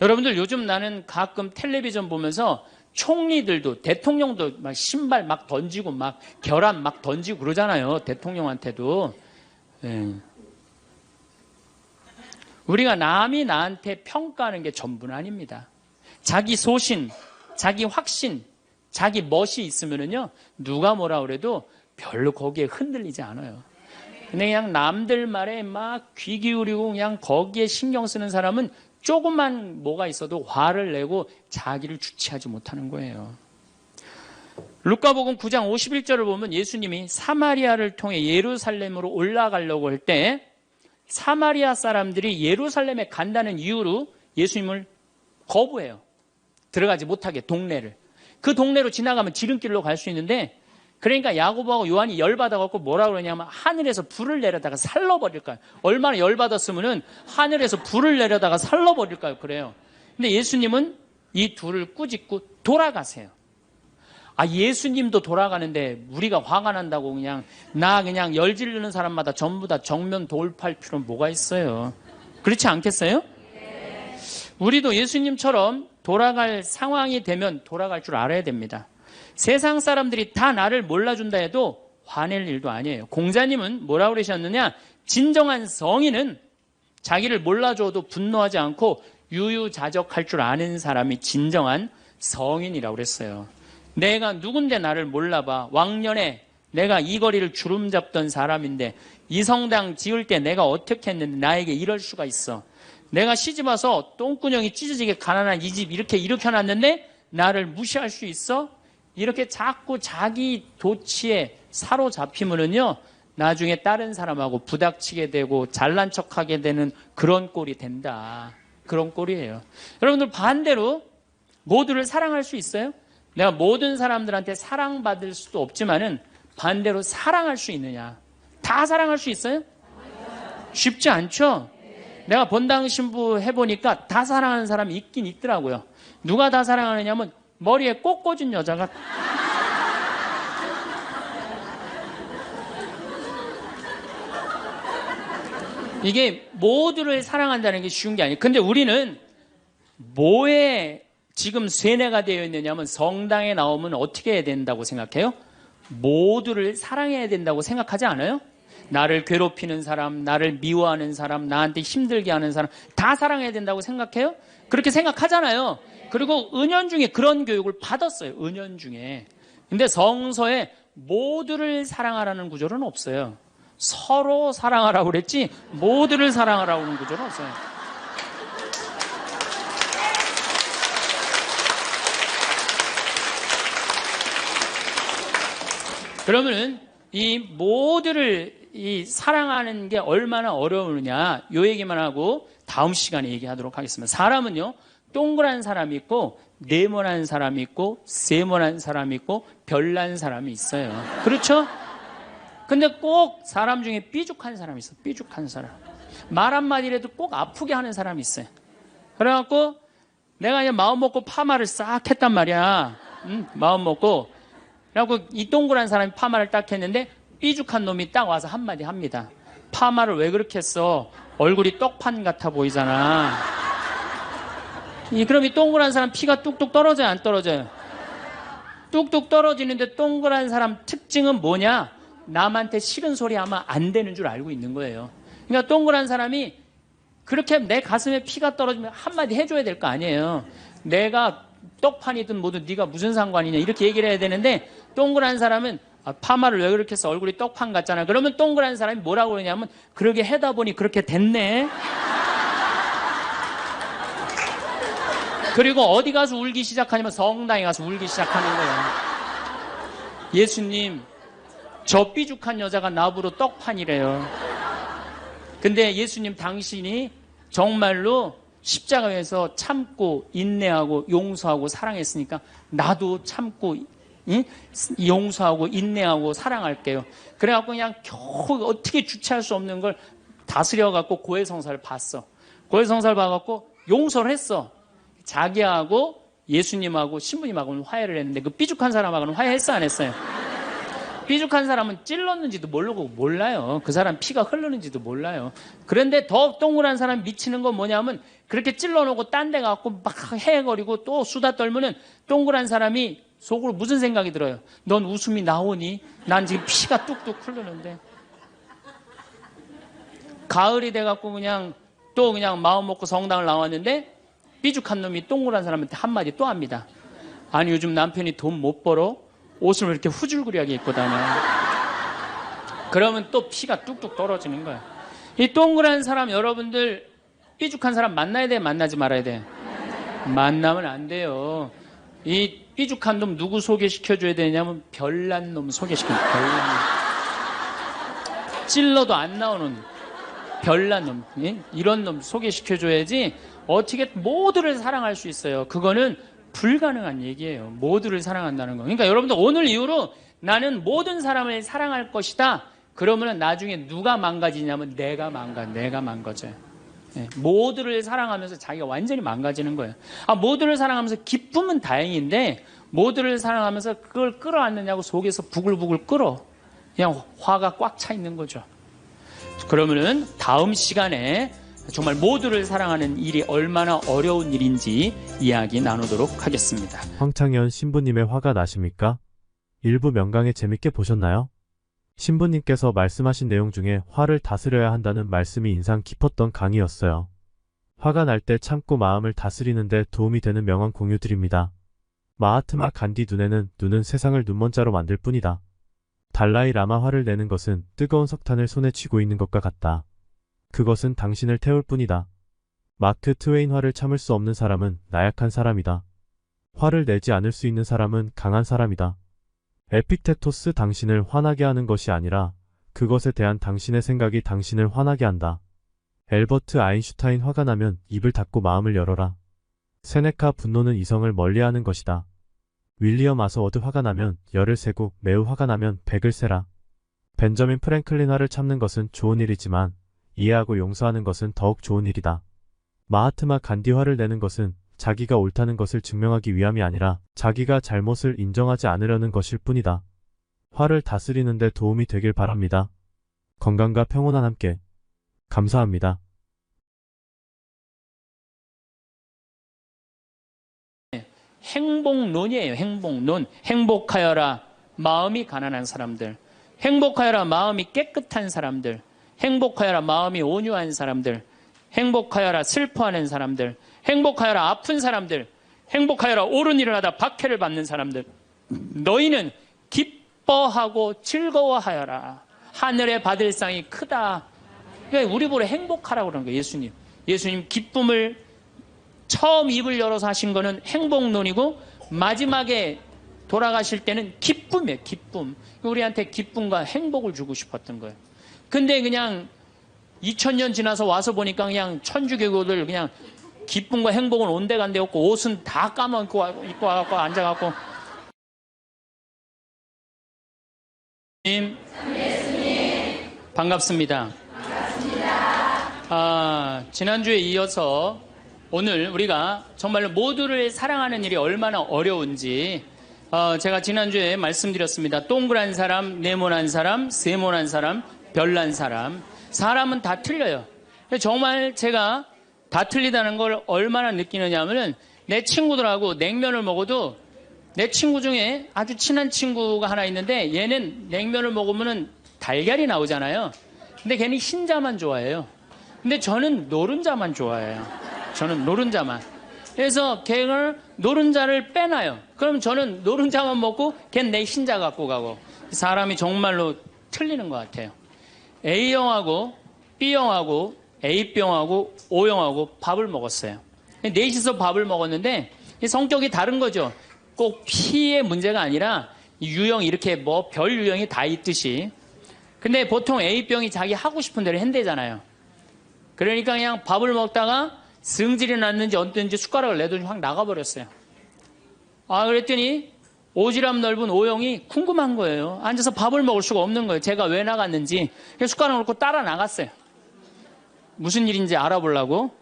여러분들, 요즘 나는 가끔 텔레비전 보면서 총리들도, 대통령도 막 신발 막 던지고 막 결함 막 던지고 그러잖아요. 대통령한테도. 우리가 남이 나한테 평가하는 게 전부는 아닙니다. 자기 소신, 자기 확신, 자기 멋이 있으면은요, 누가 뭐라 그래도 별로 거기에 흔들리지 않아요. 근데 그냥 남들 말에 막 귀 기울이고 그냥 거기에 신경 쓰는 사람은 조금만 뭐가 있어도 화를 내고 자기를 주체하지 못하는 거예요. 루카복음 9장 51절을 보면 예수님이 사마리아를 통해 예루살렘으로 올라가려고 할 때 사마리아 사람들이 예루살렘에 간다는 이유로 예수님을 거부해요. 들어가지 못하게, 동네를. 그 동네로 지나가면 지름길로 갈 수 있는데, 그러니까 야고보하고 요한이 열받아갖고 뭐라 그러냐면 하늘에서 불을 내려다가 살러버릴까요? 얼마나 열받았으면은 하늘에서 불을 내려다가 살러버릴까요? 그래요. 근데 예수님은 이 둘을 꾸짖고 돌아가세요. 아, 예수님도 돌아가는데 우리가 화가 난다고 그냥 열 지르는 사람마다 전부 다 정면 돌파할 필요는 뭐가 있어요? 그렇지 않겠어요? 우리도 예수님처럼 돌아갈 상황이 되면 돌아갈 줄 알아야 됩니다. 세상 사람들이 다 나를 몰라준다 해도 화낼 일도 아니에요. 공자님은 뭐라고 그러셨느냐? 진정한 성인은 자기를 몰라줘도 분노하지 않고 유유자적할 줄 아는 사람이 진정한 성인이라고 그랬어요. 내가 누군데 나를 몰라봐. 왕년에 내가 이 거리를 주름 잡던 사람인데 이 성당 지을 때 내가 어떻게 했는데 나에게 이럴 수가 있어. 내가 시집와서 똥구녕이 찢어지게 가난한 이 집 이렇게 일으켜놨는데 나를 무시할 수 있어? 이렇게 자꾸 자기 도취에 사로잡히면은요, 나중에 다른 사람하고 부닥치게 되고 잘난 척하게 되는 그런 꼴이 된다. 그런 꼴이에요. 여러분들 반대로 모두를 사랑할 수 있어요? 내가 모든 사람들한테 사랑받을 수도 없지만은 반대로 사랑할 수 있느냐? 다 사랑할 수 있어요? 쉽지 않죠? 내가 본당 신부 해보니까 다 사랑하는 사람이 있긴 있더라고요. 누가 다 사랑하느냐면 머리에 꽃 꽂은 여자가 이게 모두를 사랑한다는 게 쉬운 게 아니에요. 근데 우리는 뭐에 지금 세뇌가 되어 있느냐면 성당에 나오면 어떻게 해야 된다고 생각해요? 모두를 사랑해야 된다고 생각하지 않아요? 나를 괴롭히는 사람, 나를 미워하는 사람, 나한테 힘들게 하는 사람 다 사랑해야 된다고 생각해요? 그렇게 생각하잖아요. 그리고 은연중에 그런 교육을 받았어요. 은연중에. 근데 성서에 모두를 사랑하라는 구절은 없어요. 서로 사랑하라고 그랬지 모두를 사랑하라고 하는 구절은 없어요. 그러면은 이 모두를 이 사랑하는 게 얼마나 어려우느냐 요 얘기만 하고 다음 시간에 얘기하도록 하겠습니다. 사람은요 동그란 사람이 있고 네모난 사람이 있고 세모난 사람이 있고 별난 사람이 있어요. 그렇죠? 근데 꼭 사람 중에 삐죽한 사람이 있어. 삐죽한 사람. 말 한마디라도 꼭 아프게 하는 사람이 있어요. 그래갖고 내가 그냥 마음 먹고 파마를 싹 했단 말이야. 마음 먹고. 그래갖고 이 동그란 사람이 파마를 딱 했는데 삐죽한 놈이 딱 와서 한마디 합니다. 파마를 왜 그렇게 했어? 얼굴이 떡판 같아 보이잖아. 그럼 이 동그란 사람 피가 뚝뚝 떨어져요? 안 떨어져요? 뚝뚝 떨어지는데 동그란 사람 특징은 뭐냐? 남한테 싫은 소리 하면 안 되는 줄 알고 있는 거예요. 그러니까 동그란 사람이 그렇게 내 가슴에 피가 떨어지면 한마디 해줘야 될 거 아니에요. 내가 떡판이든 뭐든 네가 무슨 상관이냐 이렇게 얘기를 해야 되는데 동그란 사람은 파마를 왜 그렇게 해서 얼굴이 떡판 같잖아. 그러면 동그란 사람이 뭐라고 그러냐면 그러게 해다 보니 그렇게 됐네. 그리고 어디 가서 울기 시작하냐면 성당에 가서 울기 시작하는 거예요. 예수님 저 삐죽한 여자가 나보러 떡판이래요. 근데 예수님 당신이 정말로 십자가에서 참고 인내하고 용서하고 사랑했으니까 나도 참고 용서하고 인내하고 사랑할게요. 그래갖고 그냥 겨우 어떻게 주체할 수 없는 걸 다스려갖고 고해성사를 봤어. 고해성사를 봐갖고 용서를 했어. 자기하고 예수님하고 신부님하고는 화해를 했는데 그 삐죽한 사람하고는 화해했어 안 했어요? 삐죽한 사람은 찔렀는지도 모르고 몰라요. 그 사람 피가 흐르는지도 몰라요. 그런데 더 동그란 사람 미치는 건 뭐냐면 그렇게 찔러놓고 딴 데 가고 막 헤거리고 또 수다 떨면은 동그란 사람이 속으로 무슨 생각이 들어요? 넌 웃음이 나오니? 난 지금 피가 뚝뚝 흐르는데. 가을이 돼갖고 그냥 또 그냥 마음 먹고 성당을 나왔는데 삐죽한 놈이 동그란 사람한테 한마디 또 합니다. 아니 요즘 남편이 돈 못 벌어? 옷을 왜 이렇게 후줄구리하게 입고 다녀? 그러면 또 피가 뚝뚝 떨어지는 거야. 이 동그란 사람 여러분들 삐죽한 사람 만나야 돼? 만나지 말아야 돼? 만나면 안 돼요. 이 삐죽한 놈 누구 소개시켜줘야 되냐면 별난 놈 소개시켜줘. 별난 놈. 찔러도 안 나오는 별난 놈. 이런 놈 소개시켜줘야지 어떻게 모두를 사랑할 수 있어요. 그거는 불가능한 얘기예요. 모두를 사랑한다는 거. 그러니까 여러분들 오늘 이후로 나는 모든 사람을 사랑할 것이다. 그러면 나중에 누가 망가지냐면 내가 망가져요. 네, 모두를 사랑하면서 자기가 완전히 망가지는 거예요. 모두를 사랑하면서 기쁨은 다행인데 모두를 사랑하면서 그걸 끌어안느냐고 속에서 부글부글 끓어. 그냥 화가 꽉 차 있는 거죠. 그러면은 다음 시간에 정말 모두를 사랑하는 일이 얼마나 어려운 일인지 이야기 나누도록 하겠습니다. 황창현 신부님의 화가 나십니까? 일부 명강에 재밌게 보셨나요? 신부님께서 말씀하신 내용 중에 화를 다스려야 한다는 말씀이 인상 깊었던 강의였어요. 화가 날 때 참고 마음을 다스리는 데 도움이 되는 명언 공유 드립니다. 마하트마 간디 눈은 세상을 눈먼자로 만들 뿐이다. 달라이 라마 화를 내는 것은 뜨거운 석탄을 손에 쥐고 있는 것과 같다. 그것은 당신을 태울 뿐이다. 마크 트웨인 화를 참을 수 없는 사람은 나약한 사람이다. 화를 내지 않을 수 있는 사람은 강한 사람이다. 에픽테토스, 당신을 화나게 하는 것이 아니라 그것에 대한 당신의 생각이 당신을 화나게 한다. 엘버트 아인슈타인, 화가 나면 입을 닫고 마음을 열어라. 세네카, 분노는 이성을 멀리하는 것이다. 윌리엄 아서워드, 화가 나면 열을 세고 매우 화가 나면 100을 세라. 벤저민 프랭클린, 화를 참는 것은 좋은 일이지만 이해하고 용서하는 것은 더욱 좋은 일이다. 마하트마 간디, 화를 내는 것은 자기가 옳다는 것을 증명하기 위함이 아니라 자기가 잘못을 인정하지 않으려는 것일 뿐이다. 화를 다스리는 데 도움이 되길 바랍니다. 건강과 평온한 함께. 감사합니다. 행복론이에요. 행복론. 행복하여라 마음이 가난한 사람들, 행복하여라 마음이 깨끗한 사람들, 행복하여라 마음이 온유한 사람들, 행복하여라 슬퍼하는 사람들, 행복하여라 아픈 사람들, 행복하여라 옳은 일을 하다 박해를 받는 사람들. 너희는 기뻐하고 즐거워하여라. 하늘에 받을 상이 크다. 그러니까 우리 보래 행복하라고 그러는 거예요. 예수님 기쁨을 처음 입을 열어서 하신 거는 행복론이고 마지막에 돌아가실 때는 기쁨이에요. 기쁨. 우리한테 기쁨과 행복을 주고 싶었던 거예요. 근데 그냥 2000년 지나서 와서 보니까 그냥 천주교교들 그냥 기쁨과 행복은 온데간데 없고 옷은 다 까먹고 입고 와갖고 앉아갖고 반갑습니다. 지난주에 이어서 오늘 우리가 정말로 모두를 사랑하는 일이 얼마나 어려운지 제가 지난주에 말씀드렸습니다. 동그란 사람, 네모난 사람, 세모난 사람, 별난 사람. 사람은 다 틀려요. 정말 제가 다 틀리다는 걸 얼마나 느끼느냐 하면은 내 친구들하고 냉면을 먹어도 내 친구 중에 아주 친한 친구가 하나 있는데 얘는 냉면을 먹으면은 달걀이 나오잖아요. 근데 걔는 흰자만 좋아해요. 근데 저는 노른자만 좋아해요. 저는 노른자만. 그래서 걔를 노른자를 빼놔요. 그럼 저는 노른자만 먹고 걔는 내 흰자 갖고 가고. 사람이 정말로 틀리는 것 같아요. A형하고 B형하고 A병하고 O형하고 밥을 먹었어요. 넷이서 밥을 먹었는데 성격이 다른 거죠. 꼭 P의 문제가 아니라 유형 이렇게 뭐 별 유형이 다 있듯이. 근데 보통 A병이 자기 하고 싶은 대로 한대잖아요. 그러니까 그냥 밥을 먹다가 승질이 났는지 어땠는지 숟가락을 내더니 확 나가버렸어요. 그랬더니 오지랖 넓은 O형이 궁금한 거예요. 앉아서 밥을 먹을 수가 없는 거예요. 제가 왜 나갔는지. 숟가락을 놓고 따라 나갔어요. 무슨 일인지 알아보려고.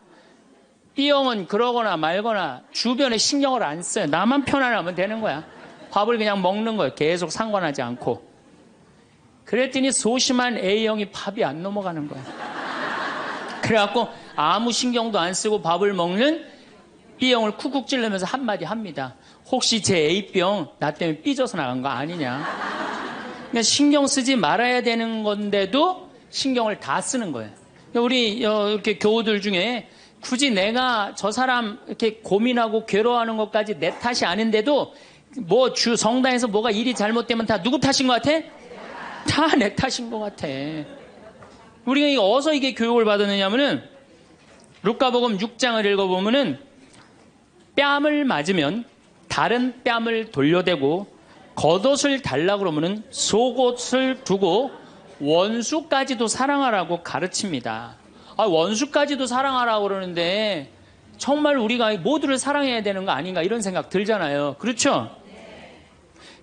B형은 그러거나 말거나 주변에 신경을 안 써요. 나만 편안하면 되는 거야. 밥을 그냥 먹는 거예요. 계속 상관하지 않고. 그랬더니 소심한 A형이 밥이 안 넘어가는 거예요. 그래갖고 아무 신경도 안 쓰고 밥을 먹는 B형을 쿡쿡 찌르면서 한마디 합니다. 혹시 제 A병 나 때문에 삐져서 나간 거 아니냐. 그러니까 신경 쓰지 말아야 되는 건데도 신경을 다 쓰는 거예요. 우리 이렇게 교우들 중에 굳이 내가 저 사람 이렇게 고민하고 괴로워하는 것까지 내 탓이 아닌데도 뭐 성당에서 뭐가 일이 잘못되면 다 누구 탓인 것 같아? 다 내 탓인 것 같아. 우리가 어디서 이게 교육을 받았느냐면은 루카복음 6장을 읽어보면은 뺨을 맞으면 다른 뺨을 돌려대고 겉옷을 달라고 그러면은 속옷을 두고 원수까지도 사랑하라고 가르칩니다. 원수까지도 사랑하라고 그러는데 정말 우리가 모두를 사랑해야 되는 거 아닌가 이런 생각 들잖아요. 그렇죠?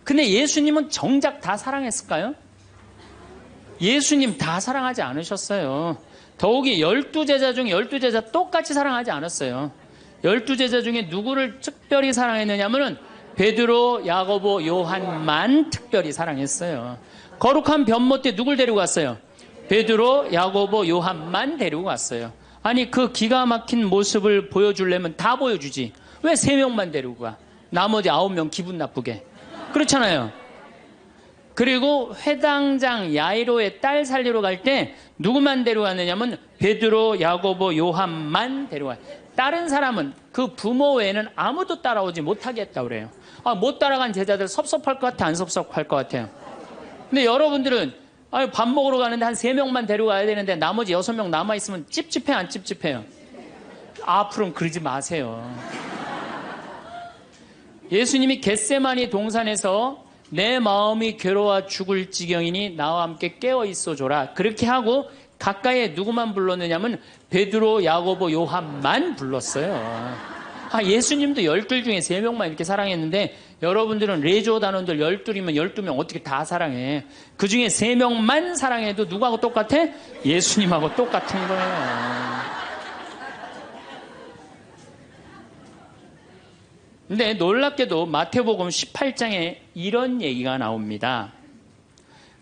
근데 예수님은 정작 다 사랑했을까요? 예수님 다 사랑하지 않으셨어요. 더욱이 12제자 중에 12제자 똑같이 사랑하지 않았어요. 12제자 중에 누구를 특별히 사랑했느냐면은 베드로, 야고보, 요한만 특별히 사랑했어요. 거룩한 변모 때 누굴 데리고 갔어요? 베드로, 야고보, 요한만 데리고 갔어요. 아니 그 기가 막힌 모습을 보여주려면 다 보여주지. 왜 3명만 데리고 가? 나머지 9명 기분 나쁘게. 그렇잖아요. 그리고 회당장 야이로의 딸 살리러 갈 때 누구만 데려갔느냐면 베드로, 야고보, 요한만 데려가요. 다른 사람은 그 부모 외에는 아무도 따라오지 못하게 했다고 그래요. 못 따라간 제자들 섭섭할 것 같아, 안 섭섭할 것 같아요? 근데 여러분들은 밥 먹으러 가는데 한 3명만 데려가야 되는데 나머지 6명 남아있으면 찝찝해, 안 찝찝해요? 앞으로는 그러지 마세요. 예수님이 겟세마니 동산에서 내 마음이 괴로워 죽을 지경이니 나와 함께 깨어 있어줘라. 그렇게 하고 가까이에 누구만 불렀느냐면 베드로, 야고보, 요한만 불렀어요. 예수님도 12 중에 3명만 이렇게 사랑했는데 여러분들은 레조 단원들 12이면 12명 어떻게 다 사랑해. 그 중에 3명만 사랑해도 누구하고 똑같아? 예수님하고 똑같은 거예요. 근데 놀랍게도 마태복음 18장에 이런 얘기가 나옵니다.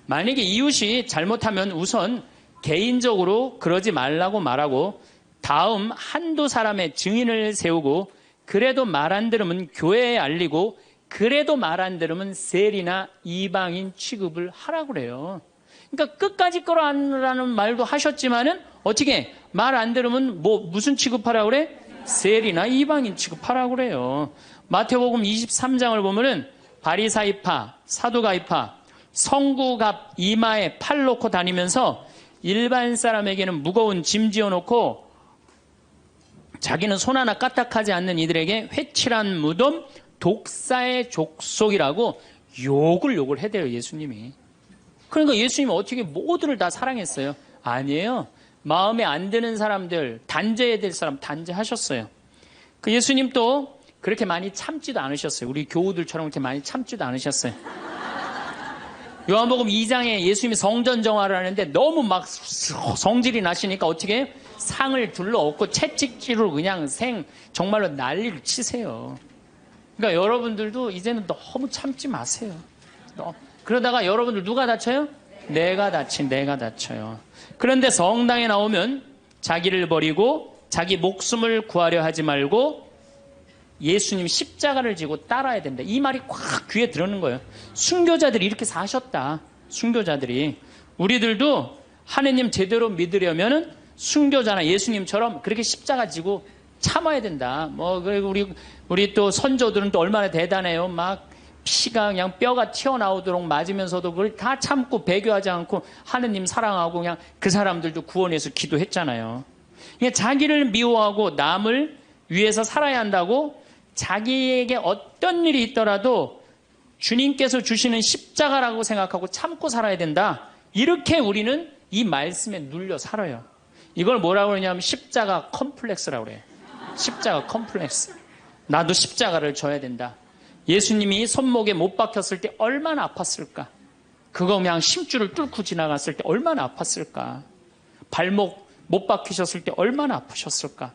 만약에 이웃이 잘못하면 우선 개인적으로 그러지 말라고 말하고 다음 한두 사람의 증인을 세우고 그래도 말 안 들으면 교회에 알리고 그래도 말 안 들으면 세리나 이방인 취급을 하라고 그래요. 그러니까 끝까지 끌어안으라는 말도 하셨지만은 어떻게 말 안 들으면 무슨 취급하라고 그래? 세리나 이방인 취급하라고 그래요. 마태복음 23장을 보면은 바리사이파, 사두가이파, 성구갑 이마에 팔 놓고 다니면서 일반 사람에게는 무거운 짐 지어놓고 자기는 손 하나 까딱하지 않는 이들에게 회칠한 무덤, 독사의 족속이라고 욕을 해대요, 예수님이. 그러니까 예수님은 어떻게 모두를 다 사랑했어요? 아니에요. 마음에 안 드는 사람들, 단죄해야 될 사람 단죄하셨어요. 그 예수님 또 그렇게 많이 참지도 않으셨어요. 우리 교우들처럼 그렇게 많이 참지도 않으셨어요. 요한복음 2장에 예수님이 성전 정화를 하는데 너무 막 성질이 나시니까 어떻게 상을 둘러엎고 채찍질로 그냥 정말로 난리를 치세요. 그러니까 여러분들도 이제는 너무 참지 마세요. 그러다가 여러분들 누가 다쳐요? 내가 다쳐요. 그런데 성당에 나오면 자기를 버리고 자기 목숨을 구하려 하지 말고 예수님 십자가를 지고 따라야 된다. 이 말이 꽉 귀에 들어오는 거예요. 순교자들이 이렇게 사셨다. 순교자들이. 우리들도 하느님 제대로 믿으려면 순교자나 예수님처럼 그렇게 십자가 지고 참아야 된다. 그리고 우리 또 선조들은 또 얼마나 대단해요. 막 피가 그냥 뼈가 튀어나오도록 맞으면서도 그걸 다 참고 배교하지 않고 하느님 사랑하고 그냥 그 사람들도 구원해서 기도했잖아요. 그러니까 자기를 미워하고 남을 위해서 살아야 한다고 자기에게 어떤 일이 있더라도 주님께서 주시는 십자가라고 생각하고 참고 살아야 된다. 이렇게 우리는 이 말씀에 눌려 살아요. 이걸 뭐라고 그러냐면 십자가 컴플렉스라고 그래요. 십자가 컴플렉스. 나도 십자가를 져야 된다. 예수님이 손목에 못 박혔을 때 얼마나 아팠을까? 그거 그냥 심줄을 뚫고 지나갔을 때 얼마나 아팠을까? 발목 못 박히셨을 때 얼마나 아프셨을까?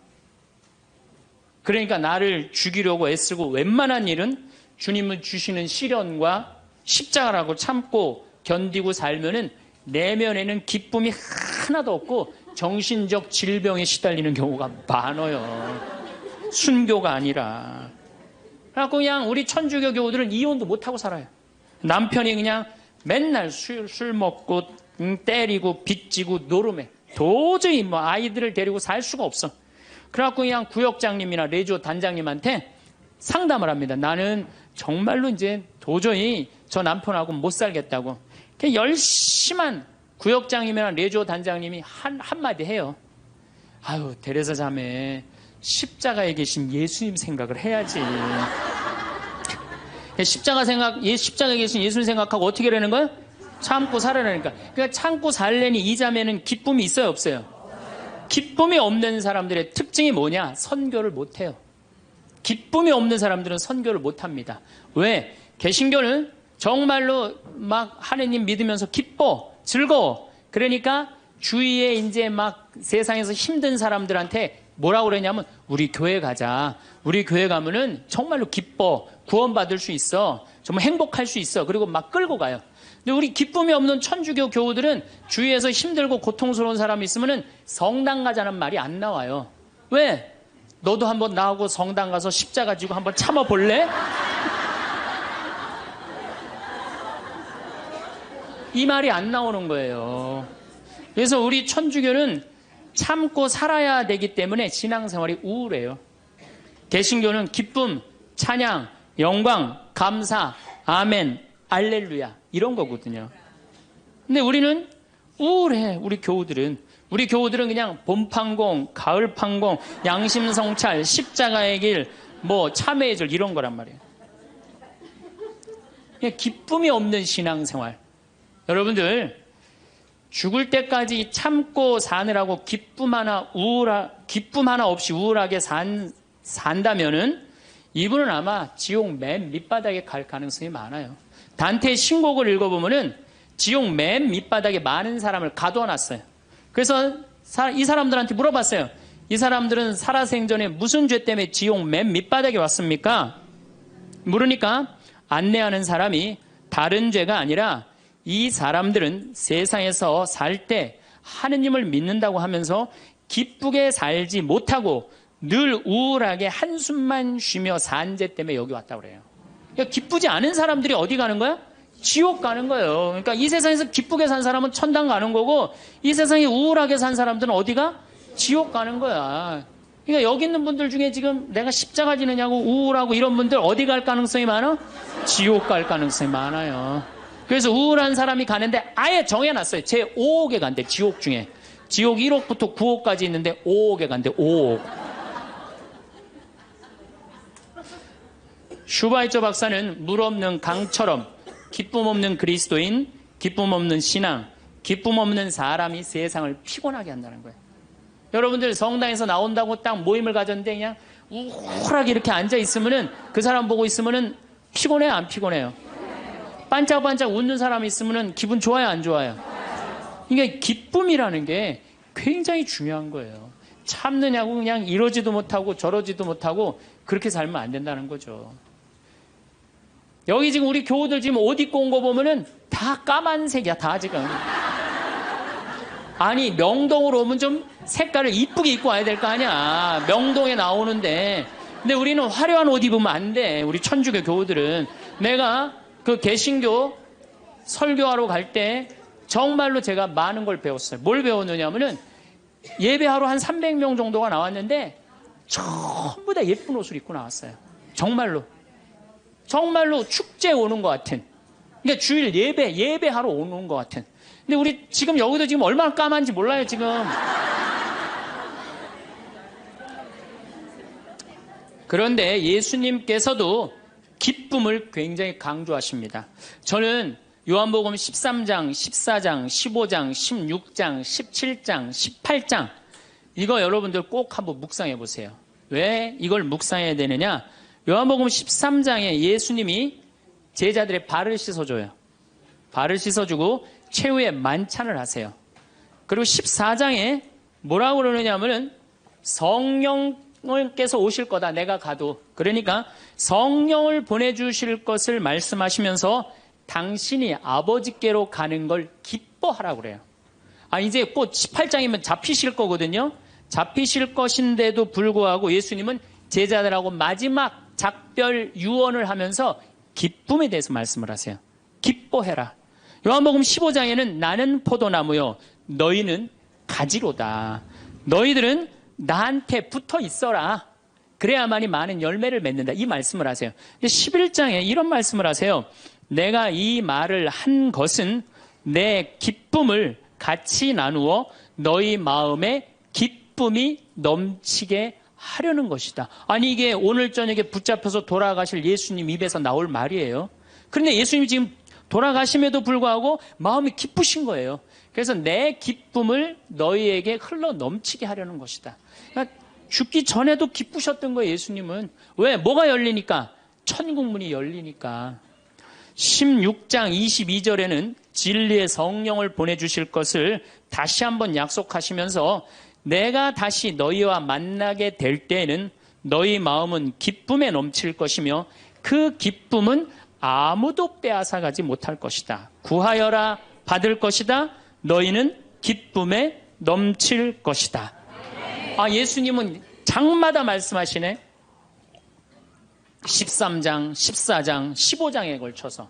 그러니까 나를 죽이려고 애쓰고 웬만한 일은 주님은 주시는 시련과 십자가라고 참고 견디고 살면은 내면에는 기쁨이 하나도 없고 정신적 질병에 시달리는 경우가 많아요. 순교가 아니라. 그래갖고 그냥 우리 천주교 교우들은 이혼도 못하고 살아요. 남편이 그냥 맨날 술 먹고 때리고 빚지고 노름해. 도저히 아이들을 데리고 살 수가 없어. 그래갖고 그냥 구역장님이나 레조 단장님한테 상담을 합니다. 나는 정말로 이제 도저히 저 남편하고 못 살겠다고. 그냥 열심한 구역장님이나 레조 단장님이 한마디 해요. 아유, 데레사 자매, 십자가에 계신 예수님 생각을 해야지. 십자가에 계신 예수님 생각하고 어떻게 하라는 거예요? 참고 살아라니까. 그러니까 참고 살려니 이 자매는 기쁨이 있어요, 없어요? 기쁨이 없는 사람들의 특징이 뭐냐? 선교를 못해요. 기쁨이 없는 사람들은 선교를 못합니다. 왜? 개신교는 정말로 막 하느님 믿으면서 기뻐, 즐거워. 그러니까 주위에 이제 막 세상에서 힘든 사람들한테 뭐라고 그러냐면 우리 교회 가자. 우리 교회 가면은 정말로 기뻐. 구원받을 수 있어. 정말 행복할 수 있어. 그리고 막 끌고 가요. 근데 우리 기쁨이 없는 천주교 교우들은 주위에서 힘들고 고통스러운 사람이 있으면은 성당 가자는 말이 안 나와요. 왜? 너도 한번 나하고 성당 가서 십자가 지고 한번 참아볼래? 이 말이 안 나오는 거예요. 그래서 우리 천주교는 참고 살아야 되기 때문에 신앙생활이 우울해요. 개신교는 기쁨, 찬양, 영광, 감사, 아멘, 알렐루야 이런 거거든요. 근데 우리는 우울해. 우리 교우들은 그냥 봄판공, 가을판공, 양심성찰, 십자가의 길, 참회의 절 이런 거란 말이에요. 그냥 기쁨이 없는 신앙생활. 여러분들 죽을 때까지 참고 사느라고 기쁨 하나 없이 우울하게 산다면은 이분은 아마 지옥 맨 밑바닥에 갈 가능성이 많아요. 단테의 신곡을 읽어보면은 지옥 맨 밑바닥에 많은 사람을 가둬놨어요. 그래서 이 사람들한테 물어봤어요. 이 사람들은 살아생전에 무슨 죄 때문에 지옥 맨 밑바닥에 왔습니까? 물으니까 안내하는 사람이 다른 죄가 아니라 이 사람들은 세상에서 살 때 하느님을 믿는다고 하면서 기쁘게 살지 못하고 늘 우울하게 한숨만 쉬며 산 죄 때문에 여기 왔다고 그래요. 그러니까 기쁘지 않은 사람들이 어디 가는 거야? 지옥 가는 거예요. 그러니까 이 세상에서 기쁘게 산 사람은 천당 가는 거고 이 세상에 우울하게 산 사람들은 어디가? 지옥 가는 거야. 그러니까 여기 있는 분들 중에 지금 내가 십자가 지느냐고 우울하고 이런 분들 어디 갈 가능성이 많아? 지옥 갈 가능성이 많아요. 그래서 우울한 사람이 가는데 아예 정해놨어요. 제 5억에 간대. 지옥 중에. 지옥 1억부터 9억까지 있는데 5억에 간대. 5억. 슈바이처 박사는 물 없는 강처럼 기쁨 없는 그리스도인, 기쁨 없는 신앙, 기쁨 없는 사람이 세상을 피곤하게 한다는 거예요. 여러분들 성당에서 나온다고 딱 모임을 가졌는데 그냥 우울하게 이렇게 앉아 있으면은 그 사람 보고 있으면은 피곤해요, 안 피곤해요? 반짝반짝 웃는 사람이 있으면은 기분 좋아요, 안 좋아요? 그러니까 기쁨이라는 게 굉장히 중요한 거예요. 참느냐고 그냥 이러지도 못하고 저러지도 못하고 그렇게 살면 안 된다는 거죠. 여기 지금 우리 교우들 지금 옷 입고 온 거 보면은 다 까만색이야, 다 지금. 아니, 명동으로 오면 좀 색깔을 이쁘게 입고 와야 될 거 아니야. 명동에 나오는데. 근데 우리는 화려한 옷 입으면 안 돼. 우리 천주교 교우들은. 내가 그 개신교 설교하러 갈 때 정말로 제가 많은 걸 배웠어요. 뭘 배웠느냐면은 예배하러 한 300명 정도가 나왔는데 전부 다 예쁜 옷을 입고 나왔어요. 정말로. 정말로 축제에 오는 것 같은. 그러니까 주일 예배하러 오는 것 같은. 근데 우리 지금 여기도 지금 얼마나 까만지 몰라요, 지금. 그런데 예수님께서도 기쁨을 굉장히 강조하십니다. 저는 요한복음 13장, 14장, 15장, 16장, 17장, 18장 이거 여러분들 꼭 한번 묵상해 보세요. 왜 이걸 묵상해야 되느냐? 요한복음 13장에 예수님이 제자들의 발을 씻어줘요. 발을 씻어주고 최후의 만찬을 하세요. 그리고 14장에 뭐라고 그러느냐면은 성령께서 오실 거다, 내가 가도. 그러니까 성령을 보내주실 것을 말씀하시면서 당신이 아버지께로 가는 걸 기뻐하라고 그래요. 이제 곧 18장이면 잡히실 거거든요. 잡히실 것인데도 불구하고 예수님은 제자들하고 마지막 작별 유언을 하면서 기쁨에 대해서 말씀을 하세요. 기뻐해라. 요한복음 15장에는 나는 포도나무요 너희는 가지로다. 너희들은 나한테 붙어 있어라. 그래야만이 많은 열매를 맺는다. 이 말씀을 하세요. 11장에 이런 말씀을 하세요. 내가 이 말을 한 것은 내 기쁨을 같이 나누어 너희 마음에 기쁨이 넘치게 하려는 것이다. 아니, 이게 오늘 저녁에 붙잡혀서 돌아가실 예수님 입에서 나올 말이에요. 그런데 예수님이 지금 돌아가심에도 불구하고 마음이 기쁘신 거예요. 그래서 내 기쁨을 너희에게 흘러 넘치게 하려는 것이다. 그러니까 죽기 전에도 기쁘셨던 거예요, 예수님은. 왜? 뭐가 열리니까? 천국문이 열리니까. 16장 22절에는 진리의 성령을 보내주실 것을 다시 한번 약속하시면서 내가 다시 너희와 만나게 될 때에는 너희 마음은 기쁨에 넘칠 것이며 그 기쁨은 아무도 빼앗아가지 못할 것이다. 구하여라 받을 것이다. 너희는 기쁨에 넘칠 것이다. 예수님은 장마다 말씀하시네. 13장, 14장, 15장에 걸쳐서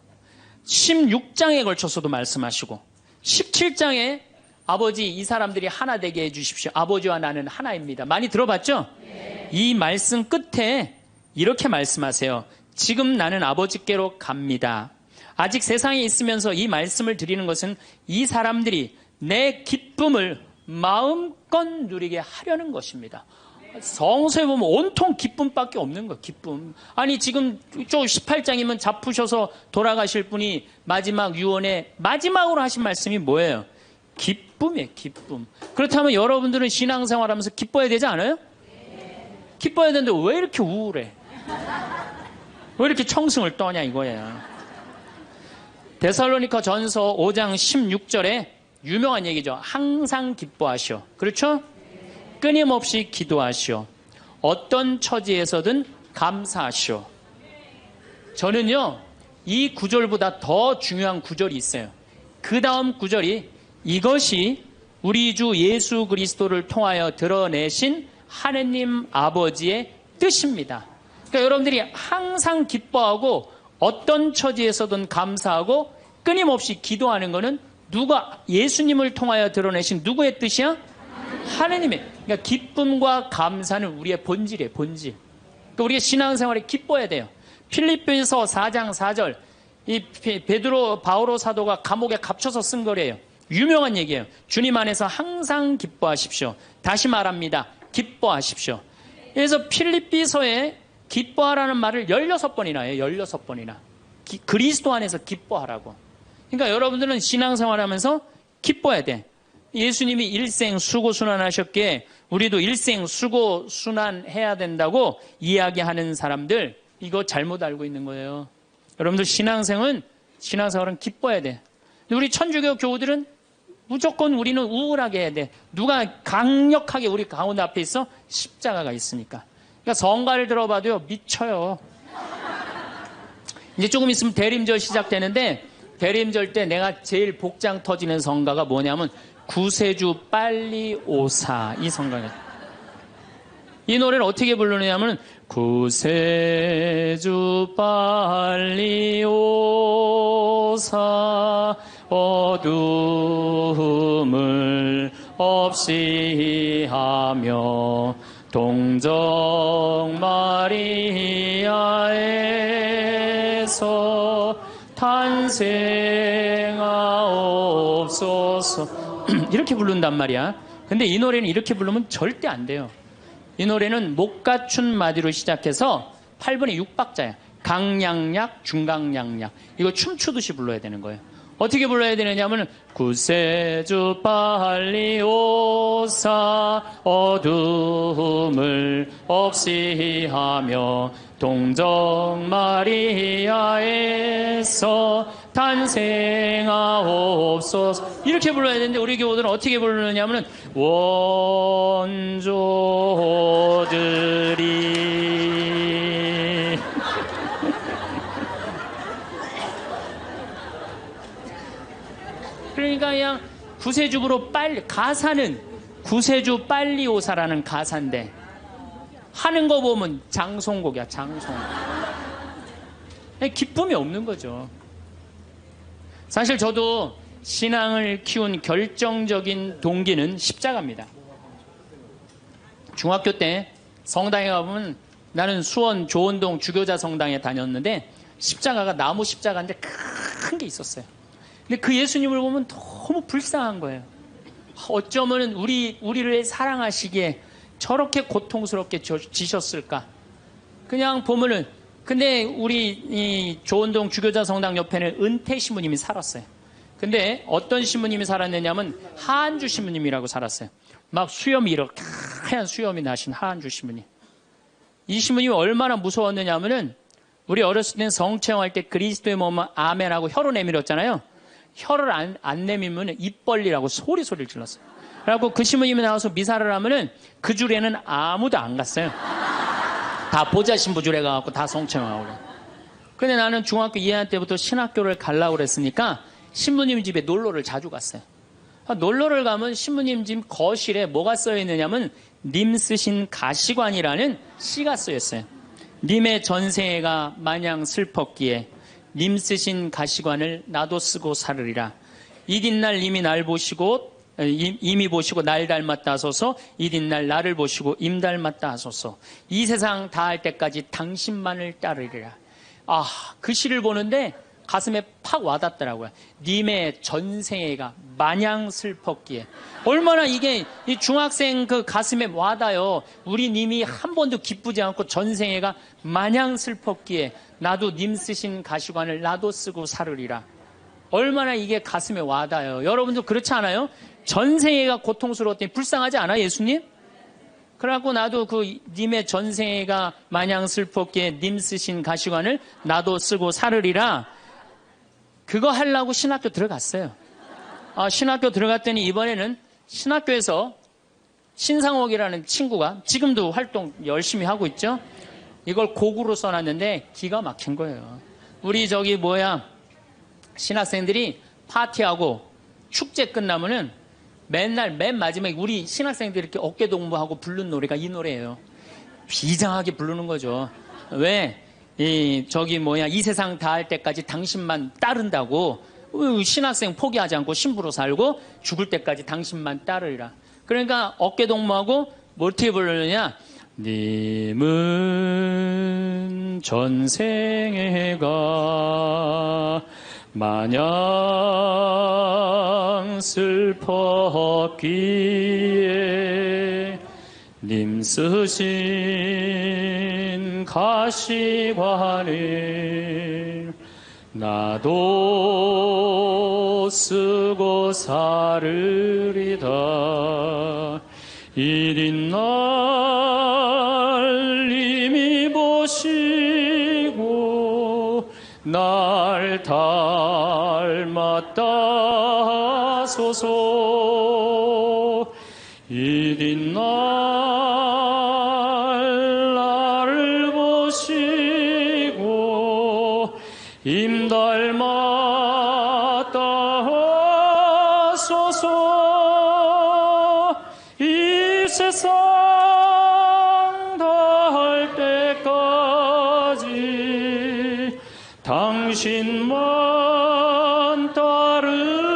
16장에 걸쳐서도 말씀하시고 17장에 아버지 이 사람들이 하나 되게 해주십시오. 아버지와 나는 하나입니다. 많이 들어봤죠? 네. 이 말씀 끝에 이렇게 말씀하세요. 지금 나는 아버지께로 갑니다. 아직 세상에 있으면서 이 말씀을 드리는 것은 이 사람들이 내 기쁨을 마음껏 누리게 하려는 것입니다. 성서에 보면 온통 기쁨밖에 없는 거예요. 기쁨. 아니 지금 저 18장이면 잡으셔서 돌아가실 분이 마지막 유언에 마지막으로 하신 말씀이 뭐예요? 기쁨이에요. 기쁨. 그렇다면 여러분들은 신앙생활하면서 기뻐야 되지 않아요? 기뻐야 되는데 왜 이렇게 우울해? 왜 이렇게 청승을 떠냐 이거예요. 데살로니가 전서 5장 16절에 유명한 얘기죠. 항상 기뻐하시오. 그렇죠? 끊임없이 기도하시오. 어떤 처지에서든 감사하시오. 저는요, 이 구절보다 더 중요한 구절이 있어요. 그 다음 구절이 이것이 우리 주 예수 그리스도를 통하여 드러내신 하느님 아버지의 뜻입니다. 그러니까 여러분들이 항상 기뻐하고 어떤 처지에서든 감사하고 끊임없이 기도하는 것은 누가 예수님을 통하여 드러내신 누구의 뜻이야? 하느님의. 그러니까 기쁨과 감사는 우리의 본질이에요. 본질. 그러니까 우리가 신앙생활에 기뻐야 돼요. 필립보서 4장 4절 이 베드로 바오로 사도가 감옥에 갇혀서 쓴 거래요. 유명한 얘기예요. 주님 안에서 항상 기뻐하십시오. 다시 말합니다. 기뻐하십시오. 그래서 필립비서에 기뻐하라는 말을 16번이나 해요. 16번이나. 그리스도 안에서 기뻐하라고. 그러니까 여러분들은 신앙생활하면서 기뻐야 돼. 예수님이 일생 수고순환하셨기에 우리도 일생 수고순환해야 된다고 이야기하는 사람들 이거 잘못 알고 있는 거예요. 여러분들 신앙생활은 기뻐야 돼. 우리 천주교 교우들은 무조건 우리는 우울하게 해야 돼. 누가 강력하게 우리 가운데 앞에 있어? 십자가가 있으니까. 그러니까 성가를 들어봐도요 미쳐요. 이제 조금 있으면 대림절 시작되는데 대림절 때 내가 제일 복장 터지는 성가가 뭐냐면 구세주 빨리 오사 이 성가예요. 이 노래를 어떻게 부르느냐면 구세주 빨리 오사 어둠을 없이 하며 동정 마리아에서 탄생하옵소서 이렇게 부른단 말이야. 근데 이 노래는 이렇게 부르면 절대 안 돼요. 이 노래는 못 갖춘 마디로 시작해서 8분의 6박자야. 강량약, 중강량약. 이거 춤추듯이 불러야 되는 거예요. 어떻게 불러야 되느냐면 구세주 빨리 오사 어둠을 없이 하며 동정 마리아에서 탄생하옵소서 이렇게 불러야 되는데 우리 교우들은 어떻게 부르느냐면 원조들이 그러니까 그냥 구세주로 빨리 가사는 구세주 빨리 오사라는 가사인데 하는 거 보면 장송곡이야. 장송. 기쁨이 없는 거죠. 사실 저도 신앙을 키운 결정적인 동기는 십자가입니다. 중학교 때 성당에 가보면 나는 수원 조원동 주교자 성당에 다녔는데 십자가가 나무 십자가인데 큰 게 있었어요. 근데 그 예수님을 보면 너무 불쌍한 거예요. 어쩌면 우리를 사랑하시기에 저렇게 고통스럽게 지셨을까? 그냥 보면은 근데 우리 이 조원동 주교자 성당 옆에는 은퇴 신부님이 살았어요. 근데 어떤 신부님이 살았느냐면 하한주 신부님이라고 살았어요. 막 수염이 이렇게 하얀 수염이 나신 하한주 신부님. 이 신부님이 얼마나 무서웠느냐면은 우리 어렸을 때는 성체험할 때 그리스도의 몸은 아멘하고 혀로 내밀었잖아요. 혀를 안 내밀면 입 벌리라고 소리를 질렀어요. 그래갖고 그 신부님이 나와서 미사를 하면은 그 줄에는 아무도 안 갔어요. 다 보자 신부 줄에 가갖고 다 성체험하고 그래. 근데 나는 중학교 2학년 때부터 신학교를 가려고 그랬으니까 신부님 집에 놀러를 자주 갔어요. 놀러를 가면 신부님 집 거실에 뭐가 써 있느냐면 님 쓰신 가시관이라는 시가 쓰여 있어요. 님의 전생애가 마냥 슬펐기에 님 쓰신 가시관을 나도 쓰고 살으리라. 이튿날 님이 날 보시고 임이 보시고 날 닮았다 하소서. 이튿날 나를 보시고 임 닮았다 하소서. 이 세상 다할 때까지 당신만을 따르리라. 그 시를 보는데 가슴에 팍 와닿더라고요. 님의 전생애가 마냥 슬펐기에. 얼마나 이게 이 중학생 그 가슴에 와닿아요. 우리 님이 한 번도 기쁘지 않고 전생애가 마냥 슬펐기에 나도 님 쓰신 가시관을 나도 쓰고 살으리라. 얼마나 이게 가슴에 와닿아요. 여러분도 그렇지 않아요? 전생애가 고통스러웠더니 불쌍하지 않아요, 예수님? 그래갖고 나도 그 님의 전생애가 마냥 슬펐기에 님 쓰신 가시관을 나도 쓰고 살으리라. 그거 하려고 신학교 들어갔어요. 신학교 들어갔더니 이번에는 신학교에서 신상옥이라는 친구가 지금도 활동 열심히 하고 있죠. 이걸 고구로 써놨는데 기가 막힌 거예요. 우리 신학생들이 파티하고 축제 끝나면은 맨날 맨 마지막에 우리 신학생들이 이렇게 어깨동무하고 부르는 노래가 이 노래예요. 비장하게 부르는 거죠. 왜? 이 세상 다 할 때까지 당신만 따른다고 신학생 포기하지 않고 신부로 살고 죽을 때까지 당신만 따르리라. 그러니까 어깨동무하고 어떻게 부르느냐? 님은 전생애가 마냥 슬펐기에 님 쓰신 가시관을 나도 쓰고 살으리다. 이린 날 님이 보시고 날 닮았다소서. 이린 날 나를 보시고 임 닮았다소서. 이 세상 다할 때까지 당신만 따르리라.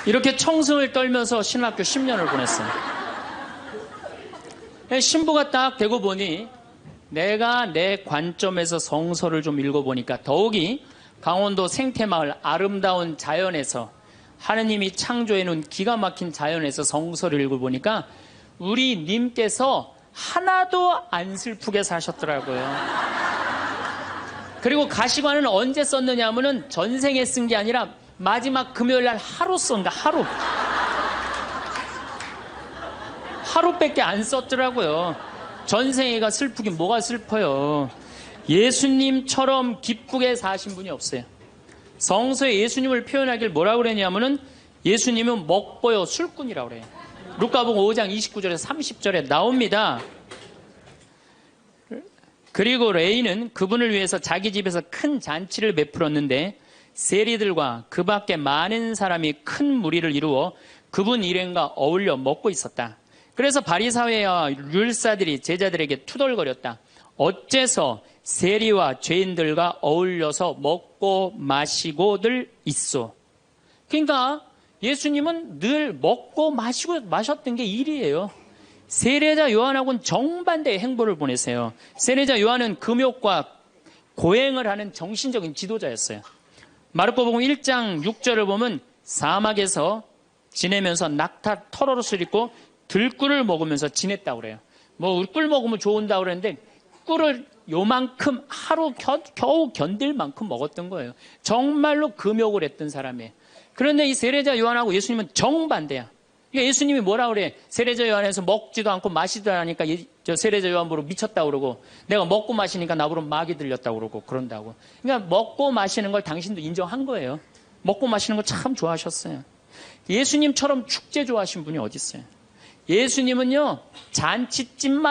이렇게 청승을 떨면서 신학교 10년을 보냈어요. 신부가 딱 되고 보니 내가 내 관점에서 성서를 좀 읽어보니까 더욱이 강원도 생태마을 아름다운 자연에서 하느님이 창조해놓은 기가 막힌 자연에서 성서를 읽어보니까 우리 님께서 하나도 안 슬프게 사셨더라고요. 그리고 가시관은 언제 썼느냐 하면은 전생에 쓴 게 아니라 마지막 금요일 날 하루 쓴다. 하루밖에 안 썼더라고요. 전생애가 슬프긴 뭐가 슬퍼요. 예수님처럼 기쁘게 사신 분이 없어요. 성서에 예수님을 표현하길 뭐라고 그랬냐면은 예수님은 먹보요 술꾼이라고 그래요. 루카복음 5장 29절에서 30절에 나옵니다. 그리고 레이는 그분을 위해서 자기 집에서 큰 잔치를 베풀었는데 세리들과 그 밖에 많은 사람이 큰 무리를 이루어 그분 일행과 어울려 먹고 있었다. 그래서 바리사회와 율사들이 제자들에게 투덜거렸다. 어째서 세리와 죄인들과 어울려서 먹고 마시고들 있소. 그러니까 예수님은 늘 먹고 마셨던 게 일이에요. 세례자 요한하고는 정반대의 행보를 보내세요. 세례자 요한은 금욕과 고행을 하는 정신적인 지도자였어요. 마르코복음 1장 6절을 보면 사막에서 지내면서 낙타 털옷을 입고 들꿀을 먹으면서 지냈다고 그래요. 꿀 먹으면 좋은다고 그랬는데 꿀을 요만큼 하루 겨우 견딜 만큼 먹었던 거예요. 정말로 금욕을 했던 사람이에요. 그런데 이 세례자 요한하고 예수님은 정반대야. 그러니까 예수님이 뭐라 그래? 세례자 요한에서 먹지도 않고 마시지도 않으니까 저 세례자 요한 보러 미쳤다고 그러고 내가 먹고 마시니까 나보러 마귀 들렸다고 그러고 그런다고. 그러니까 먹고 마시는 걸 당신도 인정한 거예요. 먹고 마시는 거 참 좋아하셨어요. 예수님처럼 축제 좋아하신 분이 어디 있어요? 예수님은요 잔치집만